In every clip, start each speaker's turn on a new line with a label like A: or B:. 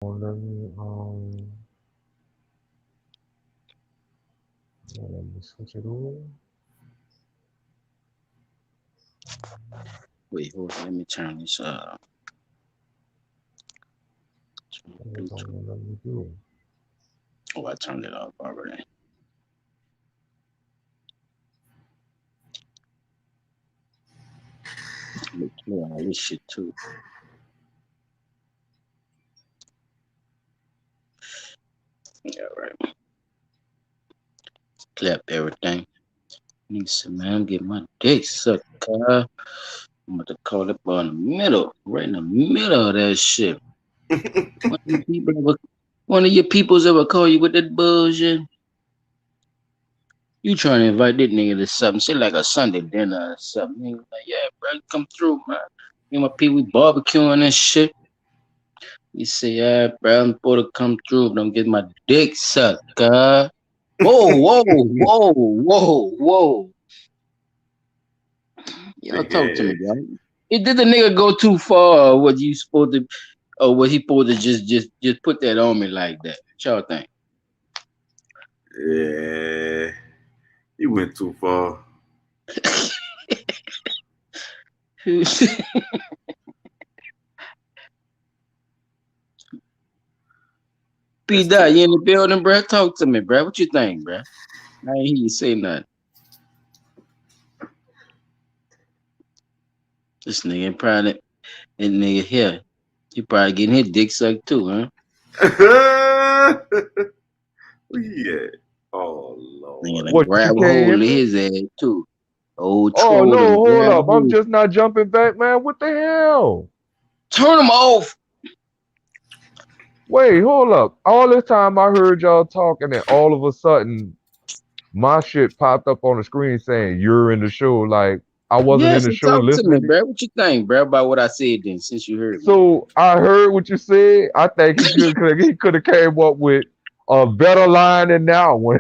A: Let me switch it over.
B: Wait, hold on. Let me turn this
A: It
B: Bluetooth.
A: don't let me do it.
B: Oh, I turned it off already. Let me clear all this shit too. Yeah, right. Clear up everything. Nigga said, man, I'm getting my dick sucked, car. I'm about to call that boy in the middle, right in the middle of that shit. One of you people ever, one of your peoples ever call you with that bullshit? You trying to invite that nigga to something, say like a Sunday dinner or something. He was like, yeah, bro, come through, man. Me and my people, we barbecuing and shit. You say, yeah, bro, I'm supposed to come through, but I'm getting my dick sucked, God. Whoa, whoa, whoa, whoa, whoa. Y'all talk to me,
C: Yeah,
B: bro. Did the nigga go too far, or was you supposed to, or was he supposed to just put that on me like that? What y'all think?
C: yeah. He went too far.
B: P
C: That's too
B: Dot, you in
C: far.
B: the building, bro? Talk to me, bro. What you think, bro? I ain't hear you say nothing. This nigga probably, that nigga here, he probably getting his dick sucked too, huh?
C: Where he at? Oh
B: Nigga
C: Lord.
B: done
A: What, you
B: grab a
A: can't
B: hold
A: hear
B: of
A: me?
B: his ass too. Old
A: Oh
B: troll
A: no,
B: done
A: hold
B: grab a
A: up. I'm
B: hold.
A: just not jumping back, man. What the hell?
B: Turn him off.
A: Wait, hold up. All this time I heard y'all talking, and all of a sudden my shit popped up on the screen saying you're in the show. Like I wasn't in
B: Yes,
A: the
B: and
A: show
B: talk to me,
A: listening.
B: bro. What you think, bro, about what I said then, since you heard me?
A: So I heard what you said. I think he could have came up with a better line than that one.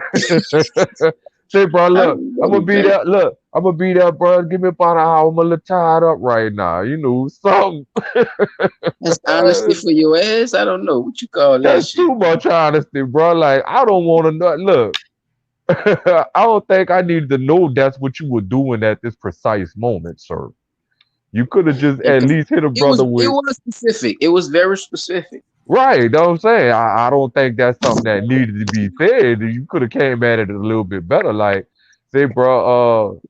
A: Say, bro,
B: I
A: look,
B: don't
A: I'm
B: know,
A: gonna be
B: bro.
A: there. Look, I'm gonna be there, bro. Give me about an hour. I'm a little tied up right now. You know, something.
B: That's honesty for your ass. I don't know what you call that
A: That's
B: shit,
A: too
B: bro.
A: much honesty, bro. Like I don't want to know. Look, I don't think I needed to know that's what you were doing at this precise moment, sir. You could have just
B: It,
A: at least hit a brother
B: it
A: with
B: was specific. It was very specific.
A: right. You know what I'm saying? I don't think that's something that needed to be said. You could have came at it a little bit better. Like, say, bro,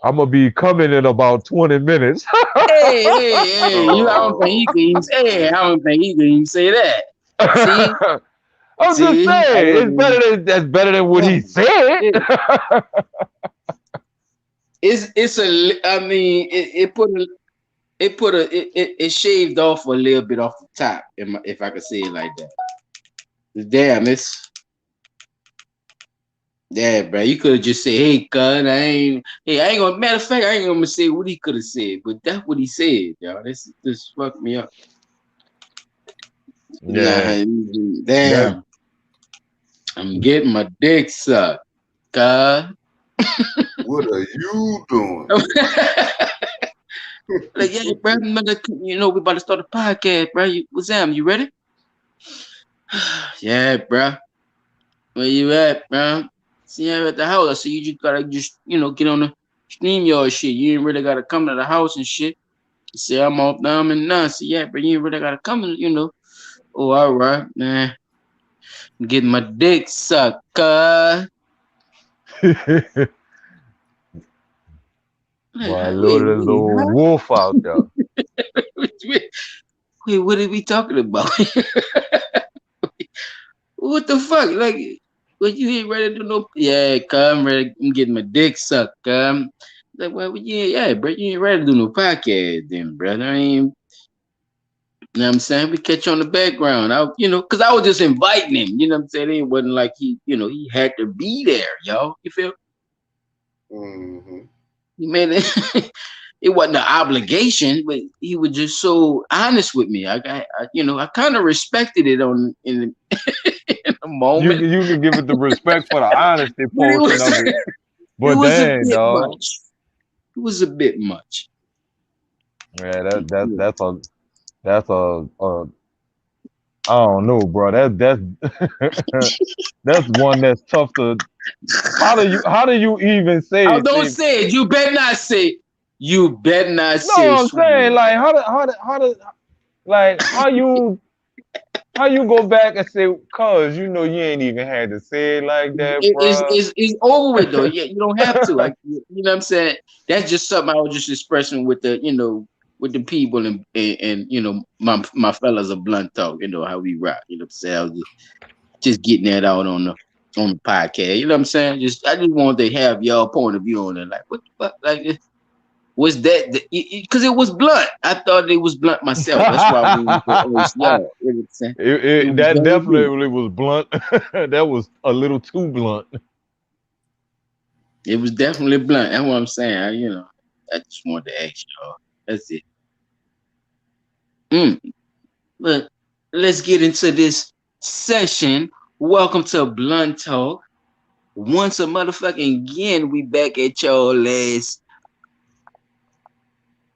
A: I'm gonna be coming in about 20 minutes.
B: Hey, hey, hey! You, I don't think he
C: Oh,
B: can even say. Hey, I don't think he can even say that. See,
A: I'm just
B: see, I
A: saying, it's
B: wouldn't.
A: better than that's better than what he
B: Yeah,
A: said.
B: it, it's a. I mean, it shaved off a little bit off the top, if I could say it like that. Damn, it's yeah, bro. You could have just said, "Hey, cuz, I ain't gonna." Matter of fact, I ain't gonna say what he could have said, but that's what he said, y'all. This fucked me up.
A: Yeah,
B: Nah,
A: that
B: damn, I'm getting my dick sucked, cuz.
C: what are you doing?
B: Like, yeah, bro, we about to start a podcast, bro. What's up? You ready? Yeah, bro. Where you at, bro? See, I'm at the house. I see you just gotta get on the stream your shit. You ain't really gotta come to the house and shit. You say I'm off now, I'm in none. See, yeah, but you ain't really gotta come. Oh, all right, man. I'm getting my dick sucked, cuz. Like,
A: boy,
B: wait,
A: loaded his
B: wait,
A: old
B: huh?
A: wolf out there.
B: Wait, what are we talking about? What the fuck? Like, what you ain't ready to do no? Yeah, come ready. I'm getting my dick sucked. Come. Like, well, yeah, bro, you ain't ready to do no podcast, then, brother. I ain't. You know what I'm saying? We catch you on the background. Cause I was just inviting him. You know what I'm saying? It wasn't like he had to be there, y'all. You feel?
C: Hmm.
B: He made it. It wasn't an obligation, but he was just so honest with me. I kind of respected it in the
A: You
B: moment,
A: can you can give it the respect for the honesty
B: but it
A: portion
B: was
A: of it.
B: it
A: But
B: was a
A: dang,
B: bit
A: dog.
B: much. It was a bit much.
A: Yeah, that's a I don't know, bro. That's one that's tough to. How do you even
B: Oh,
A: say it?
B: don't
A: Say
B: say it. You better not say it. You better not
A: no.
B: say
A: I'm saying
B: Sweet.
A: like how you go back and say, cuz you ain't even had to say it like that, bro.
B: It's over with though. Yeah, you don't have to. You know what I'm saying? That's just something I was just expressing with the with the people and my fellas of blunt talk. How we rock. You know what I'm saying? I was just getting that out on the podcast. You know what I'm saying? I just wanted to have y'all point of view on it. Like what the fuck? Like was that because it was blunt. I thought it was blunt myself. That's why we was always y'all. You know what I'm saying? It was
A: That
B: very deep.
A: definitely was blunt. That was a little too blunt.
B: It was definitely blunt. That's what I'm saying. I just wanted to ask y'all. That's it. Mm. But let's get into this session. Welcome to Blunt Talk. Once a motherfucking again, we back at y'all ass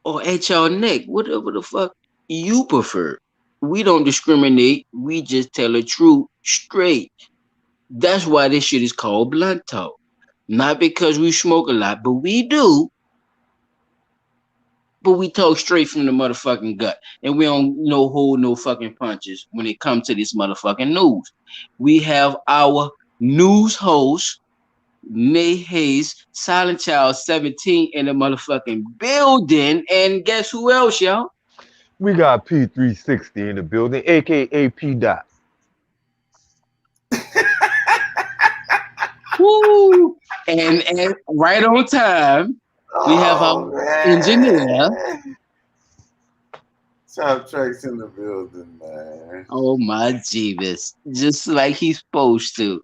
B: or at y'all neck, whatever the fuck you prefer. We don't discriminate. We just tell the truth straight. That's why this shit is called Blunt Talk. Not because we smoke a lot, but we do. But we talk straight from the motherfucking gut. And we don't hold no fucking punches when it comes to this motherfucking news. We have our news host, Nay Hayes, Silent Child 17 in the motherfucking building. And guess who else, y'all?
A: We got P360 in the building, aka P Dot.
B: Woo! And right on time, we have our
C: Oh
B: engineer.
C: man. Chop tracks in the building, man.
B: Oh my Jeebus. Just like he's supposed to.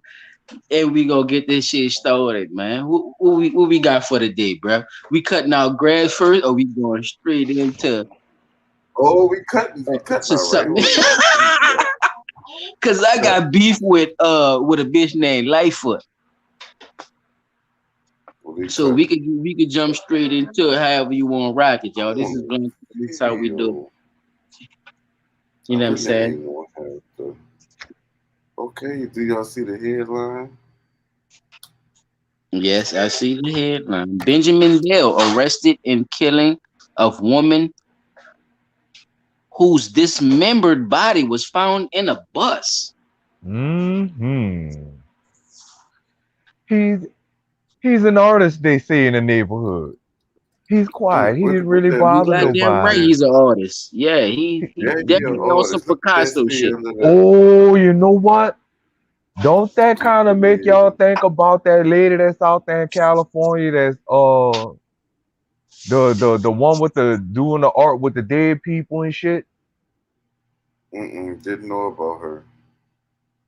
B: And we gonna get this shit started, man. What we got for the day, bro? We cutting out grass first, or we going straight into
C: Oh, we cutting
B: to
C: all right.
B: something?
C: Hold on.
B: Cause I got beef with a bitch named Lightfoot.
C: We
B: So we could jump straight into it however you want to rock it, y'all. This is this is how we do. You know what I'm saying?
C: Okay, do y'all see the headline?
B: Yes, I see the headline. Benjamin Dale arrested in killing of woman whose dismembered body was found in a bus.
A: Hmm. He's he's an artist, they say in the neighborhood. He's quiet. He didn't really
C: What
B: You
A: bother
C: that
B: goddamn right,
A: nobody.
C: mean?
B: he's an artist. Yeah, he
C: Yeah, he an
B: definitely on some
C: artist. Look at that
B: Picasso shit.
C: still of that.
A: Oh, you know what? Don't that kind of make y'all think about that lady that's out there in California? That's the one with the doing the art with the dead people and shit.
C: Didn't know about her.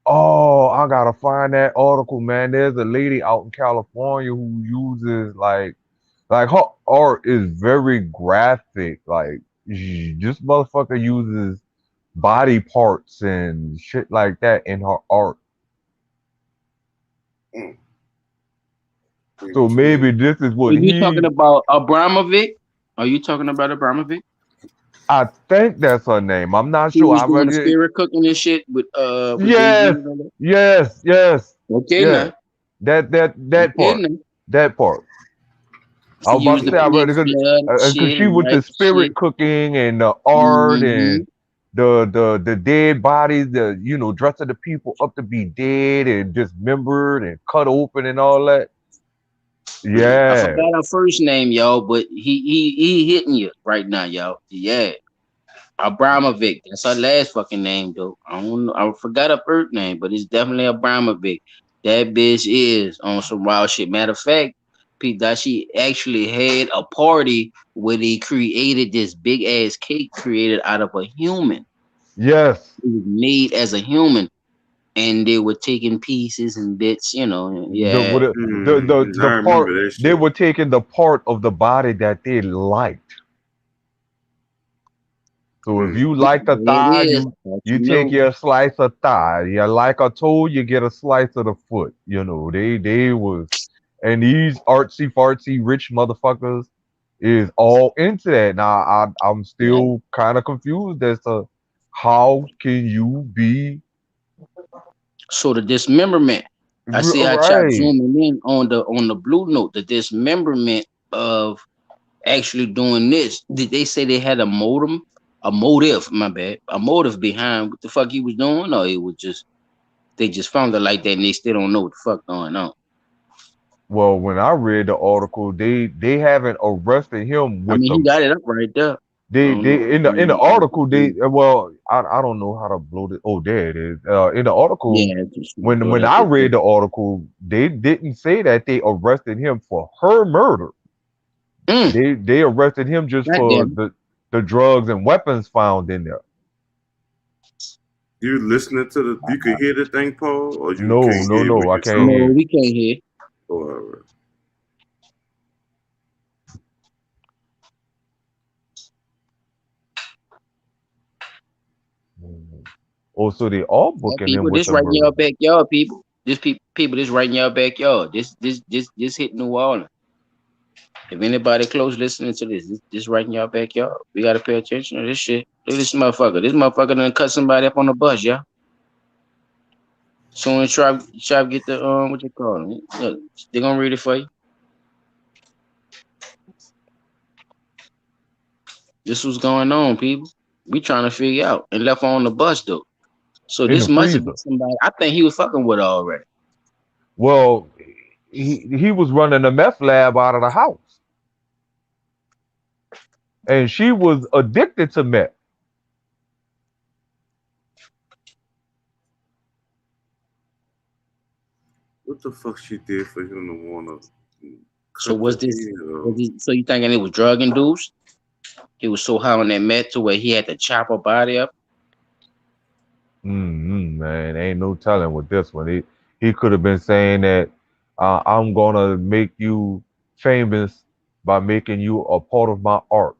A: Oh, I gotta find that article, man. There's a lady out in California who uses like her art is very graphic. Like this motherfucker uses body parts and shit like that in her art.
C: Mm.
A: So maybe this is
B: Are
A: what
B: you talking about Abramovic? Are you talking about Abramovic?
A: I think that's her name. I'm not
B: He
A: sure.
B: was
A: I
B: doing the
A: read
B: spirit cooking and shit with Jay-Z
A: yes,
B: and all that.
A: yes,
B: Okay
A: yeah.
B: now.
A: That
B: Okay
A: part.
B: now.
A: That part. I
B: He
A: was about
B: used
A: to
B: the
A: say I read
B: pig's
A: it
B: blood and
A: because
B: shit
A: she
B: and
A: with the
B: white
A: spirit
B: shit.
A: cooking and the art
B: Mm-hmm.
A: and the dead bodies, the dressing the people up to be dead and dismembered and cut open and all that.
B: I
A: Yeah.
B: forgot her first name, y'all, but he hitting you right now, y'all. Yeah. Abramovic. That's her last fucking name, though. I don't know. I forgot her first name, but it's definitely Abramovic. That bitch is on some wild shit. Matter of fact, Pete, that she actually had a party where they created this big ass cake created out of a human.
A: Yes.
B: It was made as a human, and they were taking pieces and bits.
A: The
B: Yeah.
A: what it- the
C: I
A: part
C: remember that
A: they
C: shit.
A: were taking the part of the body that they liked. So if
C: Mm.
A: you
B: There
A: like the
B: it
A: thigh,
B: is.
A: you take your slice of thigh. You like a toe, you get a slice of the foot. They was and these artsy fartsy rich motherfuckers is all into that. Now I'm
B: Yeah.
A: still kind of confused as to How can you be
B: So the dismemberment. I see how Chop
A: right?
B: zooming in on the blue note. The dismemberment of actually doing this. Did they say they had a motive? My bad, a motive behind what the fuck he was doing, or it was just they just found it like that and they still don't know what the fuck going on.
A: Well, when I read the article, they haven't arrested him
B: I
A: with
B: mean, he
A: the
B: got it up right there. I don't know.
A: they in the article they well I don't know how to blow it. Oh, there it is. In the article,
B: Yeah, just
A: when
B: that
A: I
B: bit there.
A: read the article, they didn't say that they arrested him for her murder.
B: Mm,
A: They arrested him just
B: God
A: for
B: damn it.
A: the drugs and weapons found in there.
C: You listening to the? You can hear the thing, Paul, or you
A: No,
C: can't
A: no,
C: hear
A: no,
C: what
A: I
C: you're
A: can't
B: No,
C: talking.
A: hear.
B: we can't hear.
C: Oh, all right.
A: Mhm. Oh, so they all
B: Yeah,
A: booking him
B: people,
A: with
B: this
A: the
B: right in your
A: murder.
B: backyard, people. This people, this right in your backyard. This hit New Orleans. If anybody close listening to this right in your backyard. We gotta pay attention to this shit. Look at this motherfucker. This motherfucker done cut somebody up on the bus, yeah. Soon as try to get the what you call it. Look, they gonna read it for you. This was going on, people. We trying to figure out and left her on the bus though. So
A: In
B: this
A: the
B: must have been
A: freezer.
B: somebody. I think he was fucking with her already.
A: Well, he was running a meth lab out of the house, and she was addicted to meth.
C: What the fuck she did for him to wanna
B: So
C: cut the
B: was this
C: head
B: was
C: off?
B: he, so you thinking it was drug induced? He was so high on that meth to where he had to chop her body up.
A: Man, ain't no telling with this one. He could have been saying that I'm gonna make you famous by making you a part of my art.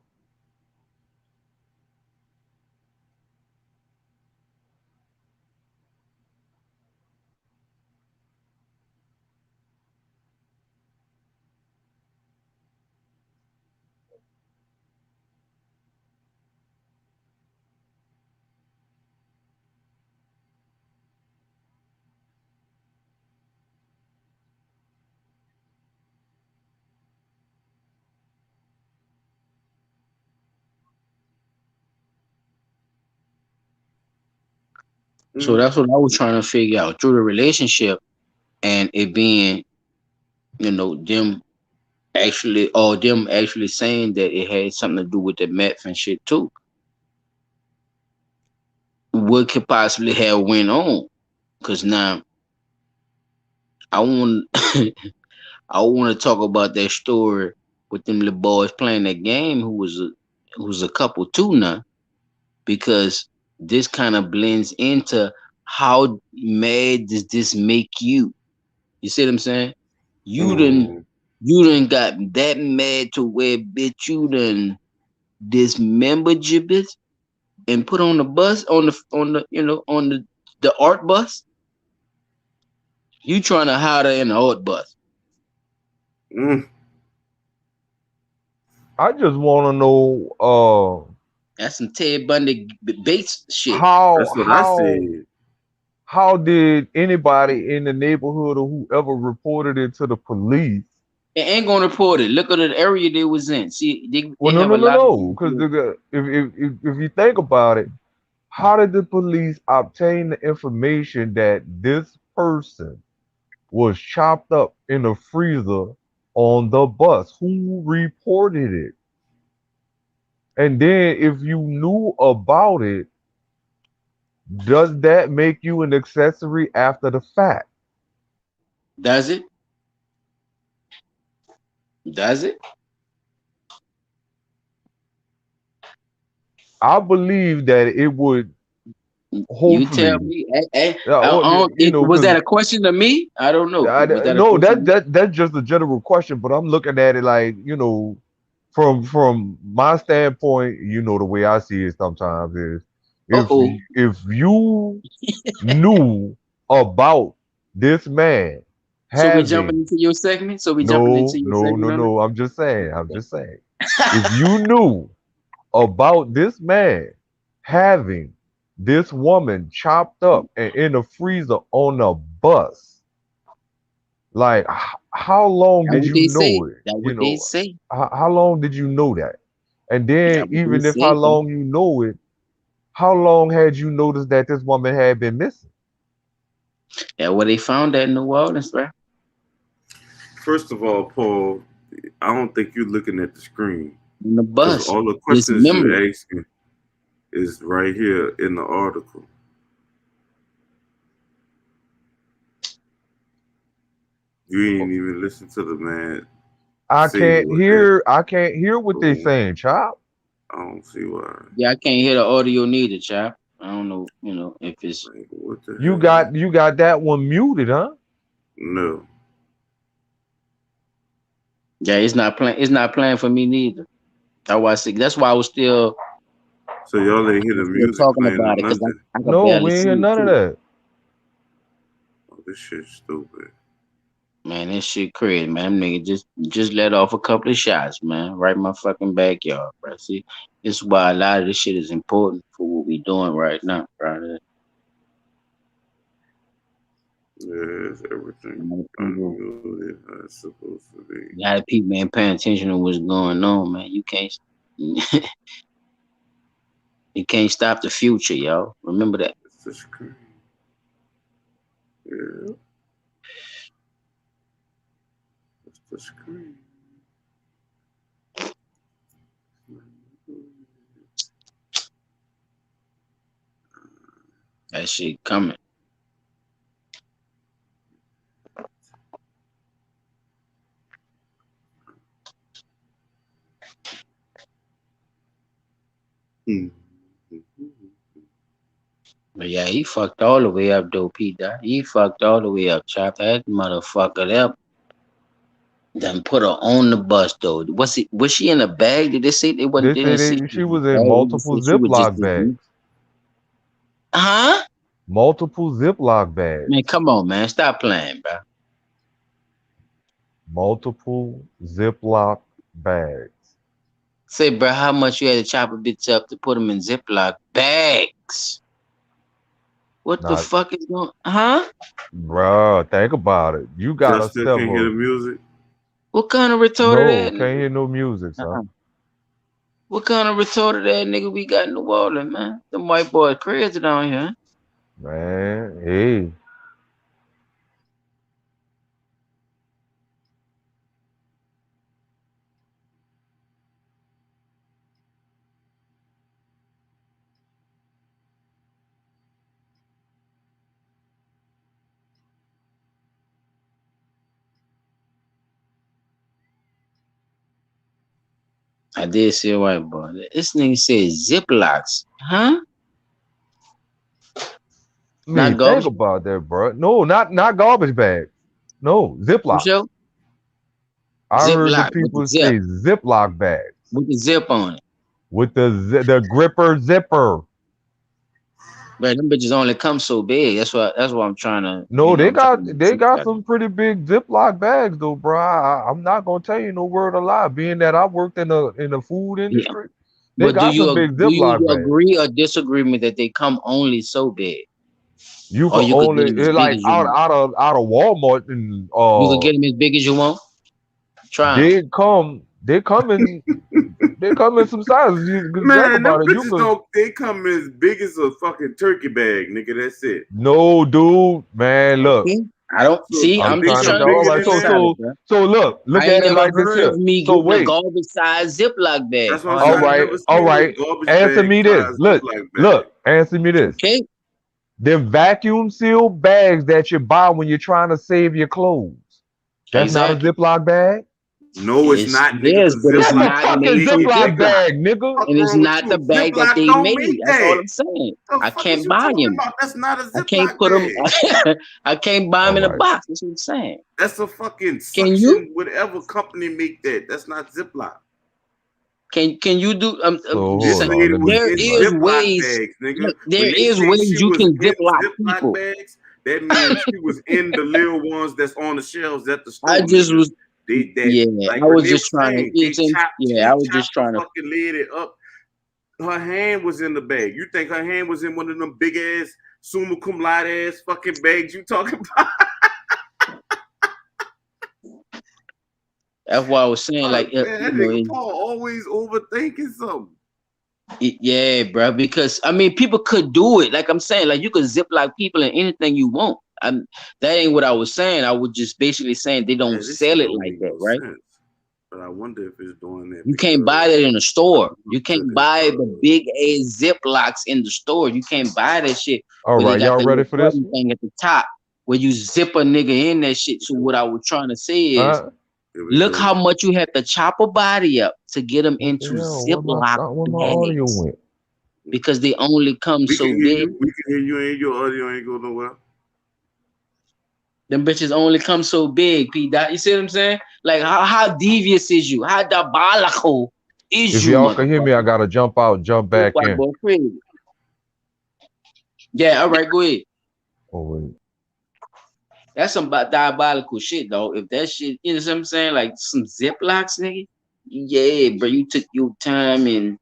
B: So
C: Mm.
B: that's what I was trying to figure out through the relationship and it being, them them actually saying that it had something to do with the meth and shit too. What could possibly have went on? Cause now I want I want to talk about that story with them little boys playing that game who was a couple too now because this kind of blends into how mad does this make you? You see what I'm saying? You done
C: Mm.
B: you done got that mad to where bitch you done dismembered your bitch and put on the bus on the art bus. You trying to hide her in the art bus.
C: Mm.
A: I just want to know
B: That's some Ted Bundy Bates shit.
A: how
C: That's what I
A: how
C: said.
A: how did anybody in the neighborhood or whoever reported it to the police?
B: They ain't gonna report it. Look at the area they was in. See,
A: Well,
B: they
A: no,
B: have
A: no,
B: a
A: no,
B: lot of
A: no.
B: things.
A: Because if you think about it, how did the police obtain the information that this person was chopped up in a freezer on the bus? Who reported it? And then if you knew about it, does that make you an accessory after the fact?
B: Does it? Does it?
A: I believe that it would
B: You tell
A: hopefully,
B: me. Was
A: because
B: that a question to me? I don't know. Was that a
A: no,
B: question? To me?
A: that's just a general question. But I'm looking at it like from my standpoint, the way I see it sometimes is
B: Uh-oh.
A: if you knew about this man
B: So we jumping
A: having
B: into your segment? So we jumping into
A: no,
B: your
A: no, no,
B: segment on
A: no. I'm just saying. If you knew about this man having this woman chopped up and in the freezer on the bus. Like, how long
B: That
A: did
B: what
A: you
B: they
A: know
B: say.
A: it?
B: That
A: You
B: what they
A: know,
B: say.
A: how long did you know that? And then,
B: That what they
A: even if how
B: say, bro.
A: long you know it, how long had you noticed that this woman had been missing?
B: That what they found at New Orleans, bro.
C: First of all, Paul, I don't think you're looking at the screen
B: On the
C: because
B: bus.
C: all the questions
B: Dismembered.
C: you're asking is right here in the article. You ain't even listen to the man say what that.
A: I can't hear what they
C: So
A: saying, Chop.
C: I don't see why.
B: Yeah, I can't hear the audio neither, chap. I don't know, if it's
C: Like, what the
A: You
C: hell?
A: got that one muted, huh?
C: No.
B: yeah, it's not playing. It's not playing for me neither. That's why that's why I was still
C: So y'all ain't hear the music
B: talking
C: playing or
B: about it because
C: nothing.
B: I could
A: No,
B: barely
A: we ain't
B: see
A: hear
B: it
A: none of
B: too.
A: that.
C: Oh, this shit's stupid.
B: Man, this shit crazy, man. Them nigga just let off a couple of shots, man, right in my fucking backyard, bro. See, this is why a lot of this shit is important for what we doing right now, bro.
C: Yeah, it's
B: A
C: everything
B: lot of people,
C: unmuted how it's supposed to be.
B: a lot of people ain't paying attention to what's going on, man. You can't, you can't stop the future, yo. Remember that.
C: It's the screen. Yeah, it's the screen.
B: That shit coming.
C: Hmm.
B: But yeah, he fucked all the way up, though, Pete. He fucked all the way up, chop. That motherfucker up. Then put her on the bus, though. Was she in a bag? Did they say they wasn't?
A: They
B: They
A: say
B: didn't say she
A: she
B: was in
A: was
B: a
A: in
B: bag. They just
A: multiple
B: said she was just
A: Ziploc bags.
B: Huh?
A: Multiple Ziploc bags.
B: Man, come on, man. Stop playing, bro.
A: Multiple Ziploc bags.
B: Say, bro, how much you had to chop a bitch up to put them in Ziploc bags? What the
A: Now,
B: fuck is going? Huh?
A: bruh, think about it. You got
C: Y'all
A: a
C: still can't hear the
A: several.
C: music?
B: What kind of retarded
A: No,
B: ass
A: can't
B: nigga?
A: hear no music, son.
B: Uh-uh. What kind of retarded ass nigga we got in New Orleans, man? Them white boys crazy down here.
A: Man, hey.
B: I did see a white boy. This nigga said Ziplocs, huh?
A: I
B: Not
A: mean, think
B: garbage.
A: about that, bro. No, not garbage bags. No,
B: You
A: Ziploc.
B: sure?
A: I heard the
B: Ziploc with the
A: people
B: zip,
A: say Ziploc bags
B: with the zip on it.
A: with the gripper zipper.
B: But them bitches only come so big. That's what I'm trying to,
A: No,
B: I'm trying to
A: they
B: see
A: got
B: that.
A: some pretty big Ziploc bags though, bro. I'm not gonna tell you no word of lie. Being that I worked in the food
B: Yeah.
A: industry, they
B: But
A: got some big
B: do
A: Ziploc
B: you
A: bags.
B: agree or disagree with that they come only so big?
A: You
B: Or
A: could
B: you could get
A: only
B: them as big
A: like
B: as you want.
A: out of Walmart and
B: You could get them as big as you want. Try 'em.
A: they come in some sizes. You can think
C: Man, them
A: about it. You
C: bitches
A: could
C: don't. They come as big as a fucking turkey bag, nigga. That's it.
A: no, dude, man. Look,
B: Okay. I don't
C: So
B: see.
A: I'm
B: I'm
C: they
B: just
A: trying to
C: come
B: trying to
A: all
B: put
C: bigger
A: right.
B: you
C: than
A: So
C: that.
B: inside it,
A: so
B: bro.
A: so look
B: I
A: at
B: ain't
A: it
B: never
A: like this
B: heard of
A: here.
B: me
A: So
B: getting a
A: wait,
B: garbage size Ziploc bag.
C: That's what I'm
B: All
C: saying.
A: all
C: I
B: right.
A: right,
C: never
A: all
C: seen no
A: right.
C: garbage
A: Answer
C: bag
A: me this.
C: size
A: Look,
C: Ziploc bag.
A: look. Answer me this.
B: Okay.
A: Them vacuum sealed bags that you buy when you're trying to save your clothes. That's not a
B: Exactly.
A: Ziploc bag.
C: No, it's
B: It's
C: not,
B: it
C: nigga.
B: is,
C: Cause
B: but it's
A: That's a
C: Ziploc
B: not
A: fucking
B: made
C: make
B: from
C: it
A: Ziploc
C: bigger.
B: Ziploc.
A: bag, nigga.
C: Fuck
B: And it's
C: wrong with
B: not the
C: you?
B: bag that
C: Ziploc
B: they
C: don't
B: made.
C: make
B: That's all
C: that.
B: I'm saying.
C: The
B: I
C: fuck is
B: can't
C: you
B: buy
C: talking
B: them.
C: about? That's not a
B: I can't
C: Ziploc
B: put them.
C: bag.
B: I can't buy them
A: All
B: in a
A: right.
B: box. That's what I'm saying.
C: That's a fucking
B: Can you?
C: suction, whatever company make that. That's not Ziploc.
B: Can you do?
A: So
C: This
A: hold on,
C: lady
A: let me
C: was
B: There
A: see
C: in
A: right
B: is
A: here.
C: Ziploc
B: ways.
C: bags, nigga.
B: Look, there
C: When they
B: is
C: say
B: ways
C: she
B: you
C: was
B: can
C: in
B: Ziploc
C: Ziploc
B: people.
C: bags, that means she was in the little ones that's on the shelves at the
B: I
C: store,
B: just
C: nigga.
B: was.
C: They that
B: Yeah,
C: like
B: I was
C: Renee
B: just
C: was
B: trying to.
C: saying, they
B: Yeah, I
C: chopped
B: was just
C: the
B: trying to.
C: fucking lady up her hand was in the bag. You think her hand was in one of them big ass summa cum laude ass fucking bags you talking about?
B: That's why I was saying, like,
C: Man, that nigga Paul always overthinking something.
B: Yeah, bro. Because I mean, people could do it. Like I'm saying, like you could zip like people in anything you want. That ain't what I was saying. I was just basically saying they don't sell it like that, right?
C: Sense. But I wonder if it's doing that.
B: You can't buy that in a store. You can't buy the big ass Ziplocs in the store. You can't buy that shit.
A: All right, y'all ready for this
B: thing at the top where you zip a nigga in that shit. So what I was trying to say is, look how much you have to chop a body up to get them into Ziploc bags. Because they only come so big.
C: We can hear you, and your audio ain't go nowhere.
B: Them bitches only come so big, P. You see what I'm saying? Like, how devious is you? How diabolical is you?
A: If y'all can hear me, I gotta jump out, jump back in.
B: Yeah, all right, go ahead.
A: Oh, wait.
B: That's some diabolical shit, though. If that shit, you know what I'm saying? Like some Ziplocs, nigga. Yeah, bro, you took your time and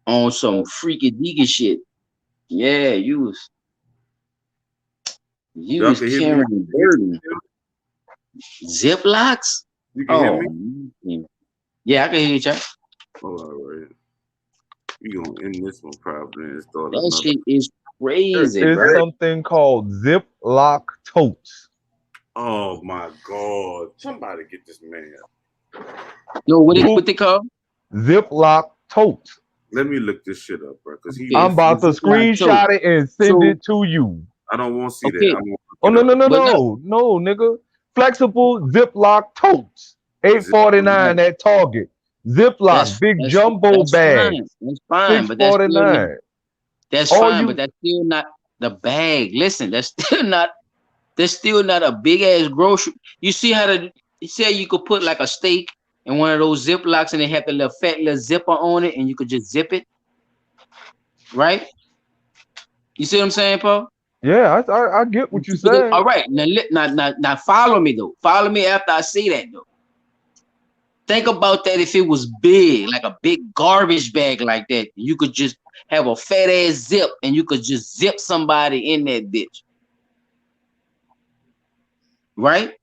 B: on some freaky deaky shit. Yeah, you was carrying burden. Ziplocs?
C: You can hear me?
B: Yeah, I can hear you, Chuck.
C: Oh, all right. You gonna end this one probably and start
B: that shit is crazy,
A: There's
B: bro.
A: something called Ziploc totes.
C: Oh my God. Somebody get this man.
B: Yo, what they call?
A: Ziploc totes.
C: Let me look this shit up, bro. Because
A: I'm about to screenshot it and send it to you.
C: I don't want to see that.
A: No, nigga. Flexible Ziploc totes. $8.49 at Target. Ziploc, big jumbo bag.
B: That's fine, but that's fine, but that's still not the bag. Listen, that's still not a big ass grocery. You see how you say you could put like a steak in one of those Ziplocs and they have the little fat little zipper on it and you could just zip it, right? You see what I'm saying, Paul?
A: Yeah, I get what you're saying.
B: All right, now follow me though. Follow me after I say that though. Think about that if it was big, like a big garbage bag like that. You could just have a fat ass zip and you could just zip somebody in that bitch. Right?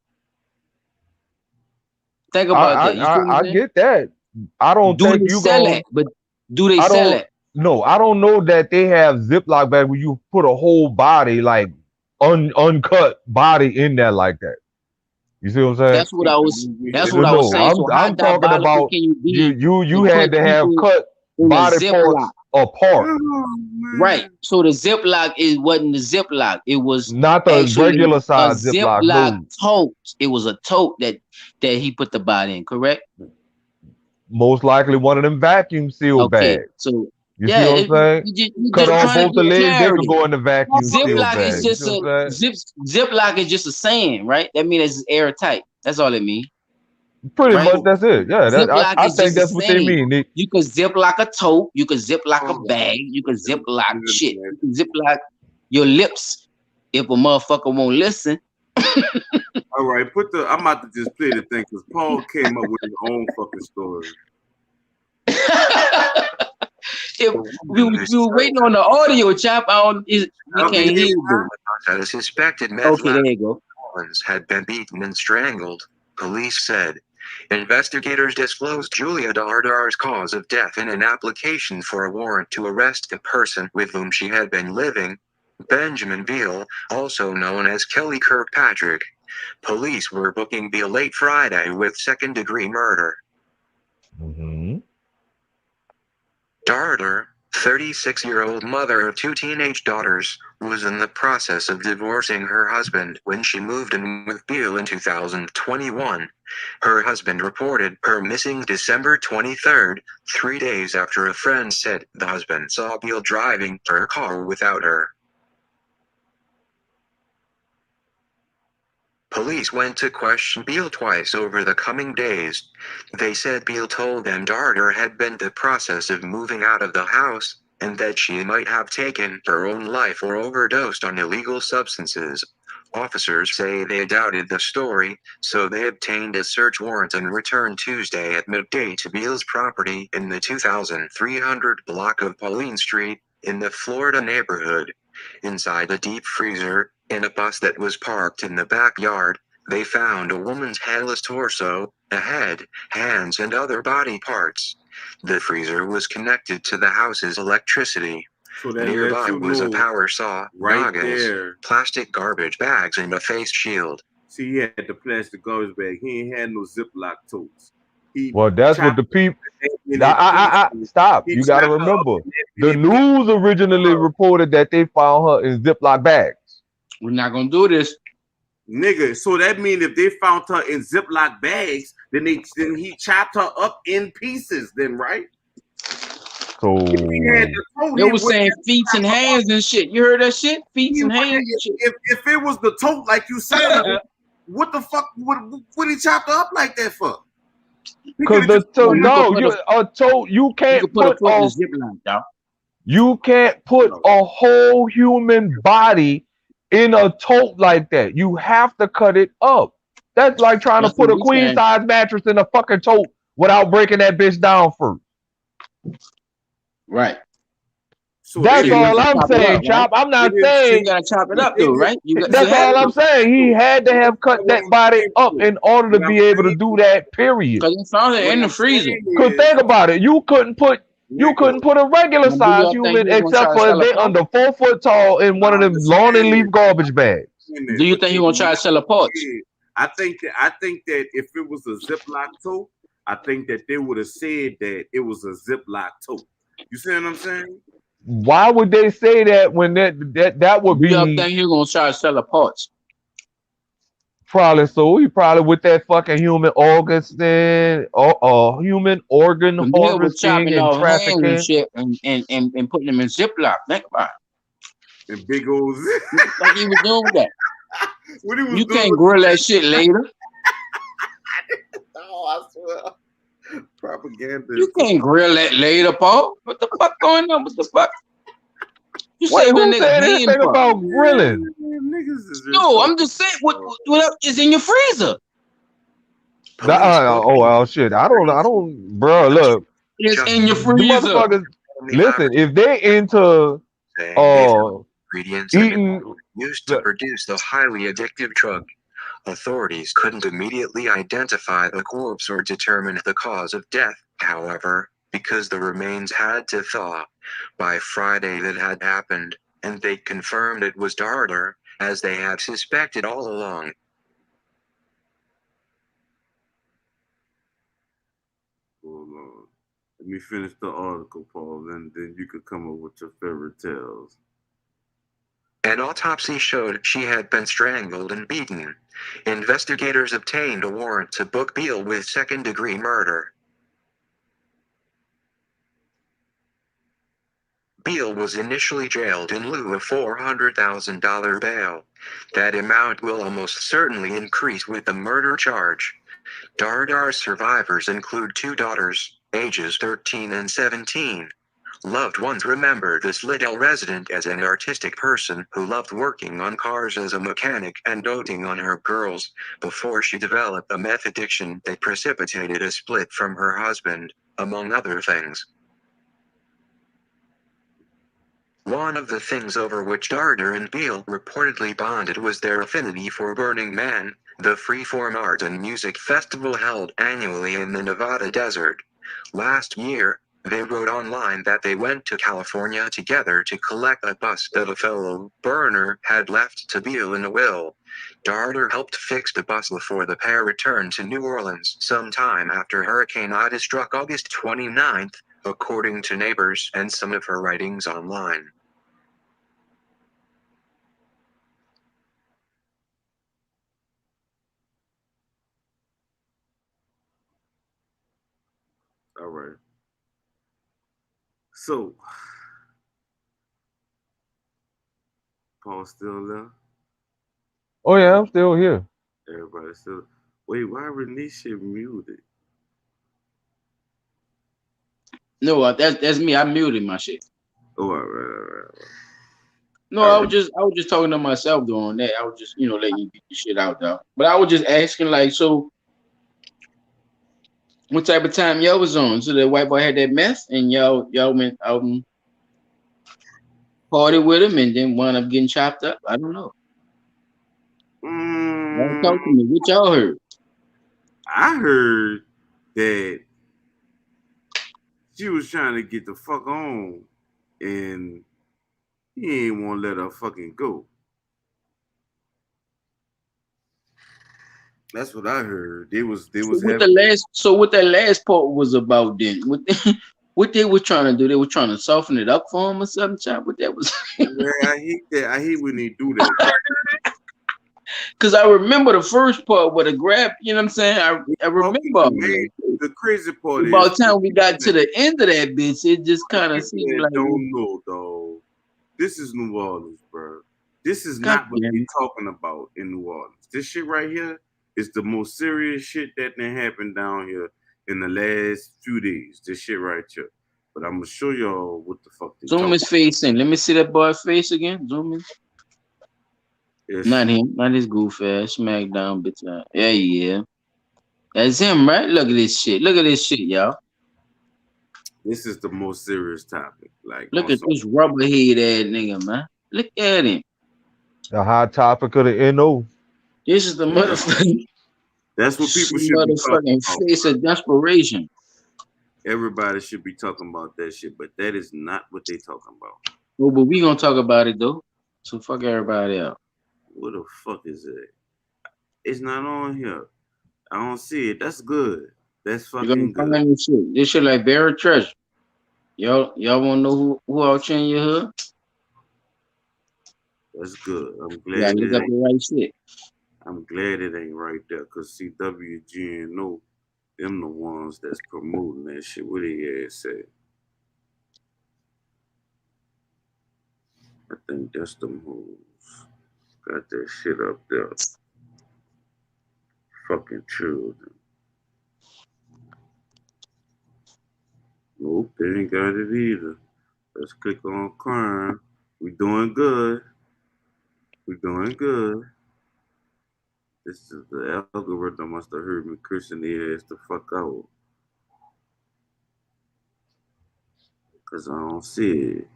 B: Think about that.
A: I get that. I don't think you
B: sell it, but do they sell it?
A: No, I don't know that they have Ziploc bag where you put a whole body, like uncut body in there like that. You see what I'm saying?
B: That's what I was saying.
A: I'm talking about you had to have cut body parts apart.
B: Right. So the Ziploc wasn't the Ziploc. It was
A: not the regular size Ziploc
B: tote. It was a tote that he put the body in, correct?
A: Most likely one of them vacuum seal bags.
B: So
A: you see what I'm saying? Cut off both the legs, they could go in the vacuum seal bag.
B: Ziploc is just a saying, right? That means it's airtight. That's all it means.
A: Pretty much, that's it. Yeah, I think that's what they mean. Nick.
B: You could Ziploc a tote. You could Ziploc a bag. You could Ziploc shit. You can Ziploc your lips if a motherfucker won't listen.
C: All right, I'm about to just play the thing because Paul came up with his own fucking story.
B: We were waiting on the audio, chap. We can't hear you.
D: That a suspected
B: there you go.
D: Had been beaten and strangled, police said. Investigators disclosed Julia Dardar's cause of death in an application for a warrant to arrest the person with whom she had been living, Benjamin Beal, also known as Kelly Kirkpatrick. Police were booking Beal late Friday with second-degree murder.
A: Mm-hmm.
D: Dardar, 36-year-old mother of two teenage daughters, was in the process of divorcing her husband when she moved in with Beal in 2021. Her husband reported her missing December 23rd, 3 days after a friend said the husband saw Beal driving her car without her. Police went to question Beal twice over the coming days. They said Beal told them Dardar had been in the process of moving out of the house, and that she might have taken her own life or overdosed on illegal substances. Officers say they doubted the story, so they obtained a search warrant and returned Tuesday at midday to Beal's property in the 2300 block of Pauline Street, in the Florida neighborhood. Inside the deep freezer, in a bus that was parked in the backyard, they found a woman's headless torso, a head, hands and other body parts. The freezer was connected to the house's electricity.
C: So that
D: Nearby
C: lets you
D: was a
C: know
D: power saw,
C: right
D: goggles,
C: there.
D: plastic garbage bags and a face shield.
C: See, he had the plastic garbage bag. He ain't had no Ziploc totes. He
A: Well, that's what
C: chopped
A: the people.
C: it in pieces.
A: Stop.
C: He
A: You got to
C: chopped her up
A: remember.
C: in
A: The news originally reported that they found her in Ziploc bags.
B: We're not gonna do this.
C: Nigga, so that means if they found her in Ziploc bags, then he chopped her up in pieces, then right?
A: So
C: If he had the tote,
B: They
C: he
B: was
C: would-
B: saying feet and hands and shit. You heard that shit? Feet
C: he
B: and
C: would-
B: hands and shit.
C: if it was the tote, like you said, what the fuck would he chop her up like that for? He
A: because
C: could've
A: the
C: just-
A: tote,
B: you
A: no,
B: could
A: you a tote you
B: You
A: can't
B: can put a
A: put
B: foot in
A: a
B: the Ziploc, dog.
A: you can't put a whole human body in a tote like that. You have to cut it up. That's like trying
B: That's
A: to put
B: what
A: a
B: we
A: queen
B: saying.
A: size mattress in a fucking tote without breaking that bitch down first.
B: Right.
C: So
A: That's
C: they-
A: all I'm
B: chop it
A: saying,
B: up,
A: Chop. I'm not
C: It is-
B: So you
A: saying
B: gotta chop it up though, right? You got,
A: that's all I'm saying. He had to have cut that body up in order to be able to do that, period.
B: Because they found it in the freezer.
A: Because think about it, you couldn't put a regular
B: Now, do
A: size
B: y'all think
A: human
B: he gonna
A: except
B: try to
A: for
B: sell
A: if
B: a
A: they
B: pot?
A: under 4 foot tall in one of them lawn and leaf garbage bags.
B: Do you think he gonna try to sell a porch?
C: I think that if it was a Ziploc tote, I think that they would have said that it was a Ziploc tote. You see what I'm saying?
A: Why would they say that when that would
B: Do y'all
A: be
B: think he gonna try to sell a porch?
A: probably so? He probably with that fucking human organs then, or human organ
B: And they was
A: harvesting
B: chopping
A: and
B: off hands
A: trafficking.
B: and shit and putting them in Ziploc. Think about it.
C: And big old
B: Like he was doing that.
C: what he was
B: You
C: doing
B: can't
C: was-
B: grill that shit later.
C: Oh, I swear. Propaganda.
B: You can't grill that later, Paul. What the fuck going on? What the fuck? You
A: Wait,
B: saving a
A: who
B: nigga
A: said
B: hand
A: anything
B: part.
A: about grilling?
C: Niggas is
B: No, I'm just saying what else is in your freezer?
A: Oh shit! I don't, bro. Look,
B: It's in your
A: the
B: freezer.
A: motherfuckers. Listen, if they into
D: Saying they found ingredients in it
A: eating,
D: used to produce the highly addictive drug. Authorities couldn't immediately identify the corpse or determine the cause of death, however, because the remains had to thaw. By Friday that had happened, and they confirmed it was Darter, as they had suspected all along.
C: Hold on. Let me finish the article, Paul, and then you could come up with your favorite tales.
D: An autopsy showed she had been strangled and beaten. Investigators obtained a warrant to book Beal with second-degree murder. Beal was initially jailed in lieu of $400,000 bail. That amount will almost certainly increase with the murder charge. Dardar's survivors include 2 daughters, ages 13 and 17. Loved ones remember this Liddell resident as an artistic person who loved working on cars as a mechanic and doting on her girls, before she developed a meth addiction that precipitated a split from her husband, among other things. One of the things over which Darder and Beal reportedly bonded was their affinity for Burning Man, the freeform art and music festival held annually in the Nevada desert. Last year, they wrote online that they went to California together to collect a bus that a fellow burner had left to Beal in a will. Darder helped fix the bus before the pair returned to New Orleans sometime after Hurricane Ida struck August 29th, according to neighbors and some of her writings online.
C: All right. So, Paul still there?
A: oh yeah, I'm still here.
C: Everybody still. Wait, why Renisha muted?
B: No, that's me. I muted my shit.
C: Oh, all right.
B: No, I was just talking to myself doing that. I was just, letting you get the shit out though. But I was just asking, like, so what type of time y'all was on? So that white boy had that meth, and y'all went out and partied with him, and then wound up getting chopped up. I don't know. Y'all talk to me. What y'all heard?
C: I heard that she was trying to get the fuck on, and he ain't want to let her fucking go. That's what I heard. They was having.
B: So what that last part was about then? What they were trying to do? They were trying to soften it up for him or something. Chop. What that was?
C: Yeah, I hate that. I hate when they do that.
B: Because I remember the first part with a grab. You know what I'm saying? I remember.
C: The crazy part is
B: about the time we got to the end of that bitch, it just kind of seemed like
C: don't know, dog. This is New Orleans, bro. This is not what they're talking about in New Orleans. This shit right here is the most serious shit that done happened down here in the last few days. This shit right here. But I'm gonna show y'all what the fuck they
B: Zoom his face in. Let me see that boy's face again. Zoom in. Yes. Not him, not his goof ass, smackdown bitch. Yeah. That's him, right? Look at this shit. Look at this shit, y'all.
C: This is the most serious topic. Like,
B: look at this rubberhead ass nigga, man. Look at him.
A: The hot topic of the NO.
B: This is the motherfucking.
C: That's what people should be talking about.
B: Face of desperation.
C: Everybody should be talking about that shit, but that is not what they talking about.
B: Well, but we gonna talk about it though. So fuck everybody else.
C: What the fuck is it? It's not on here. I don't see it. That's good. That's fucking good.
B: This shit like buried treasure. Y'all wanna know who out here in your hood?
C: That's good. I'm glad.
B: Look up the right shit.
C: I'm glad it ain't right there, cause see WGNO, them the ones that's promoting that shit. What they ass say? I think that's them hoes. Got that shit up there. Fucking children. Nope, they ain't got it either. Let's click on crime. We doing good. We doing good. This is the algorithm must have heard me cursing the ass the fuck out. Cause I don't see it.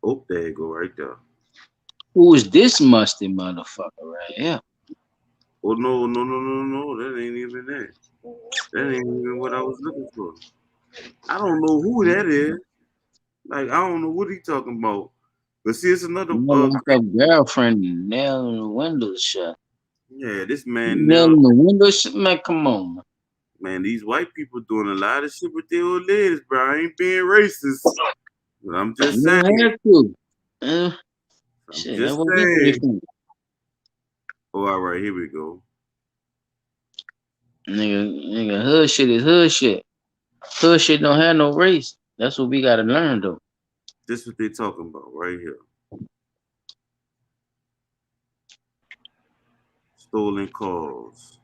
C: Oh, there you go right there.
B: Who is this musty motherfucker right here?
C: Oh no, that ain't even that. That ain't even what I was looking for. I don't know who that is. Like, I don't know what he talking about. But see, it's another
B: girlfriend nailing the window shut.
C: Yeah, this man
B: nailing the window shut. Man, come on,
C: man. These white people doing a lot of shit with their old ladies, bro. I ain't being racist. But I'm just saying.
B: Have to.
C: I'm
B: shit,
C: just saying. Oh, all right, here we go.
B: Nigga, hood shit is hood shit. Hood shit don't have no race. That's what we gotta learn, though.
C: This is what they talking about right here. Stolen cars.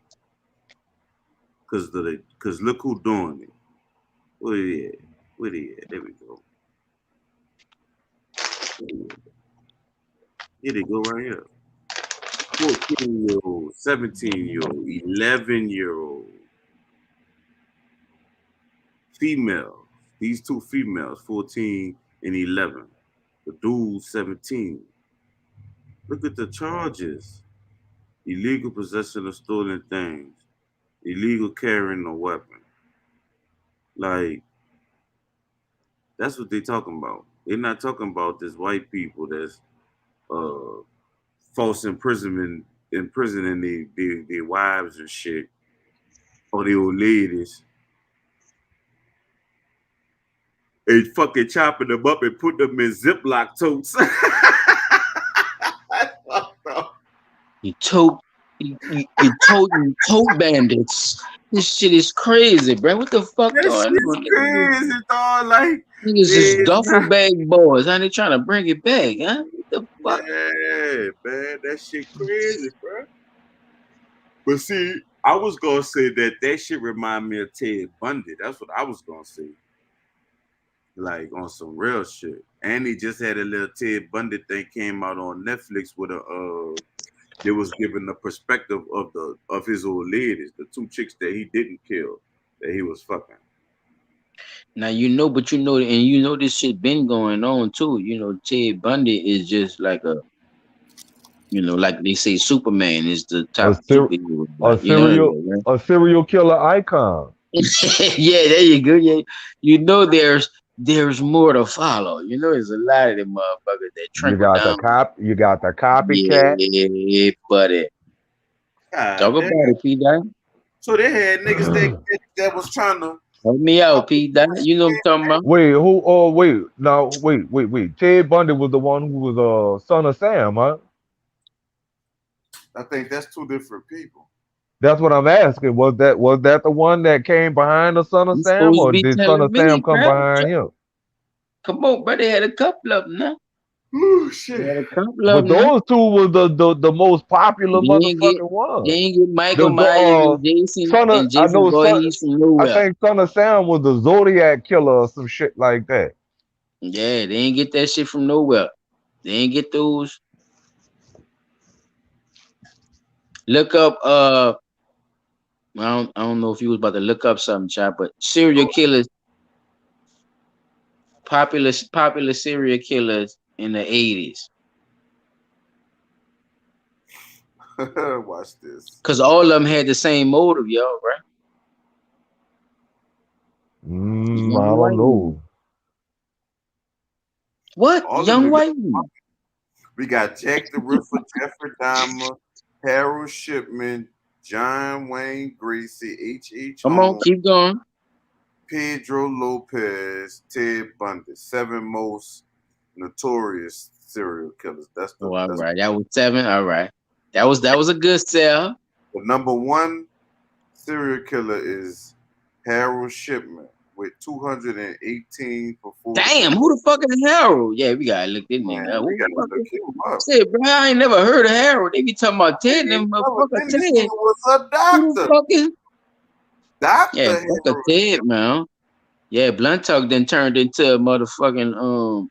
C: Cause look who doing it. Where he at? Where he at? There we go. Here they go right here. 14-year-old, 17-year-old, 11-year-old. Females. These two females, 14 and 11. The dude, 17. Look at the charges. Illegal possession of stolen things. Illegal carrying a weapon. Like, that's what they talking about. They're not talking about this white people that's false imprisoning their wives and shit, or the old ladies, and fucking chopping them up and put them in Ziploc totes.
B: You tote bandits. This shit is crazy, bro. What the fuck going on?
C: Crazy, dog. Like,
B: niggas just duffel bag boys. How they trying to bring it back, huh? What the fuck?
C: Yeah, man, that shit crazy, bro. But see, I was gonna say that shit remind me of Ted Bundy. That's what I was gonna say. Like, on some real shit. And he just had a little Ted Bundy thing came out on Netflix with a they was giving the perspective of his old ladies, the two chicks that he didn't kill, that he was fucking.
B: Now you know, but you know, and you know this shit been going on too. You know, Ted Bundy is just like a, you know, like they say, Superman is the
A: A
B: top
A: ser-
B: superhero.
A: a
B: Like, you know,
A: serial
B: right?
A: a serial killer icon.
B: Yeah, there you go. Yeah, you know, there's more to follow. You know, there's a lot of them motherfuckers that trickle down.
A: You got the copycat.
B: Yeah, buddy. Talk
C: God
B: about
C: damn.
B: it, P. Dot.
C: So they had niggas that was trying to
B: Help me out, P. Dot. You know what I'm talking about?
A: Wait, who? Oh, wait. Now, wait. Ted Bundy was the one who was son of Sam, huh?
C: I think that's two different people.
A: That's what I'm asking. Was that the one that came behind the son of
B: You
A: Sam,
B: supposed to
A: or
B: be
A: did son
B: telling
A: of Sam
B: me,
A: come
B: bro.
A: behind him?
B: Come on, bro. They had a couple of them now.
C: Oh
B: They
C: shit.
B: had a couple
A: But
B: of them now.
A: those two was the most popular
B: They ain't get,
A: motherfucking
B: they
A: ones.
B: ain't get Michael
A: The
B: Myers and Jason
A: son of
B: and
A: I
B: Jason
A: know son.
B: Voorhees from
A: I
B: nowhere.
A: think son of Sam was the Zodiac killer or some shit like that.
B: Yeah, they ain't get that shit from nowhere. They ain't get those. Look up I don't know if you was about to look up something, chat, but serial killers, popular serial killers in the 80s.
C: Watch this.
B: Cause all of them had the same motive, y'all, right?
A: I
B: Young
A: don't
B: white man.
A: know.
B: What?
C: All of
B: Young
C: them
B: white man.
C: we got Jack the Ripper, Jeffrey Dahmer, Harold Shipman, John Wayne Gracie, H.H.
B: Come on,
C: Holmes,
B: keep going.
C: Pedro Lopez, Ted Bundy, 7 most notorious serial killers. That's
B: Oh, all
C: that's
B: right. That was 7. All right. That was a good sell.
C: the number 1 serial killer is Harold Shipman with 218 for 4.
B: Damn, who the fuck is Harold? Yeah, we gotta look this
C: Man,
B: nigga up.
C: we
B: Who
C: gotta
B: the fuck
C: look
B: is
C: him up.
B: Shit, bro? I ain't never heard of Harold. They be talking about Ted and them motherfucker
C: Then this
B: Ted.
C: nigga was a
B: Who the
C: doctor.
B: fuck is?
C: Doctor
B: Yeah, fuck a
C: Harold
B: Ted, man. Yeah, Blunt Talk then turned into a motherfucking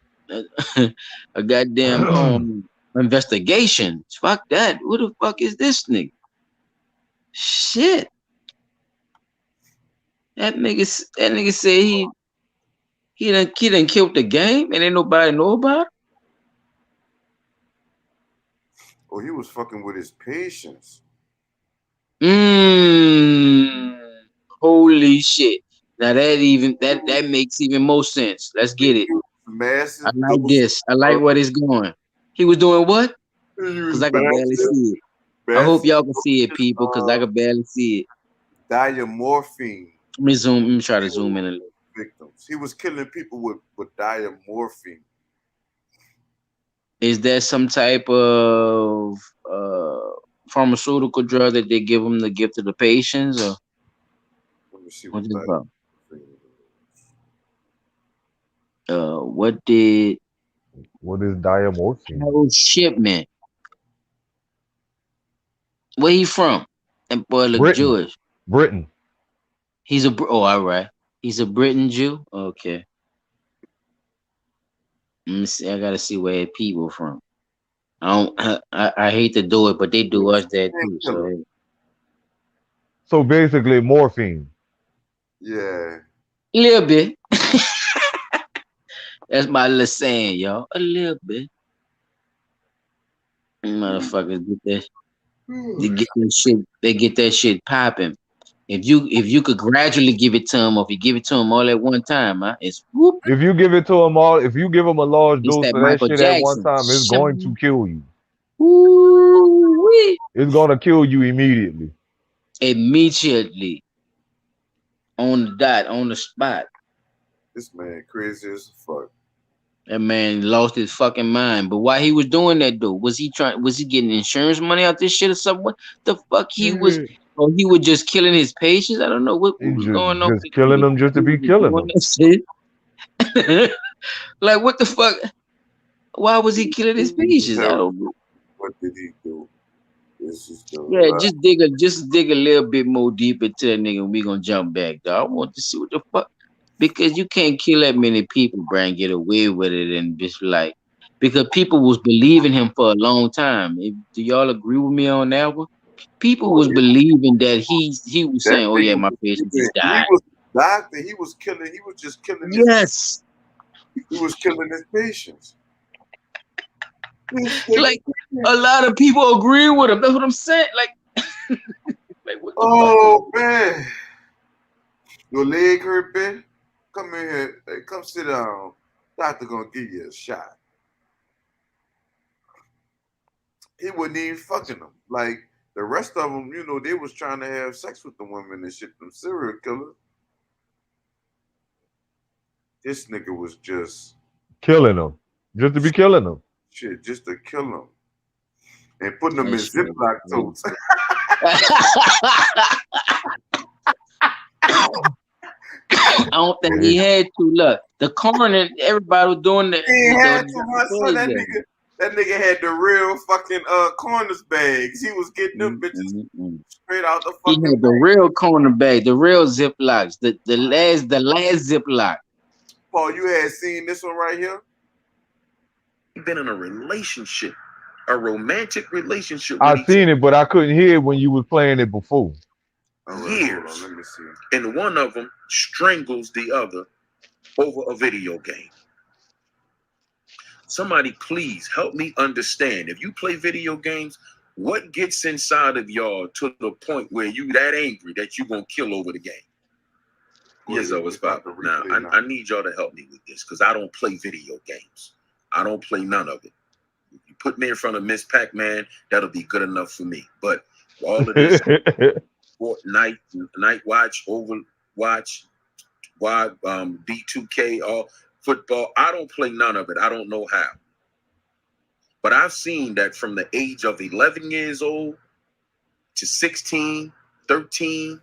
B: a goddamn investigation. Fuck that. Who the fuck is this nigga? Shit. That nigga said he done killed the game and ain't nobody know about it.
C: Oh, he was fucking with his patients.
B: Holy shit. Now that makes even more sense. Let's get it.
C: Massive
B: I like this. I like where it's going. He was doing what? Because I can barely see it. I hope y'all can see it, people, because I can barely see it.
C: Diamorphine.
B: Let me try to zoom in a little.
C: Victims. He was killing people with diamorphine.
B: Is there some type of pharmaceutical drug that they give them to give to the patients, or
C: Let me see
B: what
C: what
B: is
C: diamorphine
B: about? What is
A: diamorphine?
B: Harold Shipman? Where he from? That boy look
A: Britain.
B: Jewish.
A: Britain.
B: He's all right. He's a Britain Jew. Okay. Let me see. I gotta see where people from. I hate to do it, but they do us that too.
A: So basically, morphine.
C: Yeah.
B: A little bit. That's my little saying, y'all. A little bit. Motherfuckers get that. They get that shit popping. If you could gradually give it to them, or if you give it to them all at one time, it's whoop.
A: If you give it to them all, if you give them a large
B: It's
A: dose
B: that
A: of that
B: Michael
A: shit at one
B: Jackson.
A: time, it's going to kill you.
B: Ooh-wee.
A: It's gonna kill you immediately.
B: Immediately. On the dot, on the spot.
C: This man crazy as fuck.
B: That man lost his fucking mind. But why he was doing that though? Was he getting insurance money out this shit or something? The fuck he was, or he was just killing his patients? I don't know what was going on.
A: Just killing them just to be killing them.
B: Like what the fuck? Why was he killing his patients? I don't know.
C: What did he do? This is the
B: Just dig a little bit more deep into that nigga. And we gonna jump back, dog. I want to see what the fuck. because you can't kill that many people, bro, and get away with it, and just like because people was believing him for a long time. Do y'all agree with me on that one? People
C: Oh
B: was
C: yeah,
B: believing that he was
C: that
B: saying, "Oh yeah,
C: nigga
B: my
C: was
B: patient
C: killing.
B: just
C: He
B: died."
C: was doctor. He was killing. He was just killing his.
B: Yes,
C: He was killing his patients. This nigga.
B: like a lot of people agree with him. That's what I'm saying. Like what the fuck is?
C: Oh man, your leg hurt, Ben? Come in here. Hey, come sit down. Doctor gonna give you a shot. He wasn't even fucking them. Like the rest of them, you know, they was trying to have sex with the women and shit. Them serial killers. This nigga was just
A: Killing them. Just to be killing them.
C: shit, just to kill them and putting them
B: That
C: in
B: shit
C: Ziploc
B: was
C: totes.
B: I don't think he
A: Yeah.
B: had to. Look, the coroner, everybody was doing
C: He ain't had too
B: the
C: much, so that
B: thing.
C: nigga. That nigga had the real fucking corners bags. He was getting them bitches straight out the
B: He
C: fucking
B: had the
C: bag.
B: real corner bag, the real Ziplocs, the last Ziploc.
C: Paul, you had seen this one right here?
D: Been in a relationship, a romantic relationship
A: I
D: with each
A: seen it, but I couldn't hear it when you was playing it before.
C: All right, hold
D: Years.
C: on, let me see.
D: and one of them strangles the other over a video game. Somebody please help me understand. If you play video games, what gets inside of y'all to the point where you that angry that you gonna kill over the game? Yes,
C: Wait,
D: I was
C: it's about
D: popping.
C: to
D: Now,
C: replay now.
D: I need y'all to help me with this because I don't play video games. I don't play none of it. If you put me in front of Miss Pac-Man, that'll be good enough for me. But all of this Fortnite, Night Watch, Overwatch, B2K, all football, I don't play none of it. I don't know how. But I've seen that from the age of 11 years old to 16, 13,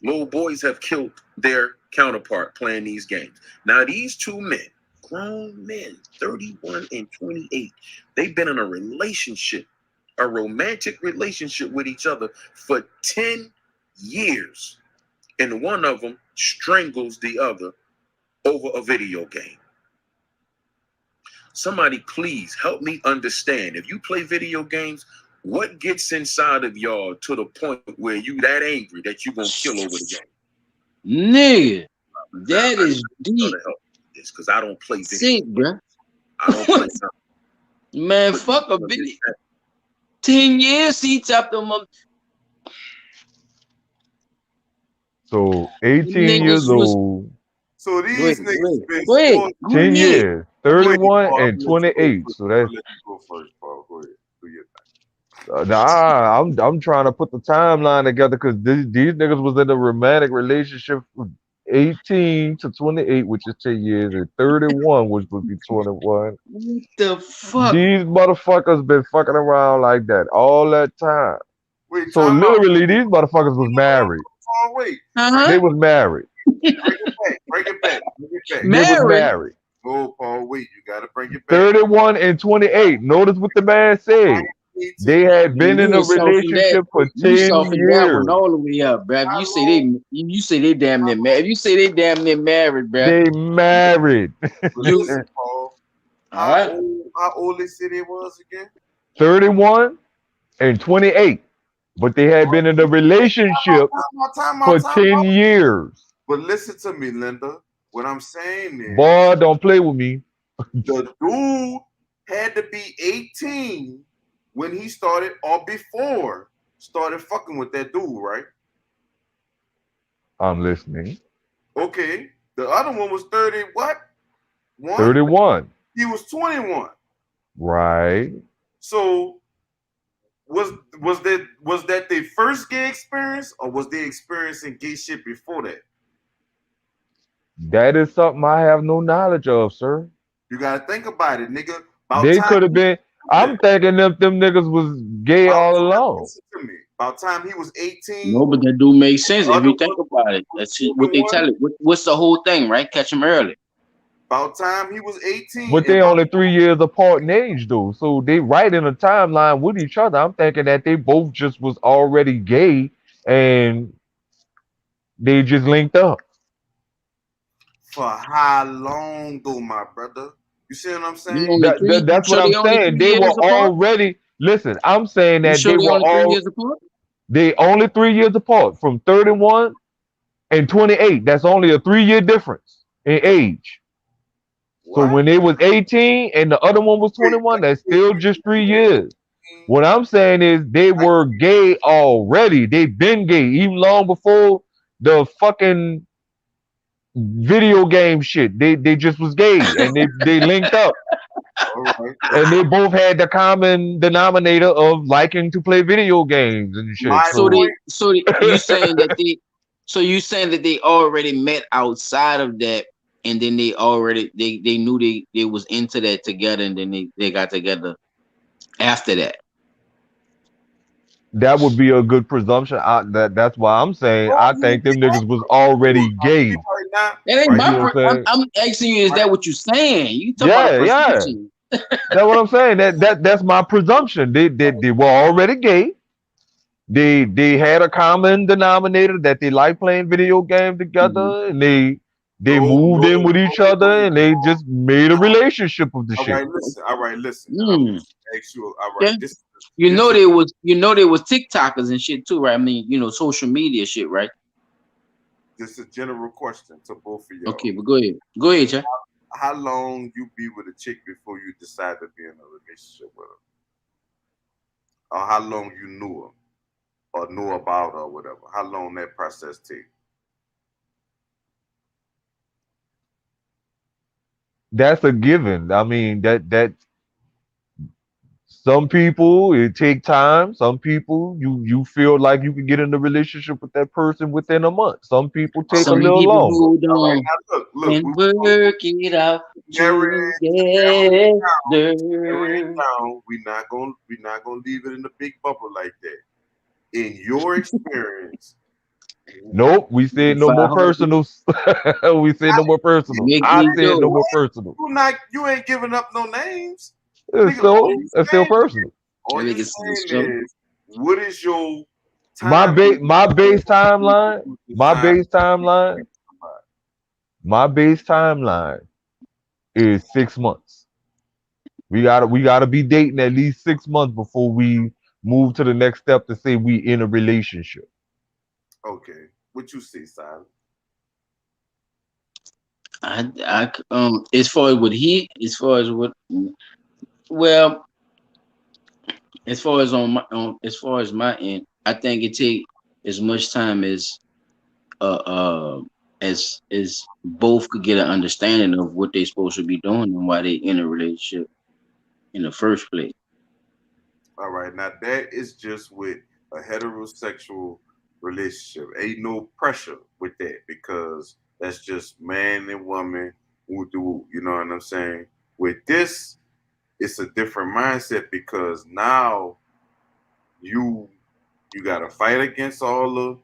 D: little boys have killed their counterpart playing these games. Now, these two men, grown men, 31 and 28, they've been in a relationship, a romantic relationship with each other for 10 years. And one of them strangles the other over a video game. Somebody please help me understand. If you play video games, what gets inside of y'all to the point where you that angry that you gonna kill over the game?
B: Nigga,
D: Now,
B: that
D: I
B: is
D: need y'all
B: deep.
D: to help me with this because I don't play video
B: Sick,
D: games.
B: bro.
D: I don't play nothing.
B: Man,
D: But
B: fuck a
D: you know,
B: video.
D: this-
B: 10 years he chopped them up.
A: So 18 years
B: Niggas was
A: old,
C: So
B: go ahead,
C: these
B: go
C: niggas
B: ahead,
C: been
B: go ahead,
C: scored.
B: go
A: 10
B: ahead.
A: years,
C: Go ahead,
A: 31
C: Paul. I'm
A: and
C: gonna let you go
A: 28.
C: first.
A: So
C: I'm
A: that's
C: gonna let you go first, Paul. Go ahead. Do your thing.
A: nah. I'm trying to put the timeline together because these niggas was in a romantic relationship from 18 to 28, which is 10 years, and 31, which would be 21.
B: What the fuck?
A: These motherfuckers been fucking around like that all that time.
C: Wait,
A: So
C: time out.
A: literally, these motherfuckers was married.
C: Paul, wait.
B: Huh?
A: They was married.
C: Bring it back. Bring it back. Bring it back.
A: They was
B: Married?
A: married.
C: Oh, Paul, wait. You gotta bring it back.
A: 31 and 28. Notice what the man said. They
C: 18.
A: had been
B: Man,
A: in
B: you
A: a
B: soften that.
A: relationship for
B: You
A: 10
B: soften that one
A: years.
B: all the way up, bro. If
C: How
B: you say
C: long?
B: you say they damn near married. If you say they damn near married, bro.
A: They married.
B: You
C: Listen, Paul.
B: all right?
C: How old they said it was again?
A: 31 and 28. But they had been in a relationship
C: Time
A: for
C: out.
A: 10 years.
C: But listen to me, Linda. What I'm saying is,
A: Boy, don't play with me.
C: the dude had to be 18 when he started, or before started fucking with that dude, right?
A: I'm listening.
C: Okay. The other one was 30. What?
A: 31.
C: He was 21.
A: Right.
C: So was that their first gay experience, or was they experiencing gay shit before that?
A: That is something I have no knowledge of, sir.
C: You gotta think about it, nigga. About
A: They
C: time
A: could have been. I'm thinking them niggas was gay all along.
C: Listen to me. About time he was 18.
B: No, but that do make sense if
C: Other
B: you think
C: one-
B: about it. That's what they tell it. What's the whole thing, right? Catch them early.
C: About time he was 18.
A: But they only 3 years apart in age, though. So they right in a timeline with each other. I'm thinking that they both just was already gay and they just linked up.
C: For how long though, my brother? You see what I'm
B: You
C: saying?
B: only three. You
A: That's what
B: sure
A: I'm
B: they only
A: saying.
B: 3
A: They were
B: years apart?
A: already listen. I'm saying
B: You
A: that
B: sure
A: they
B: they
A: were
B: only 3
A: all
B: years apart?
A: they only 3 years apart from 31 and 28. That's only a 3 year difference in age. So
C: What?
A: when they was 18 and the other one was
C: Wait,
A: 21,
C: like
A: that's
C: you
A: still just 3 years. What I'm saying is they were gay already. They've been gay even long before the fucking video game shit. They just was gay and they linked up
C: all right.
A: and they both had the common denominator of liking to play video games and shit.
C: My
B: So
A: So
B: they,
C: point.
B: so they, you saying that they, so you saying that they already met outside of that, and then they already they knew they was into that together, and then they got together after that.
A: that would be a good presumption. That's why I'm saying
C: Bro,
A: I
C: you
A: think them niggas was
C: look,
A: already
C: I'm
A: gay.
C: right now,
B: That ain't
C: right
A: You
B: my.
A: know
C: now,
A: what I'm saying?
B: I'm asking you, is
C: right,
B: that what you saying? You talking about a
A: Yeah, yeah.
B: perception?
A: That's what I'm saying. That's my presumption. They were already gay. They had a common denominator that they like playing video games
B: Mhm.
A: together, and they
C: no,
A: moved
C: no,
A: in with each
C: no, no.
A: other, and they just made a relationship of the
C: All
A: shit.
C: right, listen. All right, listen. I'm gonna
B: Mm.
C: ask you. All right,
B: Yeah.
C: this
B: You
C: this
B: know
C: is
B: they was TikTokers and shit too, right? I mean, social media shit, right?
C: this is a general question to both of
B: Okay,
C: y'all.
B: but go ahead. Go ahead, Chad.
C: How long you be with a chick before you decide to be in a relationship with her, or how long you knew her, or knew about her, or whatever? How long that process take?
A: That's a given. I mean that some people it take time. Some people you feel like you can get in a relationship with that person within a month. Some people
C: All
A: take a
C: right,
B: Some
A: little
B: people
A: longer.
B: hold
C: all right.
B: on
C: Now look.
B: and work it out
C: Narrowing it
B: together.
C: down. Narrowing it down. We not gonna leave it in the big bubble like that. In your experience,
A: Nope, we said no more
B: 500.
A: personals. We said no more personals.
B: Make
A: I
B: me
A: said no
B: do.
A: more personals.
C: you ain't giving up no names. Nigga,
A: So it's still personal.
B: I
C: all you
B: think it's so.
C: saying is what is your
A: My
C: time
A: base my base timeline,
C: to
A: my
C: decide
A: base timeline, my base timeline is 6 months. We gotta be dating at least 6 months before we move to the next step to say we in a relationship.
C: okay. What you see, Simon?
B: As far as what as far as what, well, as far as my end, I think it take as much time uh, uh, as both could get an understanding of what they supposed to be doing and why they in a relationship in the first place.
C: All right, now that is just with a heterosexual relationship. Ain't no pressure with that because that's just man and woman who do, you know what I'm saying? With this, it's a different mindset because now you you gotta fight against all the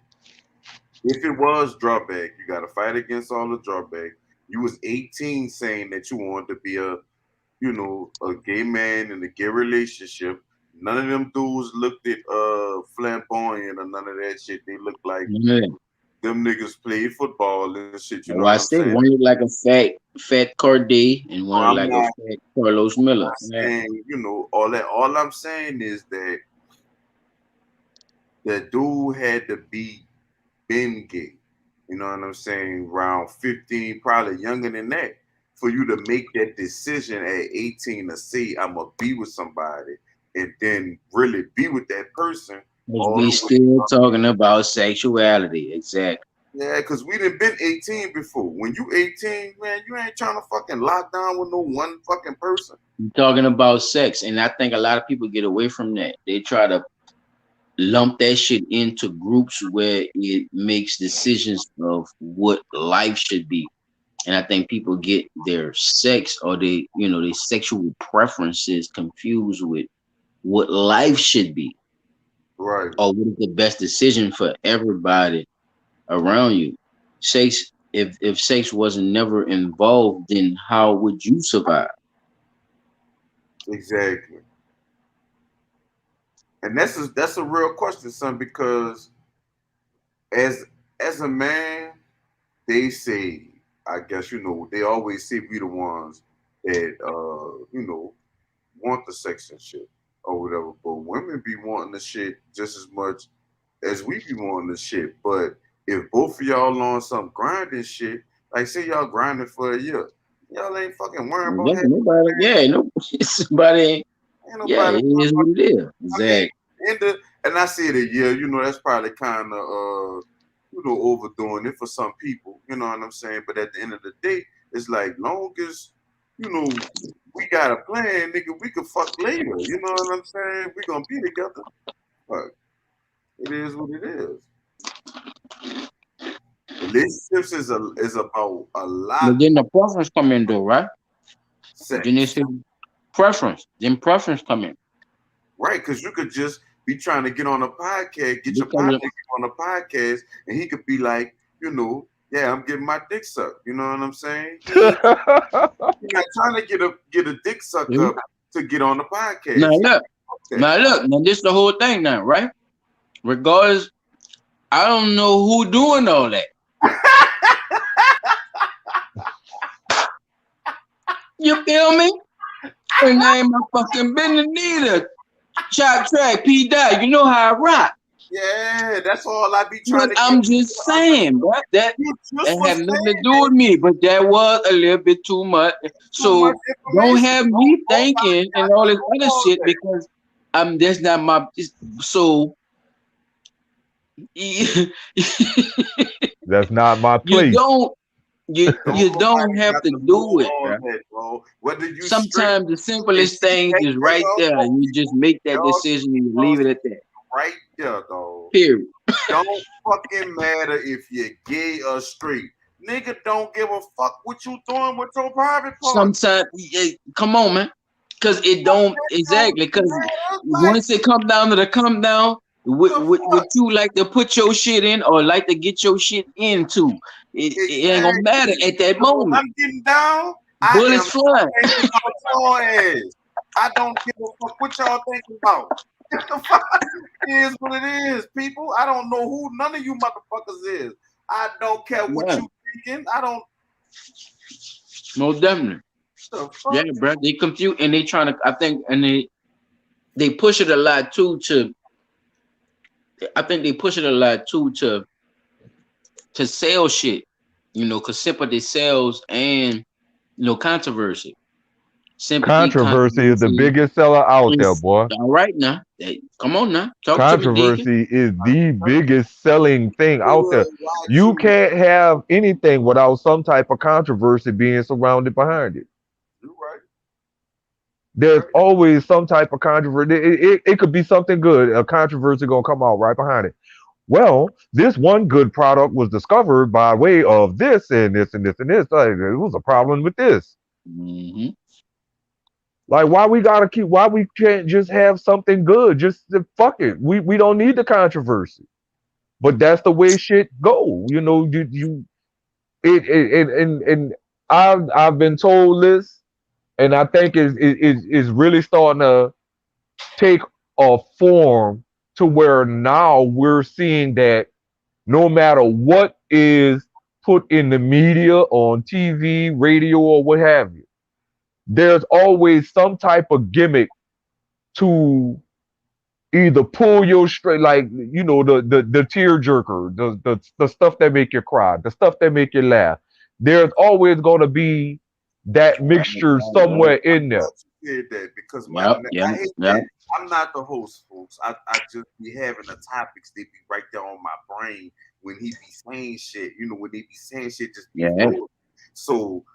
C: if it was drawback, you gotta fight against all the drawback. You was 18 saying that you wanted to be a gay man in a gay relationship. None of them dudes looked at flamboyant or none of that shit. They looked like
B: Yeah.
C: them niggas played football and shit. You know
B: Well,
C: what
B: I
C: I'm
B: said
C: saying?
B: one look like a fat Corday and one look
C: I'm
B: like a
C: not
B: fat Carlos Miller. Yeah.
C: saying, all that. All I'm saying is that the dude had to be been gay. You know what I'm saying? Around 15, probably younger than that, for you to make that decision at 18 to say I'm gonna be with somebody and then really be with that person
B: Because
C: all
B: we
C: the way.
B: still talking about sexuality. Exactly.
C: Yeah, because we done been 18 before. When you 18, man, you ain't trying to fucking lock down with no one fucking person.
B: We talking about sex, and I think a lot of people get away from that. They try to lump that shit into groups where it makes decisions of what life should be. And I think people get their sex or their sexual preferences confused with what life should be
C: Right.
B: or what is the best decision for everybody around you. Sex, if sex wasn't never involved, then how would you survive?
C: Exactly. And that's a real question, son, because as as a man, they say I guess they always say we the ones that want the sex and shit or whatever. But women be wanting the shit just as much as we be wanting the shit. But if both of y'all on some grinding shit, like say y'all grinding for a year, y'all ain't fucking worrying about having
B: Nobody, somebody,
C: ain't
B: yeah,
C: nobody
B: it is what it is. Exactly.
C: and I see it a year, that's probably kind of overdoing it for some people, you know what I'm saying? But at the end of the day, it's like long as we got a plan, nigga, we can fuck later. You know what I'm saying? We gonna be together. Fuck. It is what it is. Relationships is about a lot.
B: But then the preference come in though, right?
C: Sex.
B: Then it's preference. Then preference come in.
C: Right, because you could just be trying to get on a podcast, get your partner on a podcast, and he could be like, yeah, I'm getting my dick sucked. You know what I'm saying? You're not trying to get a dick sucked up to get on the podcast.
B: Now look. Now this is the whole thing now, right? Regardless, I don't know who doing all that. You feel me? And ain't my fucking business neither. Chop track, P Dot. You know how I rock.
C: Yeah, that's all I be trying
B: but I'm just saying, bro, that had nothing to do with me, but that was a little bit too much. So don't have me thinking and all this other shit because that's not my so
A: that's not my place.
B: You don't have to do it, bro. Sometimes the simplest thing is right there, and you just make that decision and you leave it at that.
C: Right there, dog.
B: Period.
C: Don't fucking matter if you're gay or straight. Nigga don't give a fuck what you doing with your private part.
B: Sometimes, come on, man. Because it don't, exactly. Because once it come down to the come down, what you like to put your shit in or like to get your shit into, it ain't gonna matter at that moment.
C: I'm getting down.
B: Bullets flying.
C: I don't give a fuck what y'all thinking about. What the fuck? It is what it is, people. I don't know who none of you motherfuckers is. I don't care what you thinking. I don't.
B: Most definitely. Yeah, bro. They confuse and they trying to. I think and they push it a lot too. I think they push it a lot too to sell shit. Cause sympathy sells and controversy.
A: Controversy is the biggest seller out there, boy.
B: All right now. Come on now.
A: Controversy is the biggest selling thing out there. You can't have anything without some type of controversy being surrounded behind it.
C: You're right.
A: There's always some type of controversy. It could be something good. A controversy gonna come out right behind it. Well, this one good product was discovered by way of this and this and this and this. Like, it was a problem with this.
B: Mm-hmm.
A: Like, why we can't just have something good? Just fuck it. We don't need the controversy. But that's the way shit go. I've been told this, and I think is really starting to take a form to where now we're seeing that no matter what is put in the media, on TV, radio, or what have you, there's always some type of gimmick to either pull your straight, like the tear jerker, the stuff that make you cry, the stuff that make you laugh. There's always going to be that mixture somewhere in there.
C: Did that because I'm not the host, folks. I just be having the topics. They be right there on my brain when he be saying shit. When they be saying shit, just be so.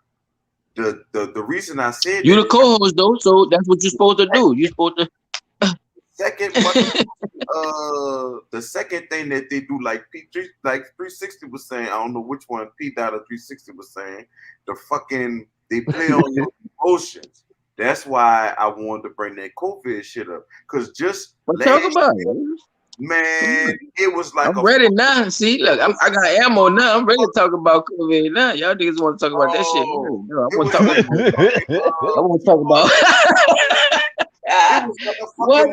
C: The reason I said
B: you the co-host though, so that's what you're supposed to do. You're supposed to.
C: The second thing that they do, like 360 was saying, I don't know which one P Dot or 360 was saying, they play on your emotions. That's why I wanted to bring that COVID shit up. Cause
B: talk about it.
C: Man, it was like
B: I'm ready now. See, look, I got ammo now. I'm ready to talk about COVID now. Y'all niggas want to talk about that shit. I want to talk about. What?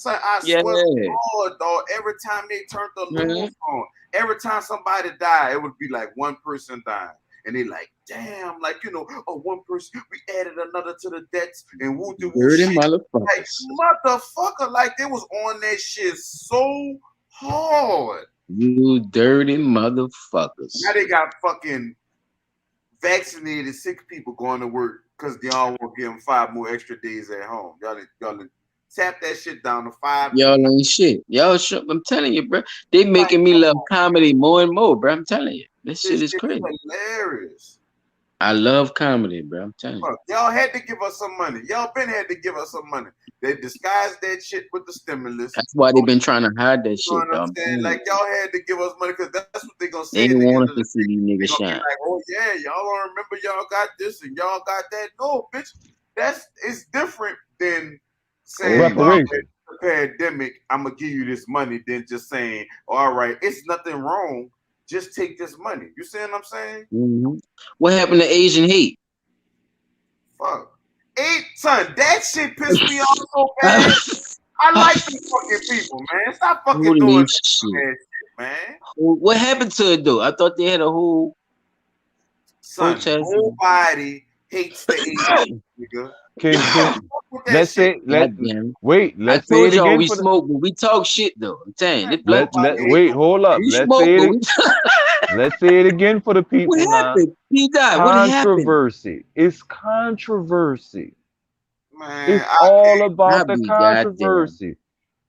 C: I swear to God, dog. Every time they turned the news on, every time somebody died, it would be like one person dying. And they like, damn, like, you know, oh, one person, we added another to the debts and woo do woo
B: Dirty
C: shit. Like,
B: motherfuckers.
C: motherfucker, like, they was on that shit so hard.
B: You dirty motherfuckers.
C: Now they got fucking vaccinated sick people going to work because y'all won't give them 5 more extra days at home. Y'all tap that shit down to 5.
B: Y'all ain't shit. Y'all sure, I'm telling you, bro. They making me love comedy more and more, bro. I'm telling you. This shit is crazy.
C: Hilarious.
B: I love comedy, bro. I'm telling you.
C: Y'all had to give us some money. Y'all been had to give us some money. They disguised that shit with the stimulus.
B: That's why they've been trying to hide that shit,
C: You know what I'm
B: dog.
C: saying? Like, y'all had to give us money because that's what they gonna say.
B: They didn't want us to see these
C: They
B: niggas
C: gonna be
B: shine.
C: like, oh yeah, y'all don't remember y'all got this and y'all got that. No, bitch, it's different than saying
A: Reparations.
C: the pandemic, I'm gonna give you this money, than just saying, all right, it's nothing wrong. Just take this money. You see what I'm saying?
B: Mm-hmm. What happened to Asian hate?
C: Fuck. Son, that shit pissed me off so bad. I like these fucking people, man. Stop fucking
B: Holy
C: doing that
B: shit.
C: shit, man.
B: What happened to it though? I thought they had a whole
C: Son,
B: protest.
C: nobody hates the Asian nigga.
A: Let's say, let's say it
B: y'all
A: again.
B: We smoke, but we talk shit though. I'm telling you.
A: Wait, hold up. Let's say it again for the people now.
B: He died. What happened?
A: Controversy. It's controversy.
C: Man,
A: it's all about the controversy.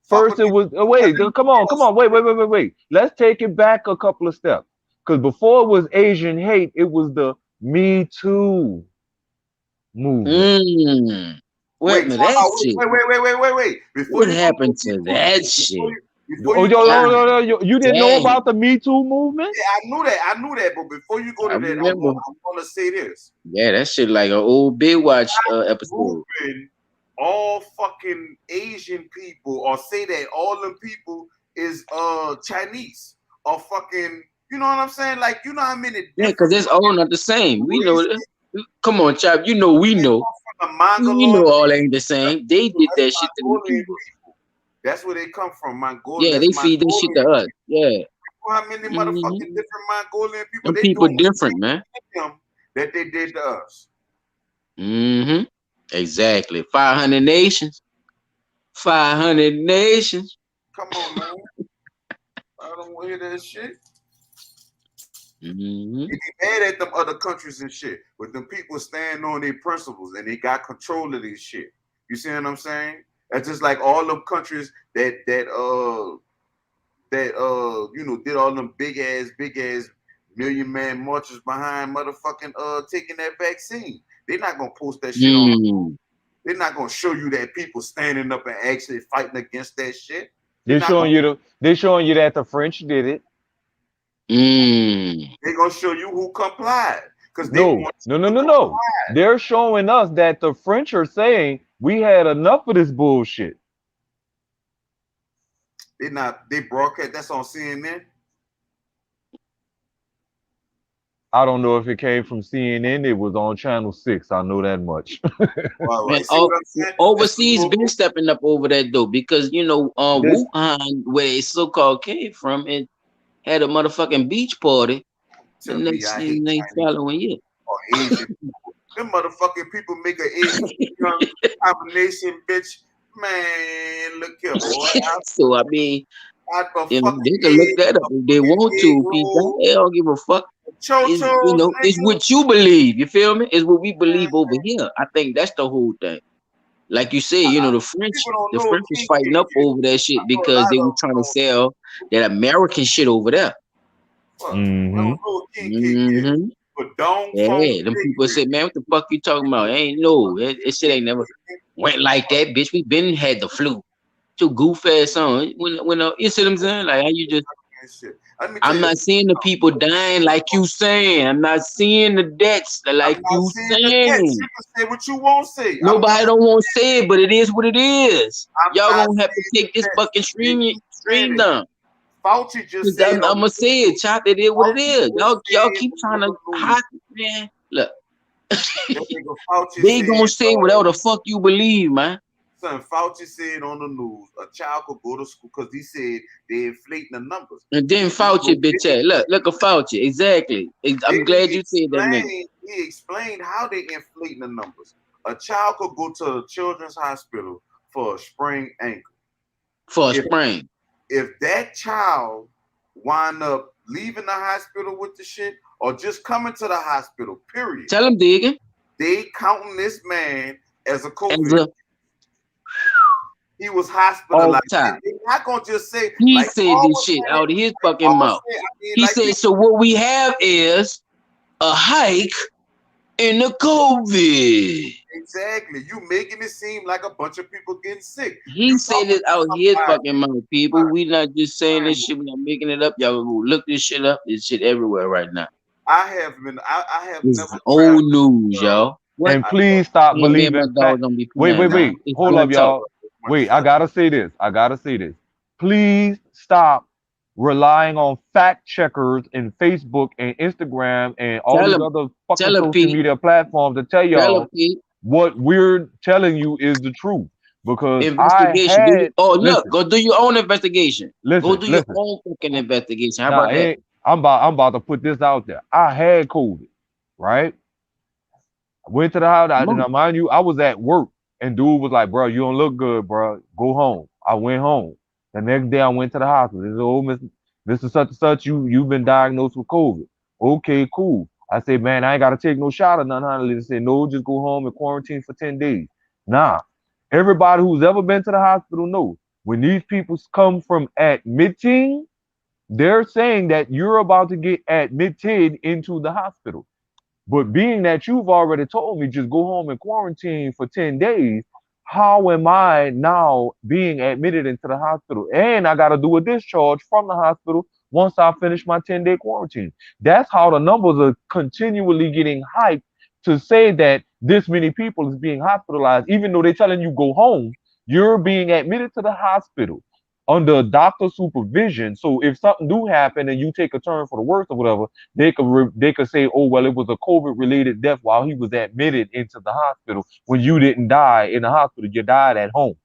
A: First, it was come on. Wait. Let's take it back a couple of steps. Because before it was Asian hate, it was the Me Too movement.
B: Wait.
C: Before
B: what happened to that shit?
A: You didn't know about the Me Too movement?
C: Yeah, I knew that. But before you go to that, I'm gonna say this.
B: Yeah, that shit like an old Baywatch episode.
C: All fucking Asian people, or say that all them people is Chinese or fucking, you know what I'm saying? Like, you know how many?
B: Yeah, because it's all not the same. We know it. Come on, chap. You know we know. We know all ain't the same. They did that shit to the people.
C: That's where they come from, Mongolia.
B: Yeah, they feed this shit to us. Yeah.
C: How many motherfucking different Mongolian people?
B: Them people different, man.
C: That they did to us.
B: Mm-hmm. Exactly. 500 nations. 500 nations.
C: Come on, man. I don't want to hear that shit.
B: Mm-hmm.
C: You get mad at them other countries and shit, but them people stand on their principles and they got control of this shit. You see what I'm saying? That's just like all them countries that did all them big ass million man marches behind motherfucking taking that vaccine. They're not gonna post that shit on. They're not gonna show you that people standing up and actually fighting against that shit.
A: They're showing you that the French did it.
C: They're gonna show you who complied.
A: No. They're showing us that the French are saying we had enough of this bullshit.
C: They broadcast that's on CNN.
A: I don't know if it came from CNN. It was on Channel 6. I know that much.
B: Man, overseas been stepping up over that though, because Wuhan, where it so-called came from, it had a motherfucking beach party. The next thing they following you.
C: Them motherfucking people make an Asian combination, bitch. Man, look here, boy.
B: So I mean, they can look that up if they want to. They don't give a fuck. It's what you believe. You feel me? It's what we believe over here. I think that's the whole thing. Like you say, the French was fighting up over that shit because they were trying to sell that American shit over there. Yeah, them people say, man, what the fuck you talking about? Ain't it shit ain't never went like that, bitch. We been had the flu. Too goof ass on. When you see what I'm saying? Like how you just I'm not seeing the people dying like you saying. I'm not seeing the deaths like you saying.
C: You can say what you won't say.
B: Nobody don't want to say it, but it is what it is. Y'all gonna have to take this fucking stream down.
C: Fauci just said,
B: I'm gonna say it, chop. It is what it is. Y'all keep trying to hide, man. Look, they gonna say whatever the fuck you believe, man.
C: Son, Fauci said on the news, a child could go to school because he said they're inflating the numbers.
B: And then Fauci, bitch, look at Fauci. Exactly. I'm glad you said that, nigga.
C: He explained how they inflating the numbers. A child could go to a children's hospital for a sprained ankle.
B: For a sprain.
C: If that child wind up leaving the hospital with the shit or just coming to the hospital, period.
B: Tell him, Diggin.
C: They counting this man as a COVID. He was hospitalized. They're not gonna just say
B: he like, said this shit out of his fucking mouth. He like said, so what we have is a hike in the COVID.
C: Exactly. You making it seem like a bunch of people getting sick.
B: He said it out his fucking mouth, people. We not just saying this shit. We not making it up. Y'all go look this shit up. This shit everywhere right now.
C: I have
B: this never old news, y'all.
A: And please stop believing. Wait. Hold up, y'all. Wait, I gotta say this. Please stop relying on fact checkers in Facebook and Instagram and all these other fucking social media platforms to tell y'all what we're telling you is the truth. Because
B: investigation. Go do your own investigation. Go do your own fucking investigation. How about that?
A: I'm about to put this out there. I had COVID, right? I went to the house. Now, mind you, I was at work. And dude was like, bro, you don't look good, bro. Go home. I went home. The next day I went to the hospital. They said, oh, Mr. Such and such, you've been diagnosed with COVID. Okay, cool. I said, man, I ain't got to take no shot or nothing. They said, no, just go home and quarantine for 10 days. Nah. Everybody who's ever been to the hospital knows when these people come from admitting, they're saying that you're about to get admitted into the hospital. But being that you've already told me just go home and quarantine for 10 days, how am I now being admitted into the hospital? And I got to do a discharge from the hospital once I finish my 10-day quarantine. That's how the numbers are continually getting hyped to say that this many people is being hospitalized. Even though they're telling you go home, you're being admitted to the hospital under doctor supervision. So if something do happen and you take a turn for the worse or whatever, they could say, oh, well, it was a COVID-related death while he was admitted into the hospital when you didn't die in the hospital. You died at home.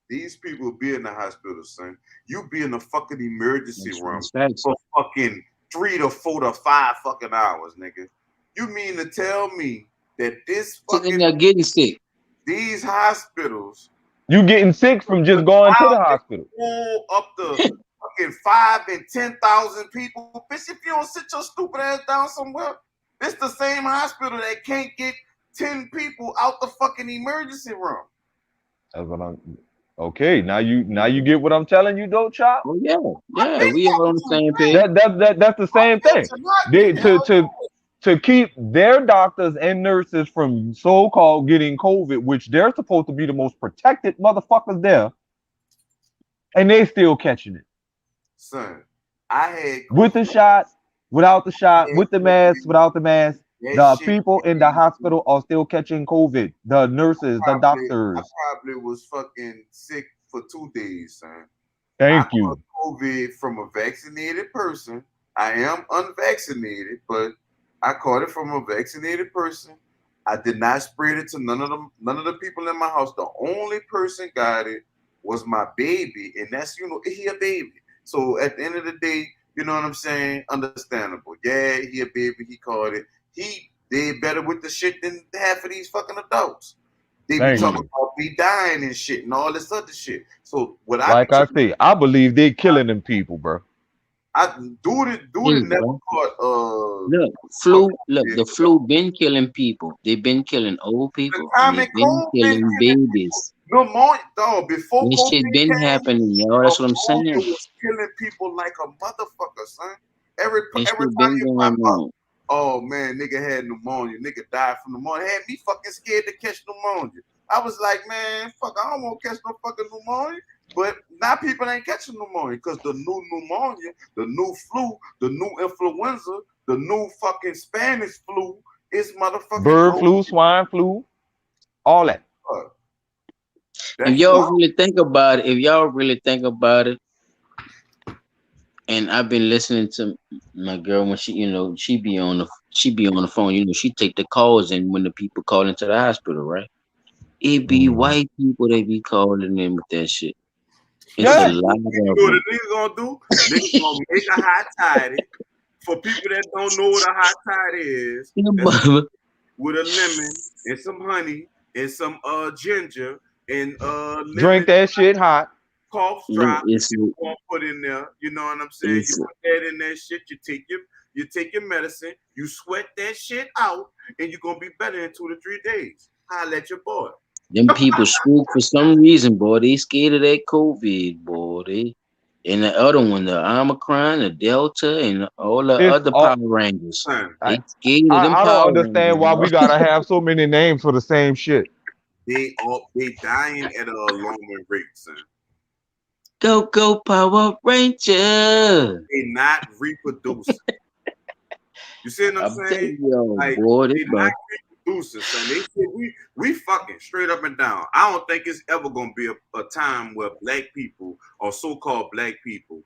C: These people be in the hospital, son. You be in the fucking emergency room for fucking 3 to 4 to 5 fucking hours, nigga. You mean to tell me that this fucking
B: getting sick?
C: These hospitals.
A: You getting sick from just going to the hospital.
C: Pull up the fucking 5,000 and 10,000 people. Bitch, if you don't sit your stupid ass down somewhere, it's the same hospital that can't get 10 people out the fucking emergency room.
A: That's what I'm. Okay, now you get what I'm telling you, though, Chop.
B: Oh yeah, we are on the same page.
A: That's the same thing. To keep their doctors and nurses from so-called getting COVID, which they're supposed to be the most protected motherfuckers there, and they still catching it.
C: Son, I had
A: with the shot, without the shot, with the mask, without the mask. The people in the hospital are still catching COVID. The nurses, the doctors.
C: I probably was fucking sick for 2 days, son.
A: Thank you.
C: I caught COVID from a vaccinated person. I am unvaccinated, but I caught it from a vaccinated person. I did not spread it to none of the people in my house. The only person got it was my baby, and that's, he a baby. So at the end of the day, you know what I'm saying? Understandable. Yeah, he a baby. He caught it. He did better with the shit than half of these fucking adults. They be talking about be dying and shit and all this other shit. So what I
A: say, I believe they killing them people, bro.
C: Dude never caught
B: the flu been killing people. They've been killing old people. They've been killing babies.
C: Pneumonia, dog, before
B: this shit been happening, yo. That's what I'm saying.
C: It was killing people like a motherfucker, son. Every time you pop up, oh man, nigga had pneumonia. Nigga died from pneumonia. Had me fucking scared to catch pneumonia. I was like, man, fuck, I don't want to catch no fucking pneumonia. But now people ain't catching pneumonia because the new pneumonia, the new flu, the new influenza, the new fucking Spanish flu is motherfucking
A: bird flu, swine flu, all that.
B: If y'all really think about it, and I've been listening to my girl when she be on the phone, she take the calls and when the people call into the hospital, right? It be white people they be calling them with that shit. It's a
A: Yeah.
B: lot
C: You
B: of
C: know what
B: them.
C: the niggas gonna do? Niggas gonna make a hot toddy. For people that don't know what a hot toddy is,
B: Yeah,
C: that's
B: mama.
C: with a lemon and some honey and some ginger and
A: Drink
C: lemon
A: that shit hot.
C: cough
B: Look,
C: drop you want to put in there. You know what I'm saying? You
B: it's
C: put that in that shit. You take your medicine. You sweat that shit out, and you're gonna be better in 2 to 3 days. Holla at your boy.
B: them people spook for some reason, boy. They scared of that COVID, boy. And the other one, the Omicron, the Delta, and all the
A: It's
B: other Power
A: all.
B: Rangers.
C: Son,
B: They
A: I,
B: scared of them
A: I don't
B: Power Rangers,
A: understand why we
B: boy.
A: gotta have so many names for the same shit.
C: they dying at an alarming rate, son.
B: Go Power Ranger!
C: They not reproducing. You see what I'm
B: I'm
C: saying?
B: telling you,
C: Like
B: boy,
C: they not reproducing, son. They say we fucking straight up and down. I don't think it's ever gonna be a time where black people or so-called black people,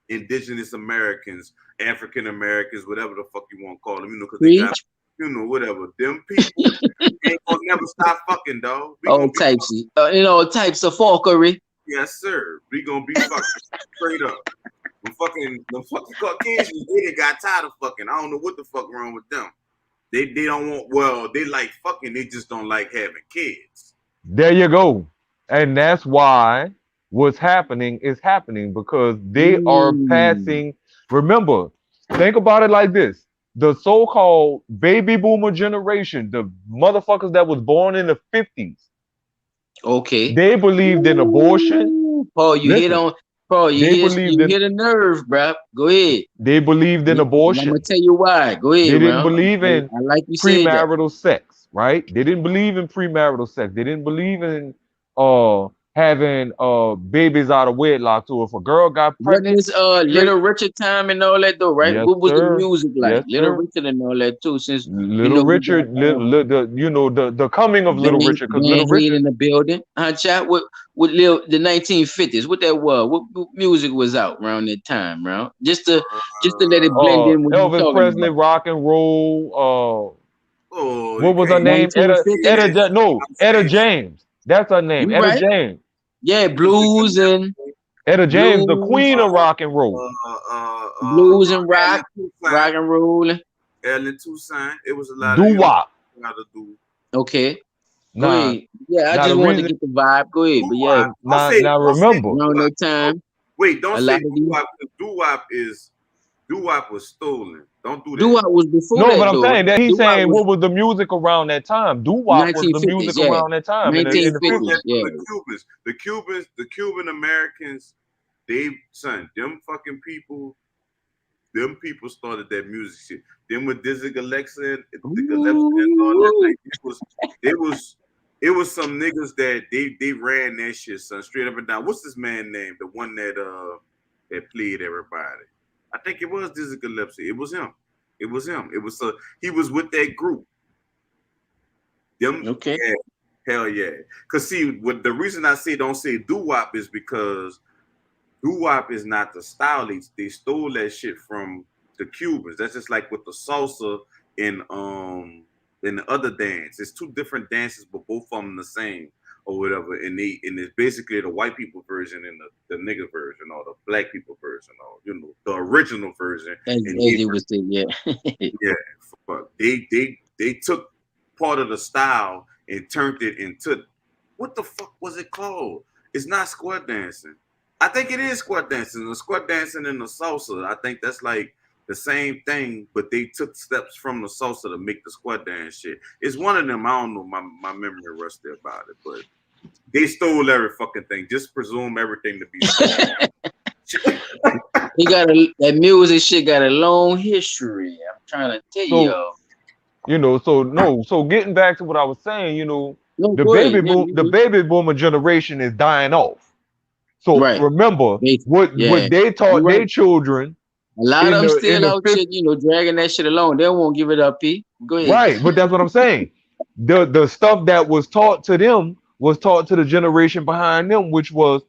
C: indigenous Americans, African Americans, whatever the fuck you want to call them, because they got,
B: preach.
C: whatever. Them people ain't gonna never stop fucking, dog. We
B: All
C: gonna be
B: types of, all types of fuckery.
C: yes, sir. We gonna be fucking straight up. The fucking Caucasians, they got tired of fucking. I don't know what the fuck wrong with them. They don't want. Well, they like fucking. They just don't like having kids.
A: There you go. And that's why what's happening is happening because they are passing. Remember, think about it like this. The so-called baby boomer generation, the motherfuckers that was born in the 50s,
B: Okay.
A: they believed in abortion.
B: Paul, you hit
A: Listen,
B: on Paul, you
A: they
B: hit
A: believed
B: you
A: in
B: hit a nerve, bro. Go ahead.
A: they believed in
B: And I'm
A: abortion.
B: gonna tell you why. Go
A: They
B: ahead,
A: didn't
B: bro.
A: believe in
B: I like you said that.
A: premarital sex, right? They didn't believe in premarital sex. They didn't believe in having babies out of wedlock. So if a girl got
B: Wasn't
A: pregnant,
B: this
A: straight,
B: Little Richard time and all that though, right?
A: yes
B: What was the
A: sir,
B: music like?
A: yes
B: Little
A: sir.
B: Richard and all that too, since
A: Little
B: we
A: Richard,
B: got
A: the coming of Little Richard, because
B: Van
A: Little
B: Halen
A: Richard,
B: in the building. Chat with Lil the 1950s. What that was? What music was out around that time, bro? Just to let it blend in what you
A: Elvis
B: talking
A: Presley,
B: about.
A: rock and roll.
C: Oh, you
A: What was her
C: can't.
A: name?
B: 1950s.
A: No,
C: I'm
A: Etta
C: saying,
A: James. That's her name,
B: You
A: Etta
B: right?
A: James.
B: Yeah, blues and
A: Etta James, the
B: blues,
A: queen of rock and roll.
B: blues and rock,
C: Ellen Toussaint.
B: rock and roll.
C: Ellen Toussaint. It was a lot of
A: Doo wop.
C: how to do.
B: Okay. Go
A: Nah,
B: ahead. Yeah, I
A: now the
B: just wanted to
A: reason,
B: get the vibe. Go ahead. But yeah,
C: Doo-wop.
A: now
C: Don't say
A: remember,
B: around
C: doo-wop.
B: that time,
C: Wait, don't
B: a
C: say
B: lot of these
C: doo-wop. Doo-wop was stolen. Don't do that.
B: doo-wop was before
A: no, but
B: that
A: I'm
B: though,
A: saying
B: right?
A: that he's
B: Doo-wop
A: saying
B: was
A: what was the music around that time. Doo wop was the
B: 1950s,
A: music
B: yeah.
A: around that time in
C: They
A: the
B: 1950s,
C: stole
A: 50s.
C: that
B: yeah.
C: from the Cubans. The Cuban Americans, them fucking people, them people started that music shit. Them with Dizzy Gillespie and all that.
B: Ooh.
C: Like, it was some niggas that they ran that shit, son, straight up and down. What's this man name? The one that played everybody. I think it was Dizzy Gillespie. It was him. It was him. It was he was with that group. Them
B: Okay.
C: yeah, hell yeah. Cause see, what the reason I say don't say doo wop is because doo wop is not the style. They stole that shit from the Cubans. That's just like with the salsa and the other dance. It's two different dances, but both of them the same or whatever. And it's basically the white people version and the nigga version or the black people version or the original version.
B: As
C: And
B: it was said, yeah.
C: yeah, fuck. They took part of the style and turned it into what the fuck was it called? It's not square dancing. I think it is square dancing. The square dancing and the salsa. I think that's like the same thing, but they took steps from the salsa to make the square dance shit. It's one of them. I don't know. My memory rusty about it, but they stole every fucking thing. Just presume everything to be stolen.
B: That music shit got a long history. I'm trying to tell
A: So
B: y'all.
A: so getting back to what I was saying,
B: No,
A: the
B: go ahead.
A: baby boomer generation is dying off. So
B: Right.
A: remember what
B: Yeah.
A: they taught
B: You
A: their
B: right.
A: children
B: A lot
A: in
B: of them
A: the
B: still out
A: fifth,
B: shit, dragging that shit along. They won't give it up, P. Go ahead.
A: right? But that's what I'm saying. The stuff that was taught to them was taught to the generation behind them, which was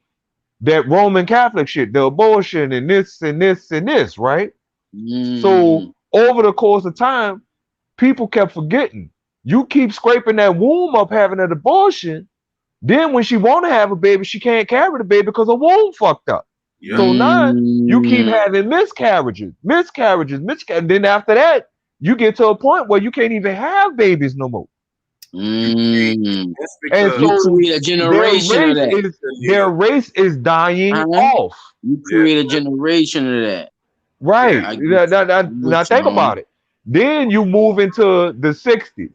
A: that Roman Catholic shit, the abortion and this and this and this, right? So over the course of time, people kept forgetting You keep scraping that womb up having an abortion. Then when she want to have a baby, she can't carry the baby because her womb fucked up.
C: Yep.
A: So now you keep
B: Mm,
A: having miscarriages. Then after that, you get to a point where you can't even have babies no more.
B: mm.
C: That's
A: And
C: because
B: You
A: so
B: create a generation of that.
A: their race is dying
B: Huh?
A: off.
B: You
C: Yeah.
B: create a generation of that.
A: Right.
B: I
A: Now,
B: get
A: now,
B: you.
A: now,
B: I'm
A: now
B: with you,
A: think
B: homie.
A: about it. Then you move into the 60s.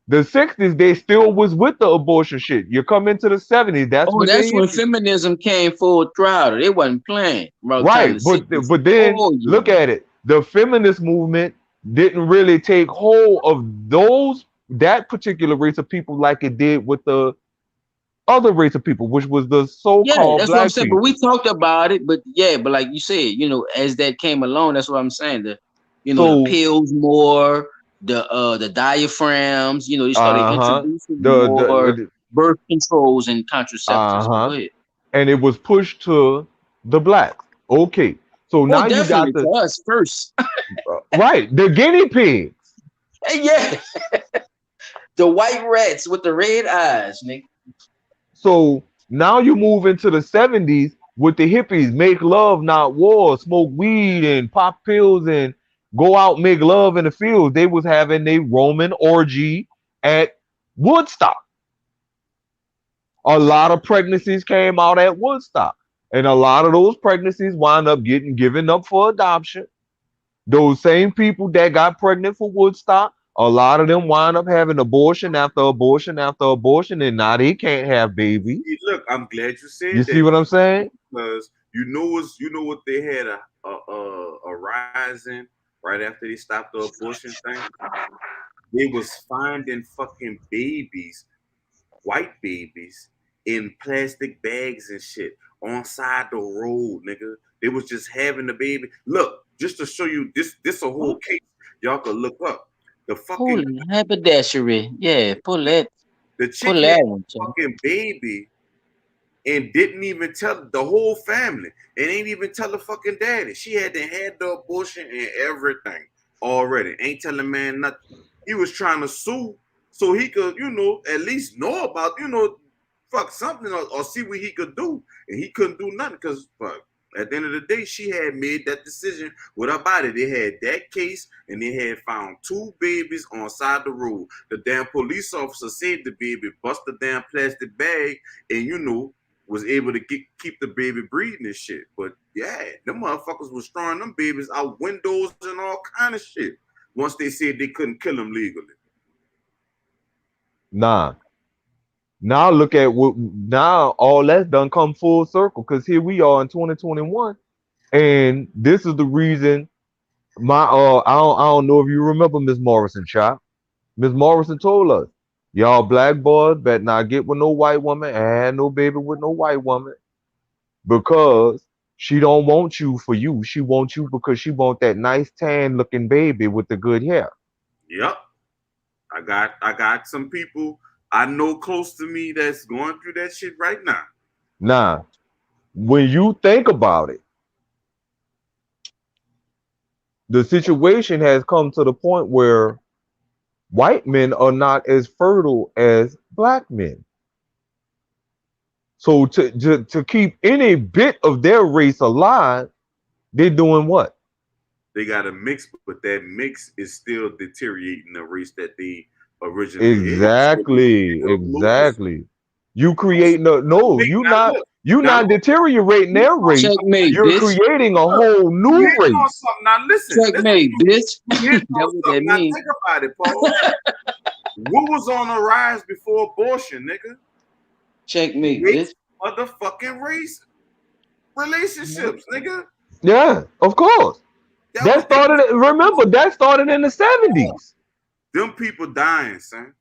A: The 60s, they still was with the abortion shit. You come into the 70s, that's
B: Oh,
A: when
B: that's
A: they
B: when
A: hit.
B: feminism came full throttle. They wasn't playing about time
A: Right,
B: the 60s.
A: but then
B: Oh
A: look
B: yeah.
A: at it. The feminist movement didn't really take hold of that particular race of people like it did with the other race of people, which was the
B: Yeah,
A: so-called
B: that's what I'm
A: black
B: saying. But we
A: people.
B: talked about it, but yeah, but like you said, as that came along, that's what I'm saying. The
A: So,
B: pills more, the diaphragms, they started
A: uh-huh,
B: introducing more
A: the
B: birth controls and contraceptives. But go
A: uh-huh,
B: ahead.
A: and it was pushed to the blacks. Okay, so
B: Oh,
A: now you got
B: definitely
A: the
B: to us first.
A: right, the guinea pigs.
B: Yeah, the white rats with the red eyes, nigga.
A: So now you move into the 70s with the hippies, make love, not war, smoke weed and pop pills and go out make love in the fields. They was having a Roman orgy at Woodstock. A lot of pregnancies came out at Woodstock. And a lot of those pregnancies wind up getting given up for adoption. Those same people that got pregnant for Woodstock, a lot of them wind up having abortion after abortion after abortion, and now they can't have babies.
C: See, look, I'm glad you
A: You
C: said
A: see
C: that
A: what I'm saying?
C: because what they had a rising right after they stopped the abortion thing. They was finding fucking babies, white babies, in plastic bags and shit on side the road, nigga. They was just having the baby. Look, just to show you this a whole case. Y'all could look up. The fucking
B: Holy haberdashery. Yeah,
C: the
B: pull
C: chick had
B: that
C: a
B: one, Chuck.
C: fucking baby and didn't even tell the whole family and ain't even tell the fucking daddy. She had the abortion and everything already. Ain't telling man nothing. He was trying to sue so he could, at least know about, fuck something or see what he could do. And he couldn't do nothing because fuck. At the end of the day, she had made that decision with her body. They had that case and they had found 2 babies on side the road. The damn police officer said the baby bust the damn plastic bag and was able to keep the baby breathing and shit. But yeah, them motherfuckers was throwing them babies out windows and all kind of shit. Once they said they couldn't kill them legally.
A: Nah. Now look at what now all that's done come full circle because here we are in 2021, and this is the reason my I don't know if you remember Miss Morrison, chop. Miss Morrison told us, y'all black boys better not get with no white woman and have no baby with no white woman because she don't want you for you. She wants you because she want that nice tan looking baby with the good hair.
C: Yep. I got some people I know close to me that's going through that shit right now.
A: Now, when you think about it, the situation has come to the point where white men are not as fertile as black men. So to keep any bit of their race alive, they're doing what?
C: They got a mix, but that mix is still deteriorating the race that they originally is.
A: Exactly. You creating you're
C: Now
A: not
C: look,
A: deteriorating their race.
B: Checkmate,
A: You're
B: bitch.
A: creating a whole
C: you
A: new
C: hitting on
A: race.
C: something. Now listen,
B: Checkmate, bitch.
C: you hitting
B: That's
C: on
B: what that
C: something. Now
B: means.
C: think about it, Paul. What was on the rise before abortion, nigga?
B: Checkmate,
C: Race,
B: bitch.
C: motherfucking race relationships, nigga.
A: Yeah, of course.
C: That was
A: Remember, that started in the 70s.
C: them people dying, son.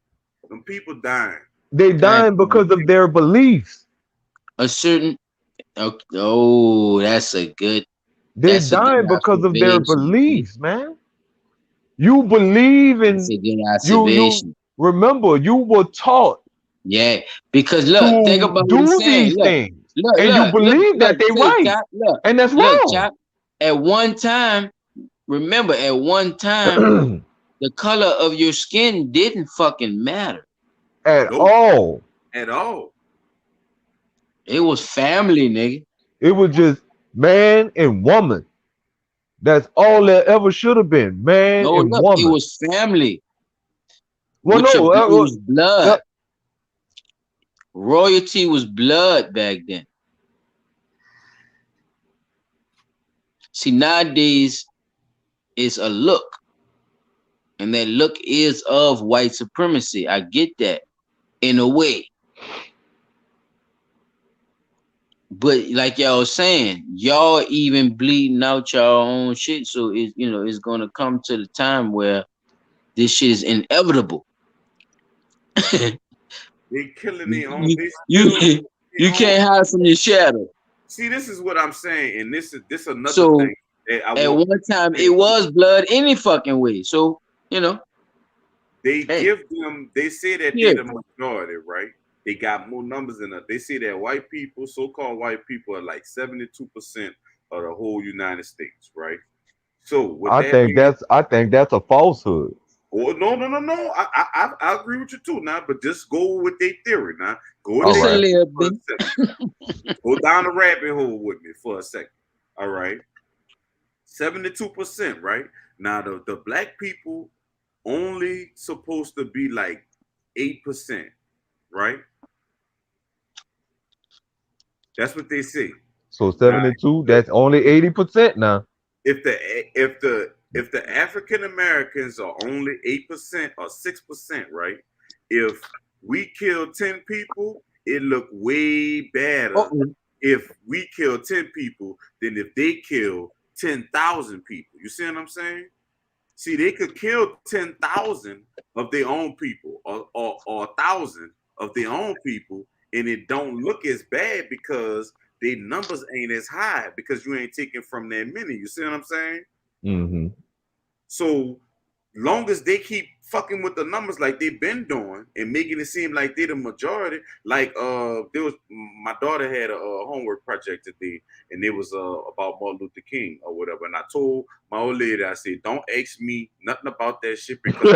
C: Them people dying.
A: They dying because of their beliefs.
B: A certain oh, that's a good.
A: They're
B: That's a good
A: dying because of their
B: observation.
A: beliefs, man. You believe in
B: That's a good
A: you
B: observation.
A: remember you were taught
B: Yeah, because look, think
A: to
B: about what he's
A: do
B: saying.
A: these things. And you
B: Look,
A: believe that they
B: say,
A: right.
B: Chop,
A: And that's
B: look,
A: wrong.
B: Chop. At one time, remember, at one time, The color of your skin didn't fucking matter.
A: at
C: Nope.
A: all.
C: At all.
B: It was family, nigga.
A: It was just man and woman. That's all there ever should have been, man
B: No,
A: and
B: look, it
A: woman.
B: was family.
A: Well,
B: With your,
A: no,
B: it was blood.
A: uh,
B: Royalty was blood back then. See, nowadays it's a look, and that look is of white supremacy. I get that in a way. But like y'all was saying, y'all even bleeding out y'all own shit. So it's it's gonna come to the time where this shit is inevitable.
C: They killing their own.
B: you,
C: They
B: you,
C: still
B: you can't hide from your shadow.
C: see. This is what I'm saying, and this another
B: So
C: thing that I
B: at
C: want.
B: one time it was blood any fucking way. So
C: They
B: hey,
C: give them. They say that
B: yeah.
C: they're the majority, right? They got more numbers than us. They say that white people, so-called white people, are like 72% of the whole United States, right? So with that being,
A: I think that's a falsehood.
C: oh no. I agree with you too now, but just go with their theory now. Go with
A: All
B: Just
C: their
B: a
A: right.
B: little
C: for a
B: bit.
C: second. Go down the rabbit hole with me for a second. All right. 72%, right? Now the black people only supposed to be like 8%, right? That's what they say.
A: So
C: Now,
A: 72, that's only 80% now.
C: if the African Americans are only 8% or 6%, right? If we kill 10 people, it look way better
B: Uh-oh.
C: if we kill 10 people than if they kill 10,000 people. You see what I'm saying? See, they could kill 10,000 of their own people or 1,000 of their own people, and it don't look as bad because their numbers ain't as high because you ain't taking from that many. You see what I'm saying?
A: Hmm.
C: So long as they keep fucking with the numbers like they've been doing and making it seem like they're the majority, like there was my daughter had a homework project today, and it was about Martin Luther King or whatever. And I told my old lady, I said, don't ask me nothing about that shit because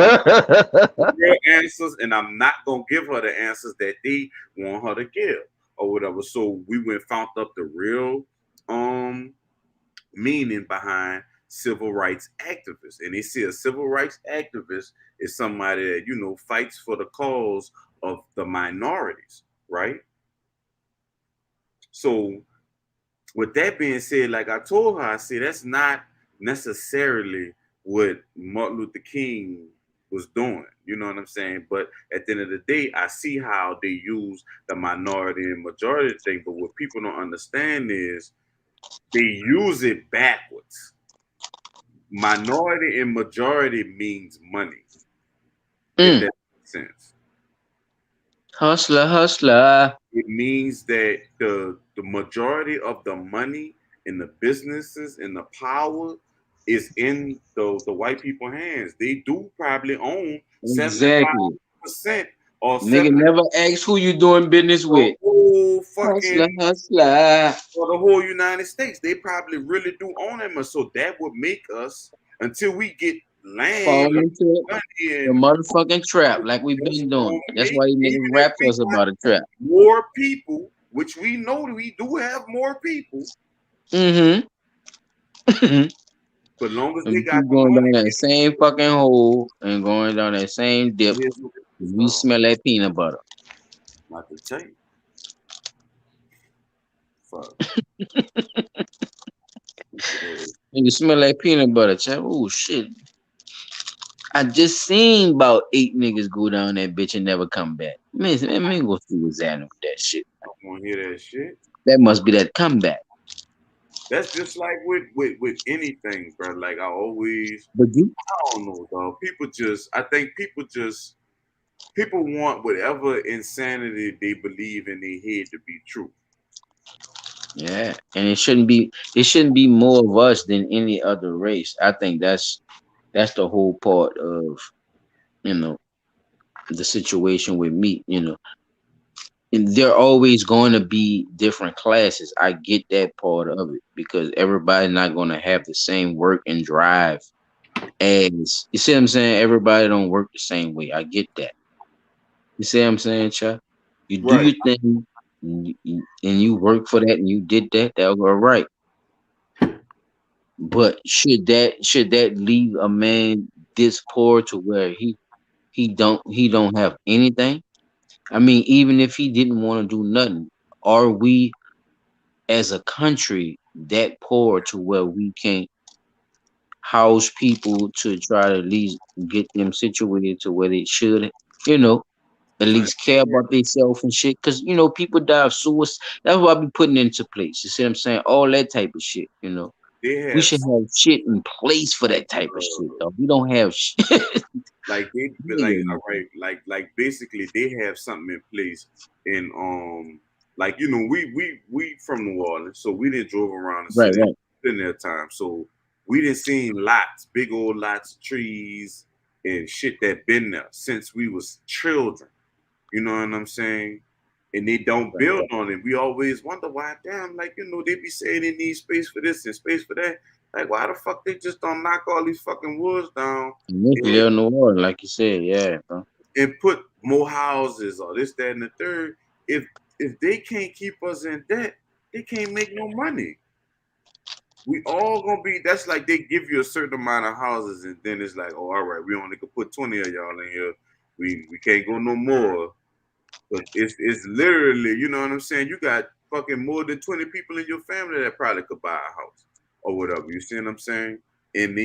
C: I'm real answers, and I'm not gonna give her the answers that they want her to give or whatever. So we went found up the real meaning behind civil rights activists. And they say a civil rights activist is somebody that, fights for the cause of the minorities, right? So with that being said, like I told her, I said that's not necessarily what Martin Luther King was doing. You know what I'm saying? But at the end of the day, I see how they use the minority and majority thing. But what people don't understand is they use it backwards. Minority and majority means money, if that makes sense.
B: Hustler.
C: It means that the majority of the money in the businesses and the power is in the white people hands. They do probably own 75%
B: Exactly.
C: or
B: Nigga
C: 70%
B: never ask who you doing business
C: the
B: with.
C: whole fucking
B: Hustler.
C: for the whole United States. They probably really do own them. So that would make us, until we get land
B: Fall into
C: money
B: the
C: and
B: motherfucking trap like we've
C: that's
B: been
C: gonna
B: doing. That's
C: make,
B: why you niggas
C: even if
B: rap to
C: we
B: us
C: got
B: about a trap.
C: more people, which we know we do have more people,
B: Mm-hmm.
C: but long as
B: And
C: they
B: we
C: got
B: keep
C: the
B: going down
C: money,
B: that same fucking hole and going down that same dip.
C: here's what it's
B: We
C: called.
B: smell that peanut butter.
C: Not to tell you. Fuck.
B: And you smell that peanut butter, chat. Oh shit. I just seen about 8 niggas go down that bitch and never come back. Man, go see what's happening with that shit.
C: I want to hear that shit.
B: That must be that comeback.
C: That's just like with anything, bro. Like I always,
B: But you
C: I don't know, dog. I think people want whatever insanity they believe in their head to be true.
B: yeah, and it shouldn't be more of us than any other race. I think that's the whole part of you know the situation with meat. And there always going to be different classes. I get that part of it because everybody's not going to have the same work and drive as you see what I'm saying. Everybody don't work the same way. I get that. You see what I'm saying, Chuck? You do
C: Right.
B: your thing, and you work for that, and you did that. That was all right. But should that leave a man this poor to where he don't have anything? I mean, even if he didn't want to do nothing, are we as a country that poor to where we can't house people to try to at least get them situated to where they should, you know, at
C: Son,
B: least care about themselves and shit? Because, people die of suicide. That's what I be putting into place. You see what I'm saying? All that type of shit,
C: they
B: We
C: have
B: should have shit in place for that type of shit,
C: uh,
B: though. We don't have shit.
C: like they like all right, like basically they have something in place and like we from New Orleans, so we didn't drove around the
B: Right,
C: city
B: right.
C: in that time. So we didn't see lots, big old lots of trees and shit that been there since we was children. You know what I'm saying? And they don't
B: Right.
C: build on it. We always wonder why, damn, like, they be saying they need space for this and space for that. Like, why the fuck they just don't knock all these fucking woods down and,
B: Nuclear New Orleans, like you said, yeah, bro.
C: and put more houses or this, that, and the third? If they can't keep us in debt, they can't make no money. We all gonna be. That's like they give you a certain amount of houses, and then it's like, oh, all right, we only could put 20 of y'all in here. We can't go no more. But it's literally, you know what I'm saying? You got fucking more than 20 people in your family that probably could buy a house or whatever. You see what I'm saying? And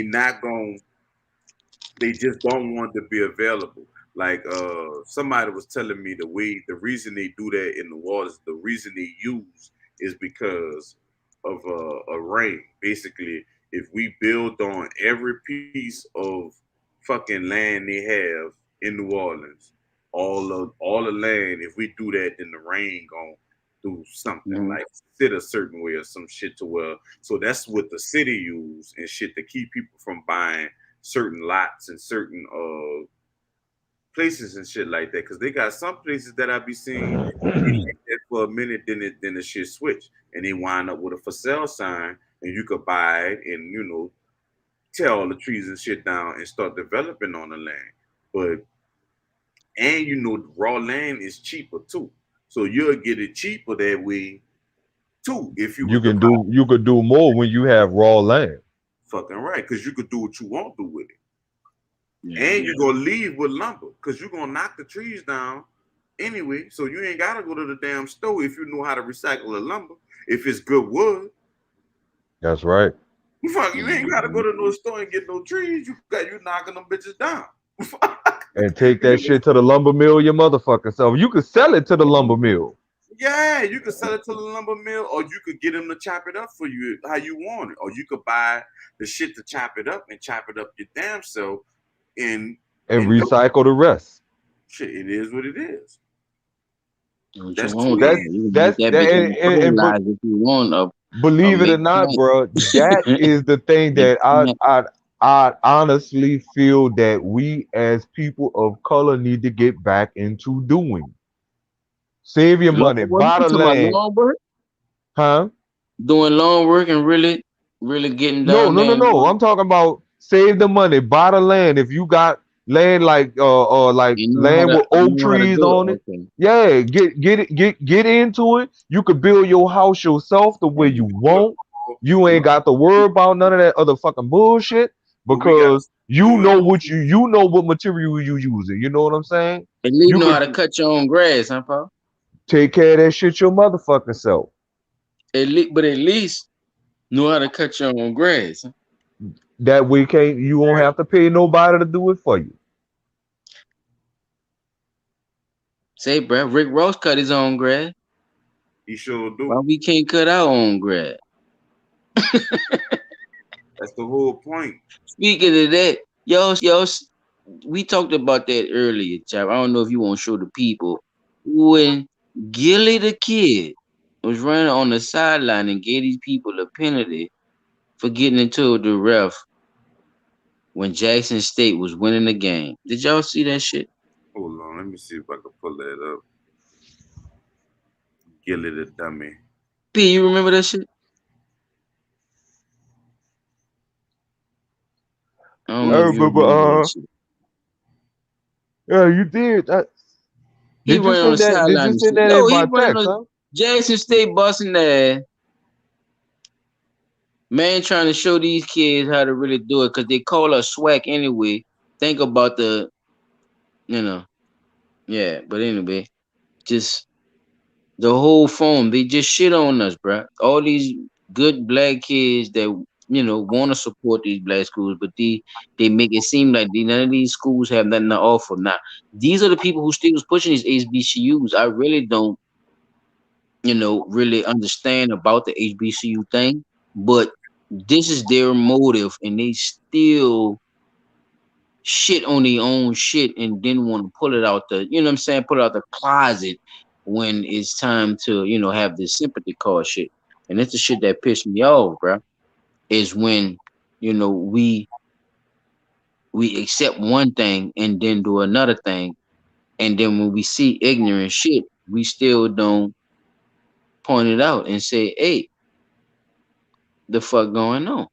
C: they just don't want to be available. Like somebody was telling me the reason they do that in the waters, the reason they use is because of a rain. Basically, if we build on every piece of fucking land they have in New Orleans, all the land, if we do that, then the rain gonna do something
B: Mhm.
C: like sit a certain way or some shit to where. So that's what the city use and shit to keep people from buying certain lots and certain places and shit like that. Because they got some places that I be seeing they take that for a minute, then the shit switch, and they wind up with a for sale sign, and you could buy it and tear all the trees and shit down and start developing on the land. But and raw land is cheaper too, so you'll get it cheaper that way too if you
A: You
C: was to
A: can
C: buy
A: do you could do more when you have raw land.
C: fucking right, because you could do what you want to with it.
B: Yeah,
C: And
B: yeah.
C: you're gonna leave with lumber because you're gonna knock the trees down anyway. So you ain't gotta go to the damn store if you know how to recycle the lumber. If it's good wood,
A: That's right.
C: fuck, you ain't gotta go
B: Mhm.
C: to no store and get no trees. You knocking them bitches down.
A: And take that shit to the lumber mill your motherfucking self. You could sell it to the lumber mill.
C: Yeah, you could sell it to the lumber mill, or you could get them to chop it up for you how you want it, or you could buy the shit to chop it up and chop it up your damn self and
A: And
C: do it.
A: recycle the rest.
C: Shit. It is what it is.
B: What you
C: That's
B: want,
C: clean.
B: though?
A: That's
B: You can make
A: that's
B: that
A: that,
B: bitch on
A: but
B: fertilizer if you want, or
A: believe it or
B: make
A: not,
B: plant.
A: bro, that is the thing
B: Make
A: that
B: plant.
A: I honestly feel that we as people of color need to get back into doing. Save your
B: Lawn
A: money,
B: work?
A: buy
B: You
A: the
B: talking about
A: land,
B: lawn work?
A: huh?
B: Doing lawn work and really, really getting
A: No,
B: down
A: no,
B: there
A: no,
B: and
A: no. I'm talking about save the money, buy the land. If you got land like
B: you know how
A: land
B: to
A: with oak
B: you know how to
A: trees
B: do
A: on
B: it.
A: it,
B: Okay.
A: yeah, get into it. You could build your house yourself the way you
C: Look,
A: want. You
C: look,
A: ain't got to worry about none of that other fucking bullshit
C: what we got
A: because you
C: doing.
A: know you know what material you using. You know what I'm saying?
B: At least
A: You
B: know how
A: could
B: to cut your own grass, huh, Paul?
A: take care of that shit your motherfucking self.
B: But at least know how to cut your own grass. Huh?
A: That way can't you won't have to pay nobody to do it for you.
B: Say, bro, Rick Ross cut his own grass.
C: He sure
B: Why
C: do.
B: we can't cut our own grass?
C: That's the whole point.
B: Speaking of that, we talked about that earlier, chap. I don't know if you want to show the people when Gilly the kid was running on the sideline and gave these people a penalty for getting into the ref when Jackson State was winning the game. Did y'all see that shit?
C: Hold on, let me see if I can pull that up. Gilly the dummy.
B: P, you remember that shit? I don't
A: I
B: know if you
A: remember.
B: remember that shit.
A: Yeah, you did.
B: He
A: Did you
B: running on the
A: send that? Did
B: sideline
A: you
B: and
A: send
B: shit.
A: that
B: No,
A: in
B: he
A: my
B: running
A: text,
B: on
A: huh?
B: Jackson State busting there. Man trying to show these kids how to really do it because they call us swag anyway. Think about the, you know, yeah. But anyway, just the whole phone, they just shit on us, bruh. All these good black kids that want to support these black schools, but they make it seem like none of these schools have nothing to offer. Now, these are the people who still was pushing these HBCUs. I really don't, really understand about the HBCU thing, but this is their motive, and they still shit on their own shit and didn't want to pull it out what I'm saying, pull it out the closet when it's time to, have this sympathy card shit. And that's the shit that pissed me off, bro. Is when, we accept one thing and then do another thing. And then when we see ignorant shit, we still don't point it out and say, hey, the fuck going on?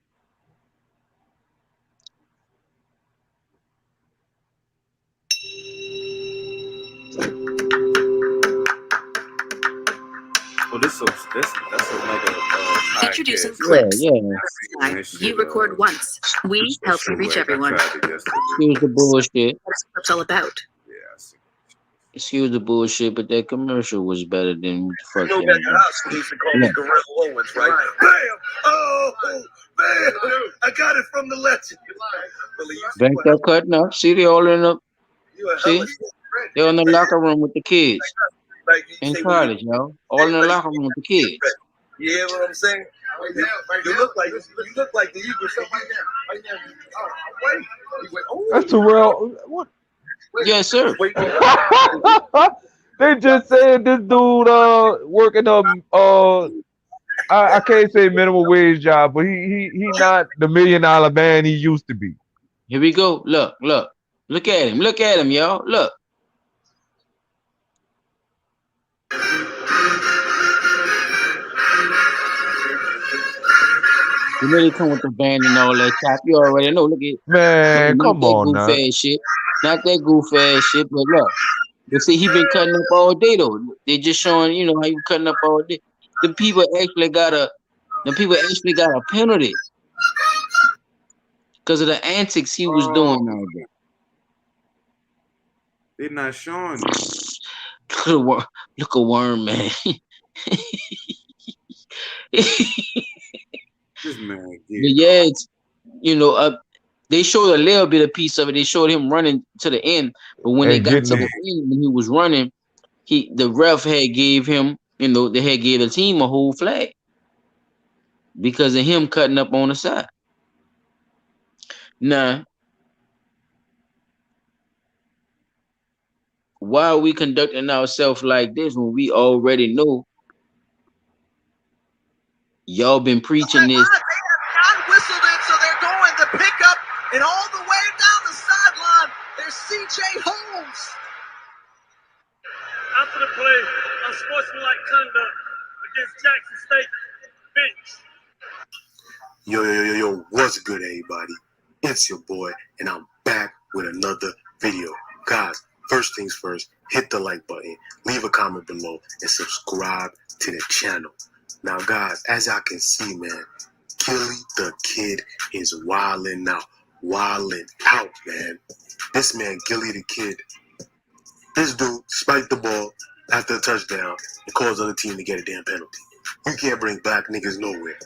C: Oh, that's another
E: Introducing
C: podcast.
B: Yeah,
E: Clips.
B: yeah.
C: That shit,
E: You record once. We
C: that
E: help
C: shit
E: you reach
C: whack. I
E: everyone.
C: tried it yesterday.
B: Excuse the bullshit.
E: What is Clips all about?
C: Yeah, I see.
B: Excuse the bullshit, but that commercial was better than what the fuck
F: You know
B: y'all
F: that
B: did.
F: house used to call me
B: Yeah.
F: Gorilla Owens, right? Bam! Oh, man! I got it from the legend. Well, you
B: Back up cutting up. See, they all in the
F: a
B: see,
F: hella
B: they're in the locker room with the kids
F: like you
B: in
F: say when
B: college, y'all. All in the locker room with the kids.
F: you hear what I'm saying? You look like the Eagles.
A: That's Terrell. What?
B: Yes, sir.
A: They just said this dude working I can't say minimum wage job, but he not the $1 million man he used to be.
B: Here we go. Look. Look at him. Look at him, y'all. Look. You know they come with the band and all that crap. You already know. Look at
A: Man,
B: not
A: come
B: that
A: on
B: goof
A: now.
B: ass shit. Not that goof ass shit, but look. You see, he been cutting up all day though. They just showing, how you cutting up all day. The people actually got a penalty because of the antics he was doing all day.
C: They're not showing it.
B: Look a worm, man.
C: This man,
B: But
C: yeah.
B: yeah, it's, they showed a little bit of piece of it. They showed him running to the end, but when they
A: And
B: got
A: getting
B: to
A: the
B: the end, when he was running, the ref had gave him, they had gave the team a whole flag because of him cutting up on the side. Now, why are we conducting ourselves like this when we already know y'all been preaching this?
F: Not whistled it, so they're going to pick up, and all the way down the sideline, there's C.J. Holmes.
G: After the play, unsportsmanlike conduct against Jackson State bench.
H: Yo, what's good, everybody? It's your boy, and I'm back with another video. Guys, first things first, hit the like button, leave a comment below, and subscribe to the channel. Now, guys, as y'all can see, man, Gilly the Kid is wilding out, man. This man, Gilly the Kid, this dude spiked the ball after a touchdown and caused the other team to get a damn penalty. You can't bring black niggas nowhere.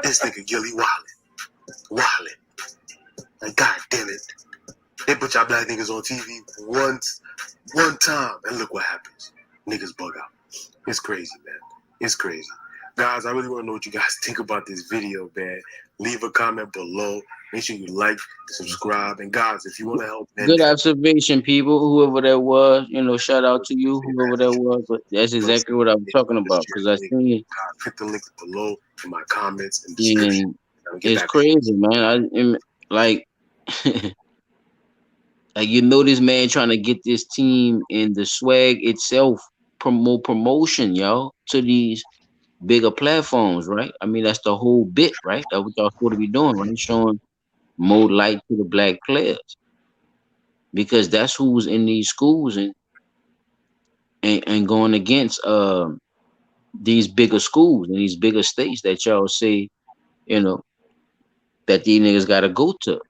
H: This nigga Gilly wildin'. Like, god damn it. They put y'all black niggas on TV one time, and look what happens. Niggas bug out. It's crazy, man. It's crazy. Guys, I really want to know what you guys think about this video, man. Leave a comment below. Make sure you like, subscribe, and guys, if you want to help, man,
B: Good observation, people. Whoever that was, shout out to you, whoever that was. But that's exactly what I was talking about because I seen it.
H: Click the link below in my comments and description.
B: And it's crazy, man. Like this man trying to get this team in the swag itself promotion, y'all, to these bigger platforms, right? I mean, that's the whole bit, right? That's what y'all supposed to be doing, right? Showing more light to the black players because that's who's in these schools and going against these bigger schools and these bigger states that y'all say, you know, that these niggas gotta go to.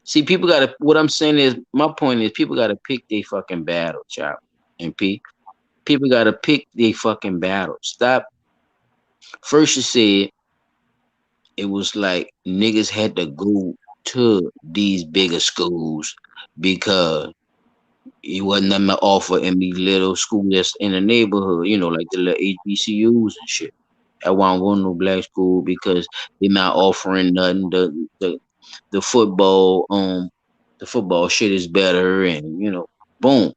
B: See, people gotta what I'm saying is my point is people gotta pick their fucking battle, child. And people gotta pick their fucking battle. Stop. First you said it was like niggas had to go to these bigger schools because it wasn't nothing to offer in these little schools that's in the neighborhood, you know, like the little HBCUs and shit. I won't go to no black school because they're not offering nothing. The football the football shit is better and you know, boom.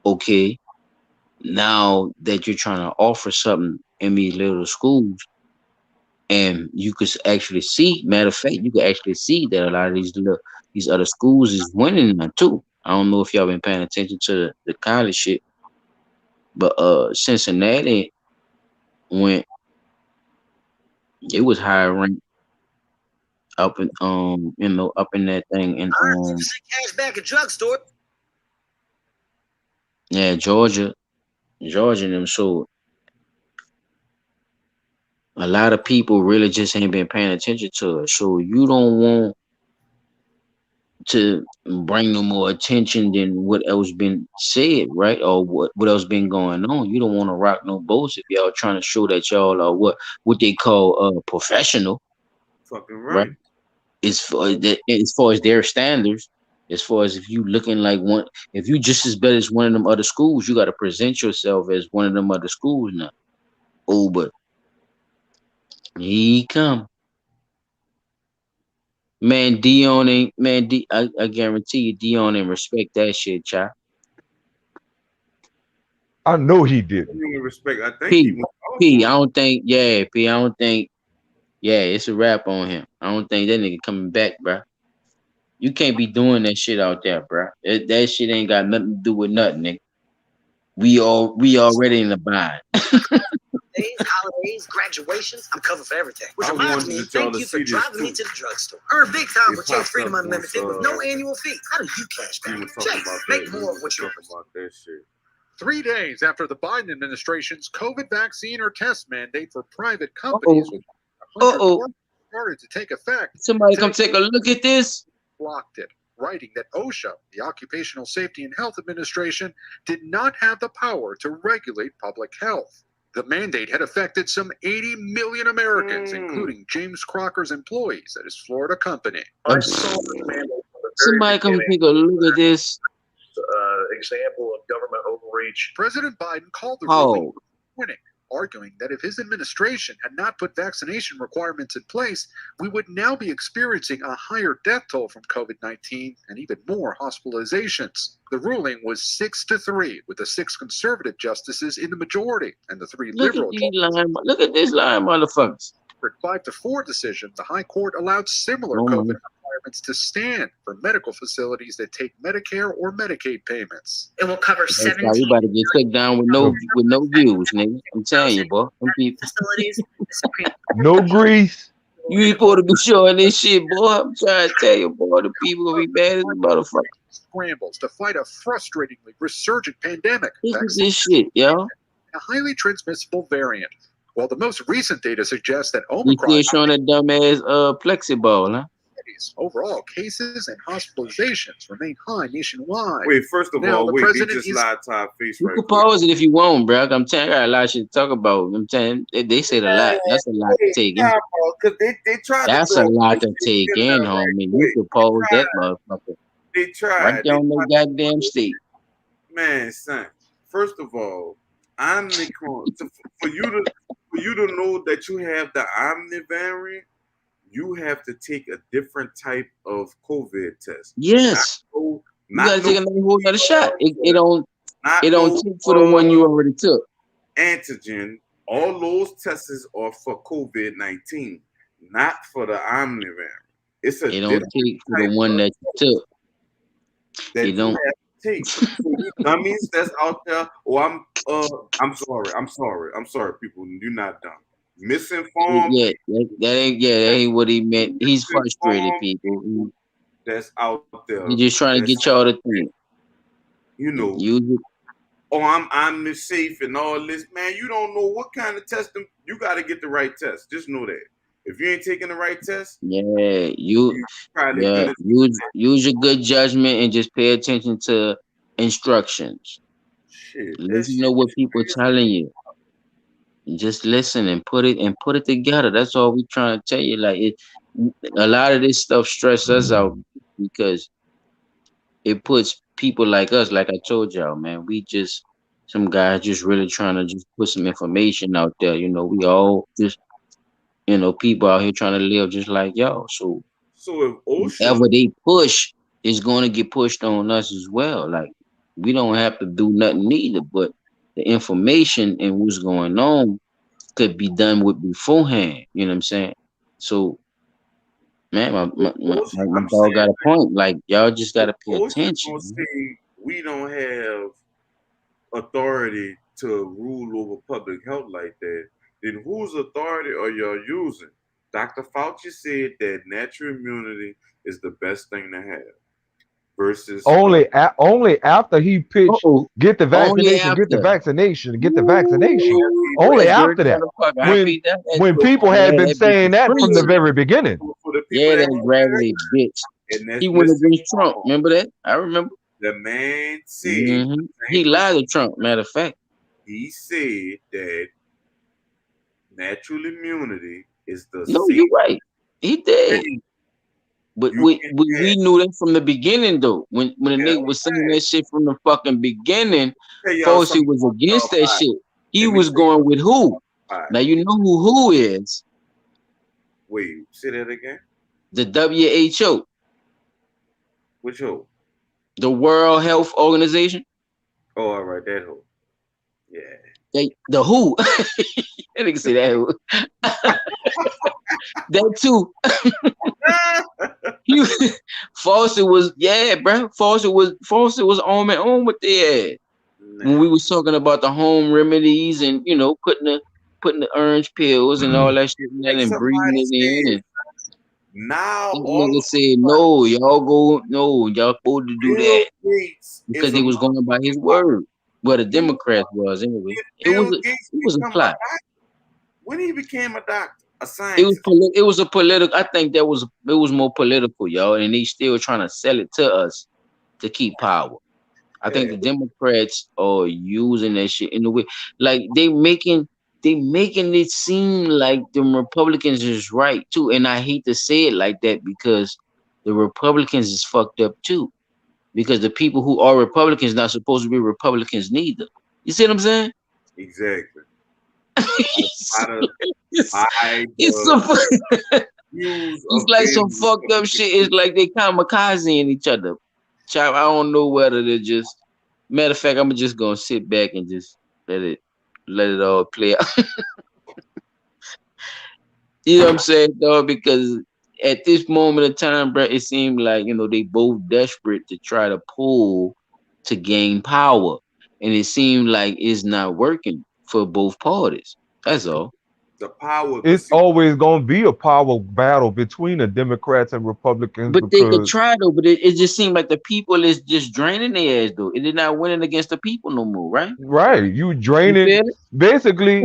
B: Okay. Now that you're trying to offer something in these little schools, and you could actually see, matter of fact, you could actually see that a lot of these other schools is winning now too. I don't know if y'all been paying attention to the college shit, but Cincinnati went, it was high ranked up in you know, up in that thing and
F: cash back at drugstore.
B: yeah, Georgia and them. So a lot of people really just ain't been paying attention to it. So you don't want to bring no more attention than what else been said, right? Or what else been going on. You don't want to rock no boats if y'all trying to show that y'all are what they call professional,
C: Fucking
B: right?
C: right.
B: As far as their standards, as far as if you looking like one, if you just as bad as one of them other schools, you got to present yourself as one of them other schools now. Oh, but he come. Man, Dion ain't man. I guarantee you, Dion ain't respect that shit, child.
A: I know he
C: I
A: didn't.
C: didn't even respect. I think he
B: P,
C: went off
B: P.
C: on
B: I don't think. Yeah, P. I don't think. Yeah, it's a wrap on him. I don't think that nigga coming back, bro. You can't be doing that shit out there, bro. That shit ain't got nothing to do with nothing, nigga. We already in the bind.
F: Days, holidays, graduations, I'm covered for everything. Which
C: I
F: reminds
C: wanted
F: me,
C: y'all
F: thank
C: to
F: you for
C: see this,
F: driving me
C: too.
F: to the drugstore. Earn big time
C: It
F: with Chase
C: popped
F: Freedom
C: up
F: Unlimited
C: on,
F: with no annual fee. How do you cash
C: we
F: back?
C: were talking
F: Chase,
C: about
F: make
C: that.
F: more
C: We
F: of
C: were
F: what's yours.
C: talking about that shit.
I: 3 days after the Biden administration's COVID vaccine or test mandate for private companies with 100
B: Uh-oh.
I: started to take effect,
B: Somebody come take a look at this.
I: blocked it, writing that OSHA, the Occupational Safety and Health Administration, did not have the power to regulate public health. The mandate had affected some 80 million Americans, including James Crocker's employees at his Florida company.
B: I
J: saw this mandate from the very
B: Somebody come
J: beginning.
B: take a look at this.
J: Example of government overreach.
I: President Biden called the ruling
B: Oh,
I: winning, arguing that if his administration had not put vaccination requirements in place, we would now be experiencing a higher death toll from COVID-19 and even more hospitalizations. The ruling was 6-3, with the 6 conservative justices in the majority and the 3
B: look at
I: liberal
B: these lying. Look at this lying motherfuckers.
I: For 5-4 decision, the High Court allowed similar
B: Oh my.
I: COVID requirements to stand for medical facilities that take Medicare or Medicaid payments.
E: It will cover
B: That's how
E: 17
B: we about to get took down with no views, nigga. I'm telling you, boy. Them people,
E: facilities. The Supreme
A: No grease.
B: you ain't supposed to be showing this shit, boy. I'm trying to tell you, boy. The people gonna be bad as a motherfucker.
I: Scrambles to fight a frustratingly resurgent pandemic.
B: Look at this shit, yo.
I: A highly transmissible variant. While the most recent data suggests that
B: You
I: Omicron
B: still showing that dumbass plexiball, huh?
I: overall cases and hospitalizations remain high nationwide.
C: Wait, first of
I: Now,
C: all,
I: the
C: wait, they
I: president
C: just
I: is-
C: lied to our face
B: You
C: right
B: can
C: quick.
B: pause it if you want, bro. I'm telling you, I got a lot of shit to talk about. I'm telling you, they said a lot. That's a lot to take in.
C: Because they tried
B: That's
C: to
B: a
C: throw
B: lot to
C: shit
B: take
C: in
B: in,
C: there right
B: homie. You
C: quick.
B: could pause that motherfucker
C: They
B: right
C: tried.
B: there on the goddamn state.
C: Man, son. First of all, Omicron. For you to know that you have the Omni variant, you have to take a different type of COVID test.
B: Yes. You gotta take another whole other shot. It don't take for the one you already took.
C: Antigen. All those tests are for COVID-19, not for the Omni variant. It's a
B: It don't
C: different
B: take for the
C: type
B: one that you took.
C: that
B: It
C: you
B: don't.
C: have to take. So you dummies that's out there, I'm sorry, people. You're not dumb. misinformed
B: Yeah, that ain't what he meant. He's frustrated,
C: misinformed
B: people.
C: that's out there.
B: He's just trying to
C: That's
B: get y'all to think.
C: you know,
B: Use it.
C: oh, I'm safe and all this, man. You don't know what kind of testing. You got to get the right test. Just know that. If you ain't taking the right test,
B: Yeah, you
C: probably
B: yeah,
C: good.
B: use your good judgment and just pay attention to instructions.
C: Shit, that
B: Listen
C: shit
B: to what
C: is
B: people
C: crazy.
B: telling you. Just listen and put it together. That's all we trying to tell you. Like it, a lot of this stuff stress us out because it puts people like us, like I told y'all, man. We just some guys just really trying to just put some information out there. You know, we all just people out here trying to live just like y'all. So
C: So if OSHA,
B: whatever they push is going to get pushed on us as well. Like we don't have to do nothing either, but the information and what's going on could be done with beforehand. You know what I'm saying? So, man, my
C: I'm
B: dog got
C: saying
B: a point. Like y'all just got to pay
C: OSHA
B: attention.
C: gonna say we don't have authority to rule over public health like that, then whose authority are y'all using? Dr. Fauci said that natural immunity is the best thing to have versus
A: Only after he pitched,
B: Uh-oh.
A: get the
B: Only
A: vaccination, get the
B: after.
A: vaccination, get the vaccination.
B: Ooh,
A: Only
B: that dirty
A: after that,
B: motherfucker. I
A: when
B: beat that.
A: when people had
B: Yeah,
A: been
B: that bitch
A: saying
B: is
A: that from the
B: preaching.
A: very beginning.
C: for the people
B: Yeah,
C: that
B: that raggedy bitch.
C: and that's
B: He went against
C: listening
B: Trump.
C: on.
B: Remember that? I remember.
C: The man said
B: He lied to Trump. Matter of fact,
C: he said that natural immunity is the
B: no,
C: safe
B: you're right. He did.
C: thing.
B: But
C: You
B: we
C: can have.
B: knew that from the beginning, though. When the
C: Yeah,
B: nigga was saying that shit from the fucking beginning,
C: tell y'all
B: Fossey
C: something
B: was
C: about
B: against that
C: Joe
B: shit. He
C: Let me
B: was
C: tell you
B: going with who?
C: All right.
B: Now you know who is.
C: Wait, say that again.
B: The WHO,
C: Which hoe?
B: the World Health Organization.
C: Oh, all right, that hoe. Yeah.
B: The who? I didn't say that who. That too. Fawcett was bro. Fawcett was on with their ass. When we was talking about the home remedies and putting the orange pills and all that shit in there
C: Like
B: and breathing
C: somebody
B: it in,
C: said,
B: and
C: now
B: that
C: all
B: nigga
C: of
B: said no, y'all supposed to do
C: Bill
B: that
C: Gates
B: because
C: is
B: he
C: a
B: was going by his word. Well, the Democrats was anyway. It
C: Bill
B: was
C: Gates
B: a
C: become a
B: plot.
C: doctor? When he became a doctor, a
B: It
C: scientist.
B: was a political. I think it was more political, y'all, and they still trying to sell it to us to keep power. I think the Democrats are using that shit in a way, like they making it seem like the Republicans is right too. And I hate to say it like that because the Republicans is fucked up too. Because the people who are Republicans not supposed to be Republicans neither. You see what I'm saying?
C: Exactly.
B: It's like some fucked up shit. It's like they kamikaze in each other. Chop, I don't know whether they're just. Matter of fact, I'm just gonna sit back and just let it all play out. You know what I'm saying, dog? Because at this moment of time, bro, it seemed like they both desperate to try to pull to gain power, and it seemed like it's not working for both parties. That's all.
C: The power.
A: It's always gonna be a power battle between the Democrats and Republicans
B: But they could
A: because
B: try though, but it just seemed like the people is just draining their ass though. It is not winning against the people no more, right?
A: you draining basically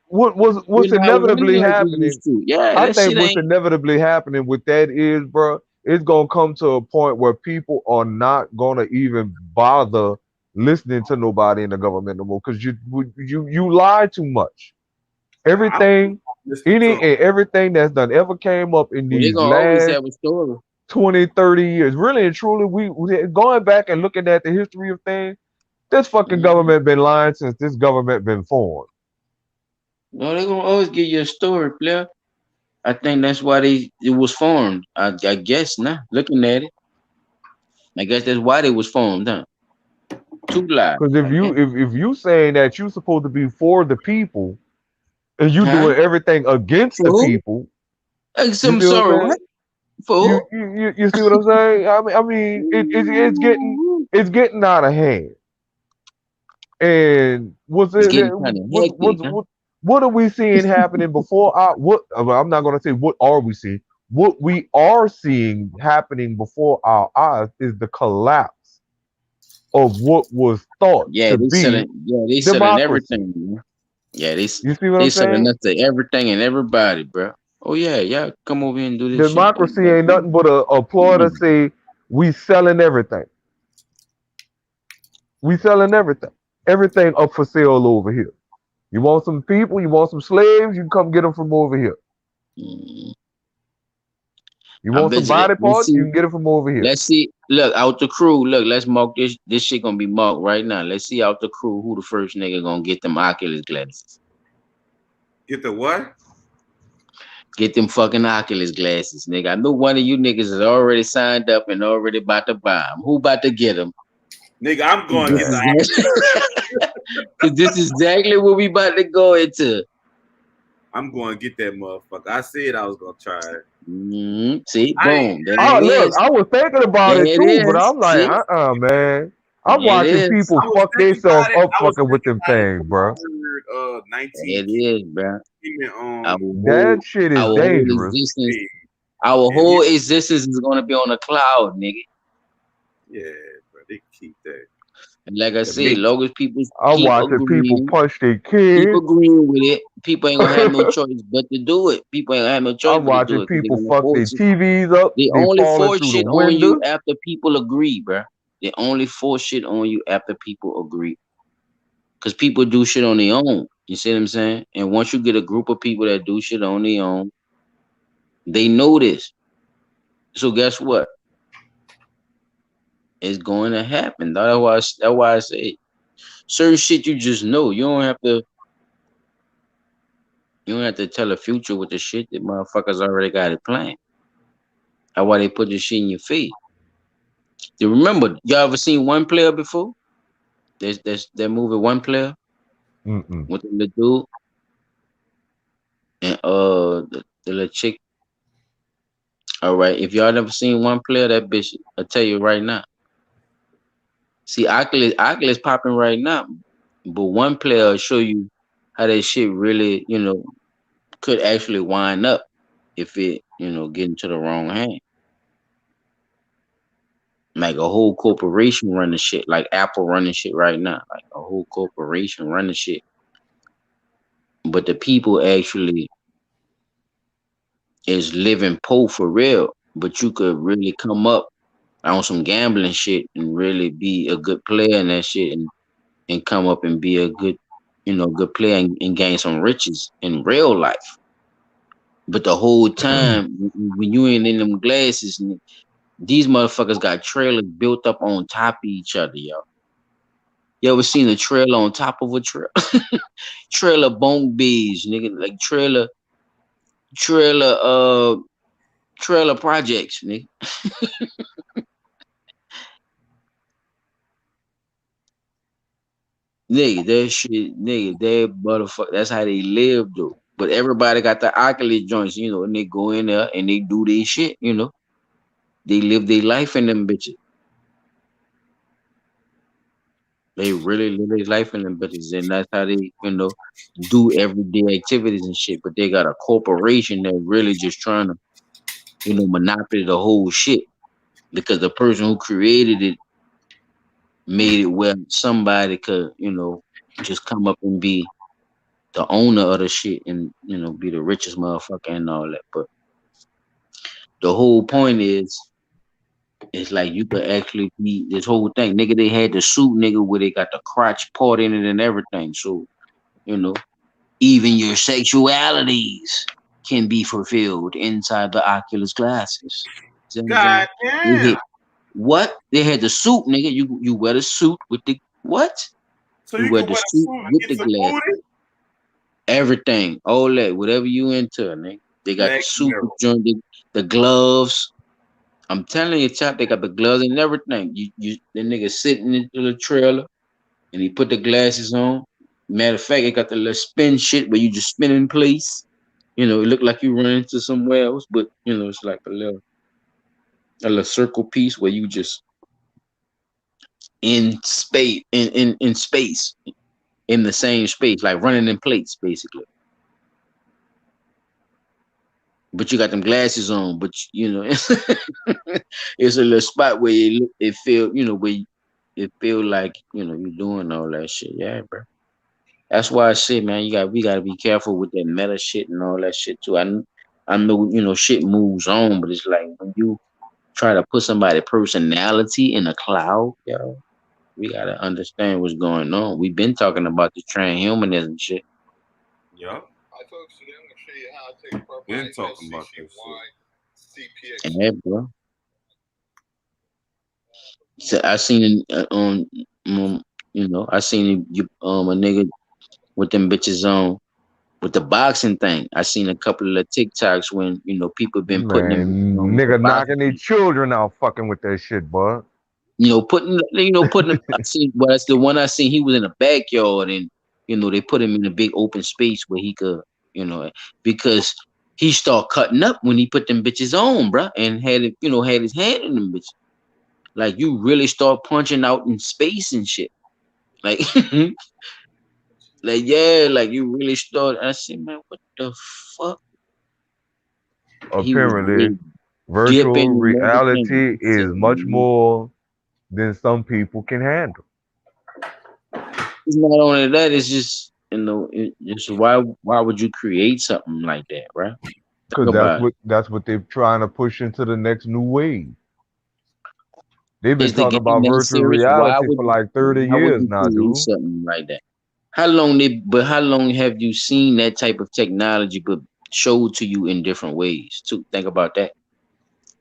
A: what's
B: We're not
A: inevitably
B: winning like we
A: happening.
B: used to. Yeah,
A: I
B: that
A: think
B: shit
A: what's
B: ain't.
A: inevitably happening with that is, bro, it's gonna come to a point where people are not gonna even bother listening to nobody in the government no more because you lie too much. Everything, everything that's done ever came up in
B: Well, they
A: these
B: gonna always
A: last
B: have a story.
A: 20, 30 years. Really and truly, we going back and looking at the history of things, this fucking government been lying since this government been formed.
B: No, they gonna always give you a story, player. I think that's why it was formed. I guess now, looking at it, I guess that's why they was formed, huh? Two lies.
A: Because if you saying that you supposed to be for the people and you doing everything against the people,
B: I'm
A: you see
B: sorry,
A: what I'm
B: what?
A: saying?
B: For
A: You see what I'm saying? I mean, it's getting out of hand. And
B: it's getting kind of hectic, huh?
A: What are we seeing happening before our what? I'm not going to say what are we seeing. What we are seeing happening before our eyes is the collapse of what was thought
B: Yeah,
A: to
B: they
A: be
B: selling. Yeah, they selling
A: democracy.
B: everything. Man. Yeah,
A: You see what
B: they
A: I'm
B: selling
A: saying?
B: us to everything and everybody, bro. Oh yeah, yeah. Come over here and do this shit.
A: Democracy ain't nothing but a ploy to say we selling everything. We selling everything. Everything up for sale over here. You want some people? You want some slaves? You can come get them from over here.
B: Mm.
A: You
B: I
A: want
B: bet
A: some
B: you.
A: body
B: Let's
A: parts? You
B: see.
A: can get it from over here.
B: Let's see. Look out the crew. Look, let's mark this. This shit gonna be marked right now. Let's see out the crew who the first nigga gonna get them Oculus glasses.
C: Get the what?
B: Get them fucking Oculus glasses, nigga. I know one of you niggas is already signed up and already about to buy them. Who about to get them?
C: Nigga, I'm going to get the
B: Cause this is exactly what we about to go into.
C: I'm going to get that motherfucker. I said I was going to try it.
B: Mm-hmm. See, boom. There
A: Oh,
B: it
A: look,
B: is.
A: I was thinking about
B: There
A: it
B: it
A: too, but
B: is.
A: I'm like,
B: See?
A: man. I'm
B: There it
A: watching
B: is.
A: people
C: I was
A: fuck
C: thinking
A: themselves
C: about it.
A: up
C: I was
A: fucking with them
C: thinking about it
A: things,
C: till
A: bro.
C: I heard
B: There
C: 19
B: it is, bro. Our
A: That shit is
B: whole
A: dangerous.
B: existence, our whole existence is gonna be on a cloud, nigga.
C: Yeah, bro, they keep that.
B: And like I
C: The
B: said,
C: mix.
B: long as people
A: I'm
B: keep
A: watching people
B: agreeing,
A: punch their
B: keep
A: kids.
B: agreeing with it, people ain't gonna have no choice but to do it. People ain't gonna have no choice
A: I'm
B: but to do
A: watching
B: it because they're
A: people
B: gonna
A: fuck their
B: force it.
A: TVs up.
B: They
A: They
B: only
A: falling
B: force
A: through the
B: shit on you
A: windows.
B: after people agree, bro. They only force shit on you after people agree. Cause people do shit on their own. You see what I'm saying? And once you get a group of people that do shit on their own, they know this. So guess what? It's going to happen. That's why I say certain shit you just know. You don't have to tell the future with the shit that motherfuckers already got it planned. That's why they put this shit in your face. You remember, y'all ever seen One Player before? There's that movie One Player
A: Mm-mm.
B: with the dude and the little chick. All right, if y'all never seen One Player, that bitch, I'll tell you right now. See, Oculus popping right now, but One Player will show you how that shit really, could actually wind up if it, get into the wrong hand. Like a whole corporation running shit, like Apple running shit right now, like a whole corporation running shit. But the people actually is living poor for real. But you could really come up on some gambling shit and really be a good player in that shit and come up and be a good, good player and gain some riches in real life. But the whole time when you ain't in them glasses, these motherfuckers got trailers built up on top of each other, yo. You ever seen a trailer on top of a trailer? Trailer bunk bees, nigga, like trailer projects, nigga. Nigga, that shit, nigga, that motherfucker, that's how they live, though. But everybody got the Oculus joints, and they go in there and they do their shit, They live their life in them bitches. They really live their life in them bitches, and that's how they, do everyday activities and shit. But they got a corporation that really just trying to, monopoly the whole shit because the person who created it made it where somebody could, just come up and be the owner of the shit and, be the richest motherfucker and all that. But the whole point is, it's like you could actually be this whole thing. Nigga, they had the suit, nigga, where they got the crotch part in it and everything. So, even your sexualities can be fulfilled inside the Oculus glasses.
C: God damn.
B: What? They had the suit, nigga. You wear the suit with the what?
C: So
B: you
C: you
B: wear
C: can
B: the
C: wear
B: suit
C: a suit and
B: with
C: get
B: the
C: some
B: glasses.
C: booty?
B: Everything, all that, whatever you into, nigga. They got
C: Black
B: the suit,
C: Mirror.
B: the gloves. I'm telling you, chap, they got the gloves and everything. The nigga sitting into the trailer and he put the glasses on. Matter of fact, it got the little spin shit where you just spin in place. It look like you run into somewhere else, but it's like a little circle piece where you just in space, in space, in the same space, like running in place, basically. but you got them glasses on, but you know, it's a little spot where it feel, you know, where it feel like, you know, you're doing all that shit. Yeah, bro. That's why I say, man, we gotta be careful with that meta shit and all that shit too. I know, you know, shit moves on, but it's like when you try to put somebody's personality in a cloud, yo, we gotta understand what's going on. We've been talking about the transhumanism shit.
C: Yup.
K: Hi, folks. Today I'm going to show you how to take apart
C: Been
K: my
C: talking about that
K: LCCY CPX.
B: Yeah, bro. So I seen you know, I seen a nigga with them bitches on with the boxing thing. I seen a couple of TikToks when, you know, people been putting them
A: Man,
B: bitches on with the
A: nigga
B: boxing
A: knocking their
B: thing.
A: children out fucking with that shit, bud.
B: You know, I seen, well, that's the one I seen. He was in a backyard, and you know, they put him in a big open space where he could, you know, because he started cutting up when he put them bitches on, bruh, and had it, you know, had his hand in them bitches. Like you really start punching out in space and shit. Like, like yeah, like you really start. I said, man, what the fuck? He was
A: Apparently,
B: really
A: virtual
B: dipping and everything.
A: reality
B: I said,
A: is much
B: man,
A: more than some people can handle.
B: it's not only that, it's just, you know, just why would you create something like that, right? Think
A: Because
B: about it.
A: that's what they're trying to push into the next new wave. They've been
B: Is the
A: talking
B: game
A: about
B: that
A: virtual
B: serious?
A: reality for like 30
B: Why would
A: years
B: you
A: now,
B: create
A: dude.
B: something like that? How long have you seen that type of technology but showed to you in different ways? To think about that.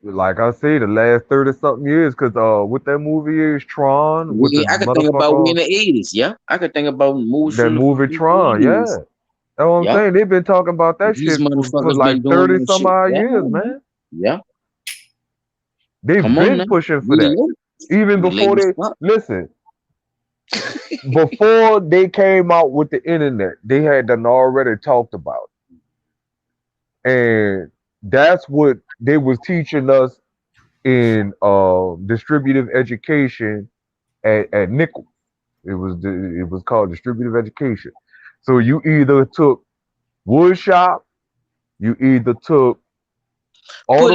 A: Like I say, the last 30 something years, because what that movie is, Tron, with the
B: I could think about we in
A: motherfucker,
B: the 80s, yeah. I could think about movies
A: that
B: from
A: movie
B: the
A: Tron,
B: 80s.
A: yeah. That's what I'm
B: Yeah.
A: saying. They've been talking about that
B: These
A: shit for
B: motherfuckers
A: like
B: been doing
A: 30
B: that
A: some
B: shit.
A: odd
B: Yeah,
A: years,
B: man.
A: man.
B: Yeah.
A: They've
B: Come on
A: been
B: now.
A: pushing for
B: We
A: that.
B: late.
A: Even
B: We late
A: before
B: as
A: they,
B: fuck.
A: listen, before they came out with the internet, they had done already talked about it. And that's what they was teaching us in distributive education at Nichols. It was called distributive education. So you either took wood shop, you either took
B: Put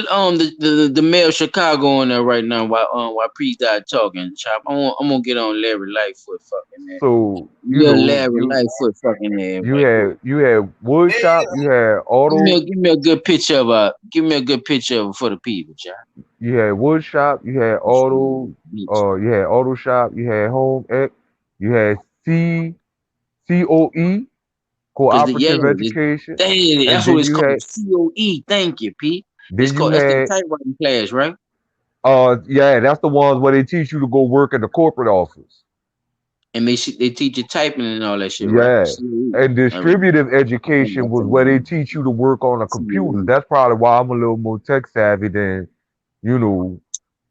A: auto.
B: the Mayor Chicago on there right now while Priest died talking. Chop. I'm gonna get on Larry Lightfoot fucking there.
A: So you
B: Yeah,
A: know
B: Larry Lightfoot fucking there right quick.
A: you had wood shop, you had auto,
B: Give me a good picture of for the people, Chop.
A: you had wood shop, you had auto, you had auto shop, you had home ec, you had COE,
B: Cause
A: cooperative education, and
B: that's what it's called. COE. Thank you, P.
A: then you
B: That's the
A: had
B: typewriting class, right?
A: yeah, that's the ones where they teach you to go work in the corporate office.
B: And they teach you typing and all that shit, right?
A: Yeah.
B: COE.
A: And distributive education
B: That's
A: was where they teach you to work on a computer. That's probably why I'm a little more tech savvy than, you know,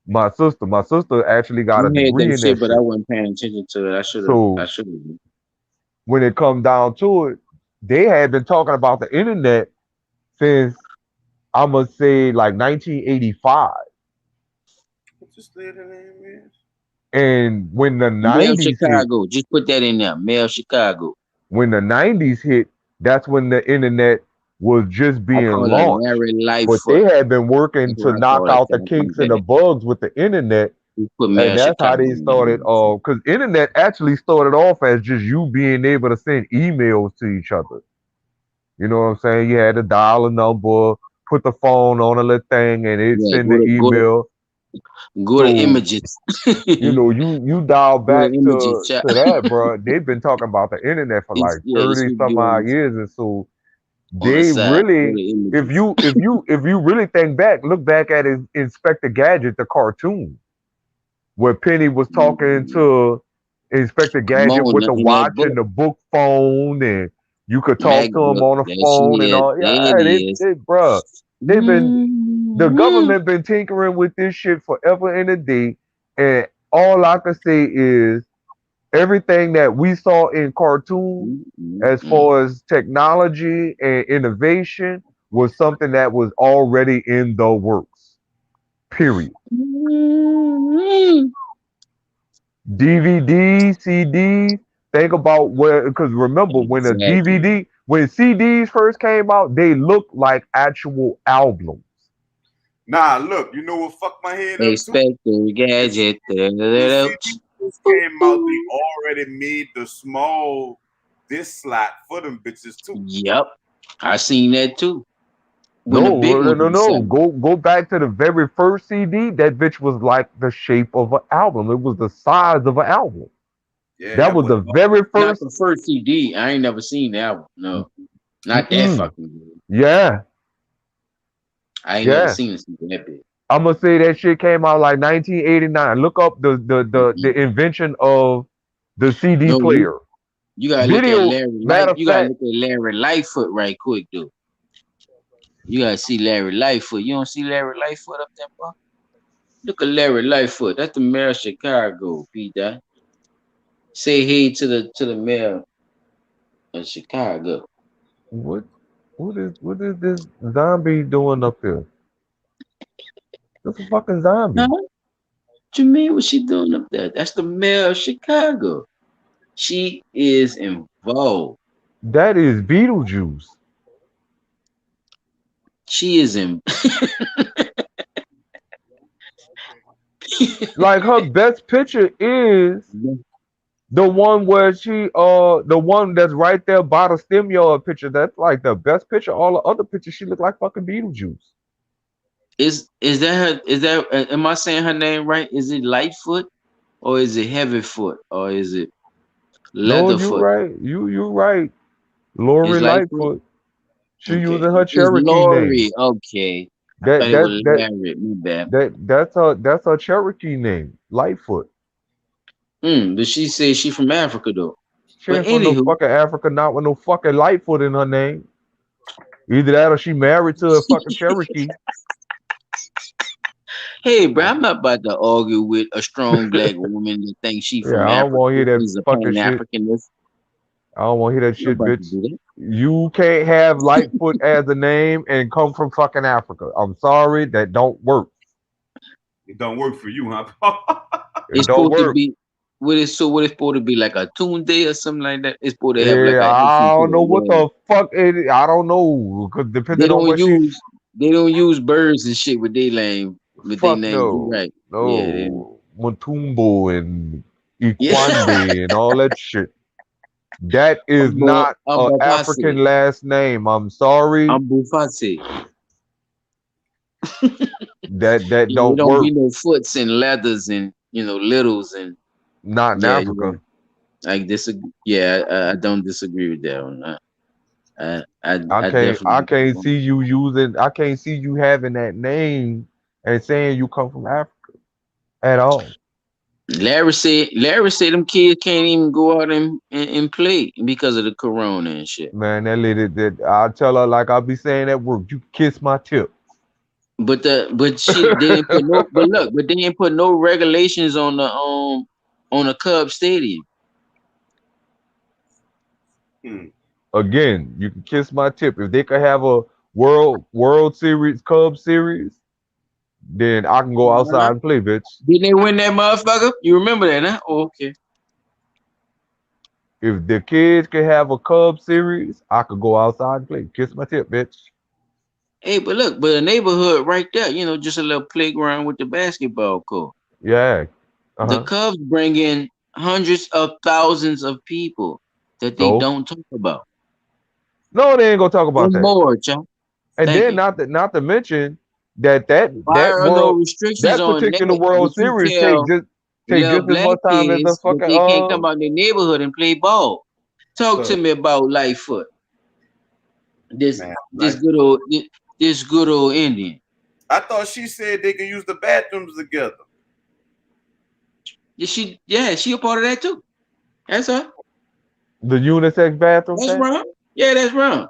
A: my sister. My sister actually got a
B: I had
A: degree
B: that
A: in that
B: shit, but I
A: shit.
B: wasn't paying attention to it. I should
A: So
B: have.
A: when it come down to it, they had been talking about the internet since I'm gonna say like 1985.
C: What's this lady name is?
A: And when the
B: Mail
A: 90s hit,
B: Chicago. Just put that in there. Mail Chicago.
A: when the 90s hit, that's when the internet was just
B: I
A: being
B: call her
A: launched.
B: Larry
A: But they
B: Lightfoot.
A: had been working
B: That's
A: to
B: what I
A: knock
B: call that
A: out the
B: thing.
A: kinks and the bugs with the internet.
B: You put
A: And
B: Mail
A: that's how
B: Chicago
A: they
B: in there.
A: started, because internet actually started off as just you being able to send emails to each other. You know what I'm saying? You had to dial a number, put the phone on a little thing, and it
B: Yeah,
A: send the email.
B: go to
A: So,
B: images.
A: you know, you dial
B: Go to
A: back
B: images,
A: to
B: chat.
A: that, bro. They've been talking about the internet for like
B: This
A: 30
B: would be
A: some odd years, and so
B: on the
A: they
B: side. Go
A: really,
B: to images.
A: if you really think back, look back at Inspector Gadget, the cartoon, where Penny was talking to Inspector Gadget with the
B: In that
A: watch
B: book,
A: and the book phone, and you could talk to him
B: MacBook.
A: on the
B: There
A: phone
B: she
A: and
B: is.
A: all.
B: There
A: Yeah,
B: it is.
A: bruh, they've been the
B: Mhm.
A: government been tinkering with this shit forever and a day, and all I can say is everything that we saw in cartoons as far as technology and innovation was something that was already in the works. Period.
B: Mhm.
A: DVDs, CDs, Think about where, because remember when a
B: Exactly.
A: DVD, when CDs first came out, they looked like actual albums.
C: Nah, look, you know what fucked my head up too?
B: Expected gadget.
C: When CDs first came out, they already made the small disc slot for them bitches too.
B: Yep. I seen that too. When the
A: No,
B: big
A: no,
B: one
A: no,
B: was
A: no.
B: selling.
A: Go back to the very first CD. That bitch was like the shape of an album. It was the size of an album.
C: Yeah,
A: That
C: that
A: was
C: was
A: the very
B: Not
A: first.
B: the first CD. I ain't never seen that one. No. Not that
A: Mm-mm.
B: fucking good.
A: Yeah,
B: I ain't never
A: yeah.
B: seen a CD that big.
A: I'm gonna say that shit came out like 1989. Look up the
B: Mm-mm.
A: invention of the CD
B: No,
A: player.
B: you gotta look at
A: Video.
B: Larry
A: Matter
B: Light.
A: of
B: You gotta
A: fact,
B: look at Larry Lightfoot right quick, dude. You gotta see Larry Lightfoot. You don't see Larry Lightfoot up there, bro? Look at Larry Lightfoot. That's the mayor of Chicago, Pete. Dot. Say hey to the mayor of Chicago.
A: what what is this zombie doing up here? That's a fucking zombie.
B: Huh? What you mean? What she doing up there? That's the mayor of Chicago. She is involved.
A: That is Beetlejuice.
B: She is in.
A: Like her best picture is the one where she the one that's right there by the stem yard picture. That's like the best picture. All the other pictures she look like fucking Beetlejuice.
B: Is that her? Is that? Am I saying her name right? Is it Lightfoot or is it Heavyfoot or is it
A: No, you
B: Leatherfoot?
A: right. You right.
B: Is
A: Lori
B: Lightfoot?
A: Lightfoot. She
B: Okay.
A: using her
B: Is
A: Cherokee name.
B: Lori? Okay. I
A: That
B: thought it
A: that
B: was
A: that
B: Larry. My bad.
A: that's her Cherokee name. Lightfoot.
B: But she says she from Africa though.
A: She
B: But
A: ain't from no
B: anywho,
A: fucking Africa, not with no fucking Lightfoot in her name. Either that or she married to a fucking Cherokee.
B: hey, bro, I'm not about to argue with a strong black woman that thinks she
A: Yeah,
B: from
A: I don't
B: Africa.
A: want to hear that
B: She's a
A: fucking shit.
B: Pan-Africanist.
A: I don't want to hear that
B: I'm not
A: shit,
B: about to
A: bitch.
B: do that.
A: You can't have Lightfoot as a name and come from fucking Africa. I'm sorry, that don't work.
C: It don't work for you, huh?
A: It
B: It's
A: don't
B: supposed to
A: work.
B: be what is it's supposed to be like a tune day or something like that. It's supposed to have like
A: Yeah,
B: an
A: I
B: entrance to
A: don't know
B: the
A: what
B: word.
A: the fuck it is. I don't know. Cause
B: They
A: depending on
B: don't
A: what she
B: use birds and shit with their name with their
A: fuck
B: names. You
A: no.
B: right. Yeah, they don't.
A: No. Mutumbo and
B: Yeah.
A: Ikwande and all that shit. That is not an African
B: Ambafasi.
A: last name. I'm sorry.
B: Ambufasi.
A: That
B: Yeah, it
A: don't
B: don't be
A: work.
B: no foots and leathers and littles and
A: Not in
B: yeah, you're
A: Africa.
B: right. I disagree. Yeah, I don't disagree with that one. I
A: I
B: definitely
A: can't see you using I can't see you having that name and saying you come from Africa at all.
B: Larry said them kids can't even go out and play because of the corona and shit.
A: Man, that lady that I tell her like I'll be saying at work, you kiss my tip.
B: But they didn't put no but they didn't put no regulations on the Cubs stadium.
A: Again, you can kiss my tip. If they could have a World Series, Cubs series, then I can go outside and play, bitch.
B: Didn't they win that motherfucker? You remember that, huh? Oh, okay.
A: If the kids could have a Cubs series, I could go outside and play. Kiss my tip, bitch.
B: Hey, but look, a neighborhood right there, just a little playground with the basketball court.
A: Yeah.
B: The Cubs bring in hundreds of thousands of people that they
A: So?
B: don't talk about.
A: No, they ain't gonna talk about
B: And
A: that.
B: more, John.
A: And
B: Thank
A: then
B: you.
A: not to mention that
B: Why are no
A: world
B: restrictions
A: that
B: on
A: particular
B: that?
A: World
B: But you
A: Series
B: tell
A: take
B: little
A: just as
B: black
A: much time as the
B: kids that
A: fucking
B: they can't come out their neighborhood and play ball. Talk to
C: Look.
B: me about Lightfoot. This
C: Man,
B: good old Indian.
C: I thought she said they could use the bathrooms together.
B: Yeah, she a part of that too. That's her.
A: the unisex bathroom
B: That's
A: thing.
B: wrong. Yeah, that's wrong.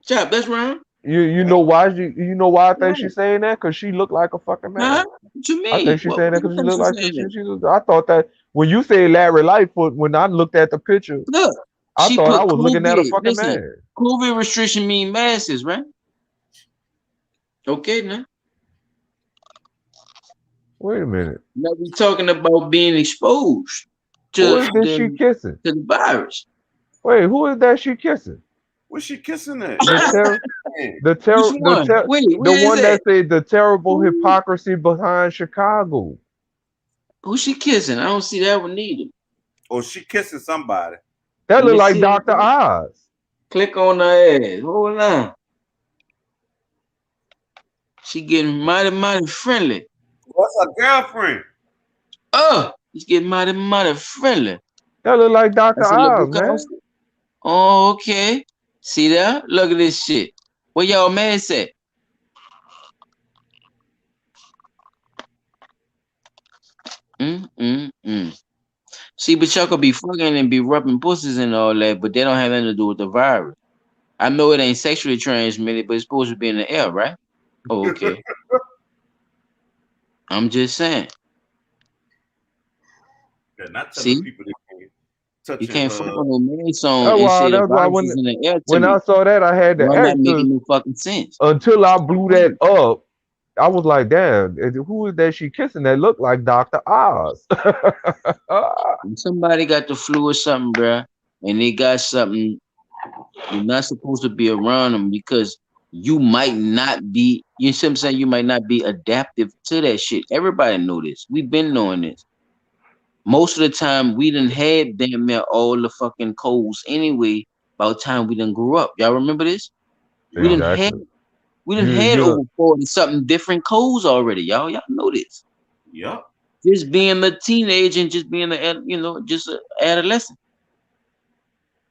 B: Chop, that's wrong.
A: You know why I think
B: Yeah.
A: she's saying that? Because she looked like a fucking man.
B: Huh? What you mean?
A: I think she's saying that
B: What
A: because she
B: you
A: looked like
B: saying that?
A: I thought that when you say Larry Lightfoot, when I looked at the picture,
B: Look,
A: I
B: she
A: thought
B: put
A: I was looking at a
B: COVID.
A: fucking
B: Listen,
A: man.
B: COVID restriction mean masses, right? Okay, now.
A: Wait a minute.
B: Now we talking about being exposed.
A: Who is this she kissing?
B: To the virus.
A: Wait, who is that she kissing?
C: Where's she kissing at?
A: The one that said the terrible hypocrisy behind Chicago.
B: Who she kissing? I don't see that one either.
C: Oh, she kissing somebody.
A: That look like Dr. Oz.
B: Click on her ass. Hold on. She getting mighty friendly.
C: What's her girlfriend?
B: Oh, she's getting mighty friendly.
A: That look like Dr. Oz, man.
B: Oh, okay. See that? Look at this shit. Where y'all man at? See, but y'all could be fucking and be rubbing pussies and all that, but they don't have nothing to do with the virus. I know it ain't sexually transmitted, but it's supposed to be in the air, right? Oh, okay. I'm just saying.
C: Yeah, not
B: see,
C: people
B: you can't fuck on no man song
A: and
B: say
A: the
B: virus is in the air.
A: When I saw that, I had to ask.
B: Not making no fucking sense.
A: Until I blew that up, I was like, damn, who is that she kissing that look like Dr. Oz?
B: When somebody got the flu or something, bruh, and they got something, you're not supposed to be around them because you might not be, you see what I'm saying? You might not be adaptive to that shit. Everybody know this. We've been knowing this. Most of the time, we done had damn near all the fucking colds anyway by the time we done grew up. Y'all remember this? We done had over 40 something different colds already, y'all. Y'all know this.
C: Yeah.
B: Just being a teenager and just being just an adolescent.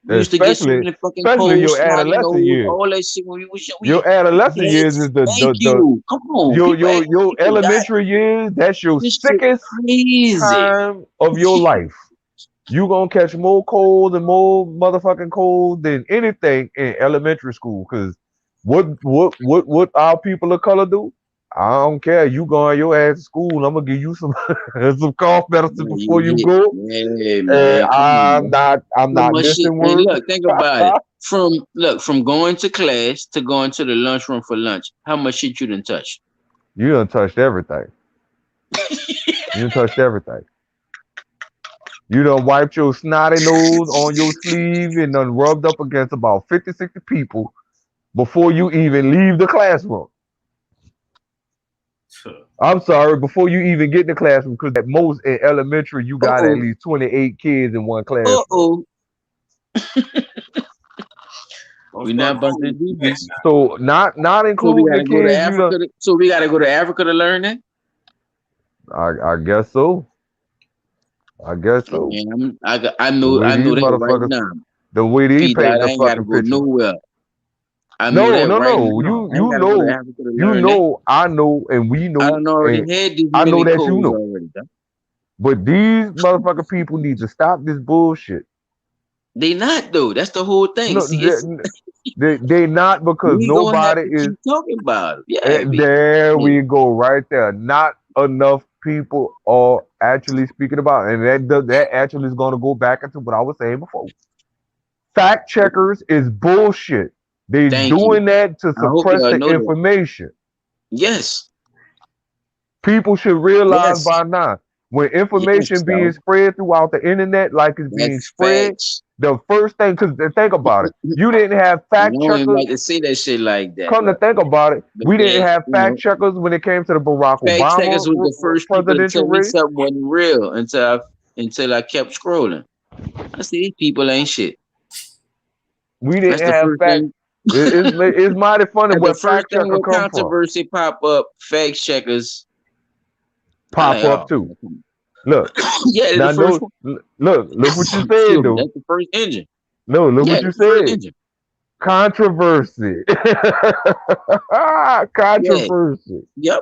B: We used to get so many fucking colds,
A: your adolescent years.
B: all that shit when we was young.
A: Your adolescent years is
B: Come on,
A: your elementary years. That's your sickest time of your life. You gonna catch more colds and more motherfucking colds than anything in elementary school. Cause what our people of color do? I don't care. You going your ass to school. I'm gonna give you some some cough medicine before you go.
B: Man,
A: I'm not missing words.
B: Hey, look, think about it. From going to class to going to the lunchroom for lunch, how much shit you done touched?
A: You done touched everything. You done touched everything. You done wiped your snotty nose on your sleeve and done rubbed up against about 50, 60 people before you even leave the classroom. I'm sorry, before you even get in the classroom, because at most in elementary, you got at least 28 kids in one class.
B: We're not about to do this.
A: So not including the kids.
B: So we gotta go to Africa to learn that?
A: I guess so. I guess so.
B: Man, I know that right now.
A: The way they paint the fucking picture.
B: Nowhere.
A: No. You know, I know, and we know.
B: I don't already had these.
A: I know that you know.
B: Already,
A: but these motherfucking people need to stop this bullshit.
B: They not though. That's the whole thing.
A: No,
B: see,
A: they not because nobody is
B: talking about it. Yeah,
A: there we go right there. Not enough people are actually speaking about it. And that actually is going to go back into what I was saying before. Fact checkers is bullshit. They're doing that to suppress the information.
B: Yes.
A: People should realize by now, when information being spread throughout the internet like it's being spread, the first thing, because think about it, you didn't have fact checkers.
B: I don't like to say that shit like that.
A: Come to think about it, we didn't have fact checkers when it came to the Barack Obama.
B: Fact checkers was the first people to tell me something wasn't real until I kept scrolling. I see these people ain't shit.
A: We didn't have fact. It's mighty funny where fact checkers come from.
B: Controversy pop up, fact checkers
A: pop up too. Look,
B: yeah,
A: now look what you said though.
B: That's the first engine.
A: No, look what you said. Controversy. Controversy.
B: Yep.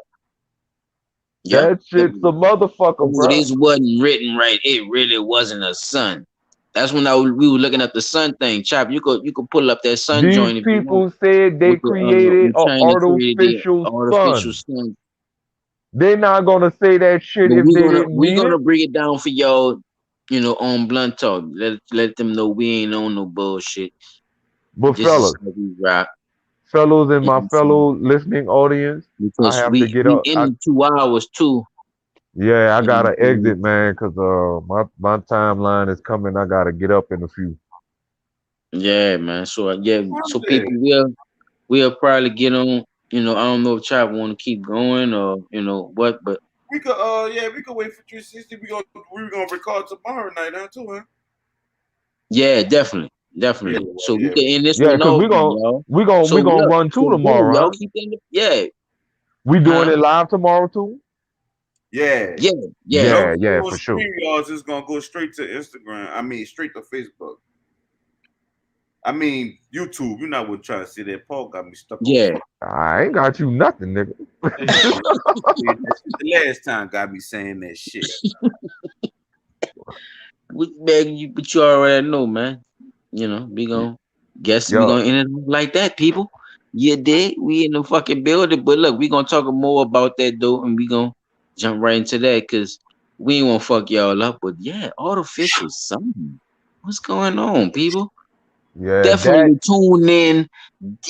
A: That shit's a motherfucker, bro.
B: This wasn't written right. It really wasn't a sun. That's when we were looking at the sun thing. Chop, you could pull up that sun joint.
A: These people said they created an artificial sun. They're not gonna say that shit
B: but
A: if they didn't.
B: We're gonna bring it down for y'all, on Blunt Talk. Let them know we ain't on no bullshit.
A: But fellas and my fellow listening audience,
B: because
A: I have to get up.
B: In 2 hours too.
A: Yeah, I gotta
B: Mhm.
A: exit, man, cause my timeline is coming. I gotta get up in a few.
B: Yeah, man. So yeah, so people
C: Sunday.
B: we'll probably get on. You know, I don't know if Chop want to keep going or you know what, but
C: We could we could wait for 360. We're gonna record tomorrow night, huh, too, huh?
B: yeah, definitely,
C: Yeah,
B: definitely. So we
C: yeah.
B: can end this
A: Yeah,
B: one
A: cause
B: off,
A: we
B: then,
A: gonna
B: y'all.
A: we gonna
B: So
A: we gonna
B: look,
A: run two
B: so boom,
A: tomorrow,
B: y'all
A: huh?
B: keep in the yeah,
A: We doing
B: huh?
A: it live tomorrow too?
C: Yeah.
B: Yeah, yeah.
C: Don't
A: Yeah,
C: go on
A: for sure.
C: StreamYards, it's gonna go straight to Instagram. I mean, straight to Facebook. I mean, YouTube. You're not what trying to see that. Paul got me stuck on
B: Yeah.
A: I ain't got you nothing, nigga.
C: the last time got me saying that shit.
B: But you already know, man. You know, we gonna guess we
A: Yo,
B: gonna end it like that, people. You dig? We in the fucking building, but look, we gonna talk more about that though, and we gonna jump right into that because we ain't wanna fuck y'all up. But yeah, artificial something. What's going on, people?
A: yeah, that
B: Definitely tune in.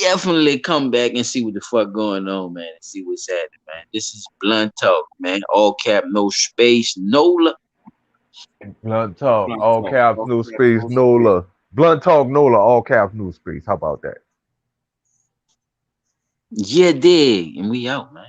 B: Definitely come back and see what the fuck going on, man, and see what's happening, man. This is Blunt Talk, man. All cap, no space, no.
A: blunt talk,
C: Blunt
A: all
C: talk,
A: caps,
C: all
A: no
C: caps,
A: space,
C: no space.
A: Nola. Blunt talk, Nola, all caps, no space. How about that?
B: Yeah, dig, and we out, man.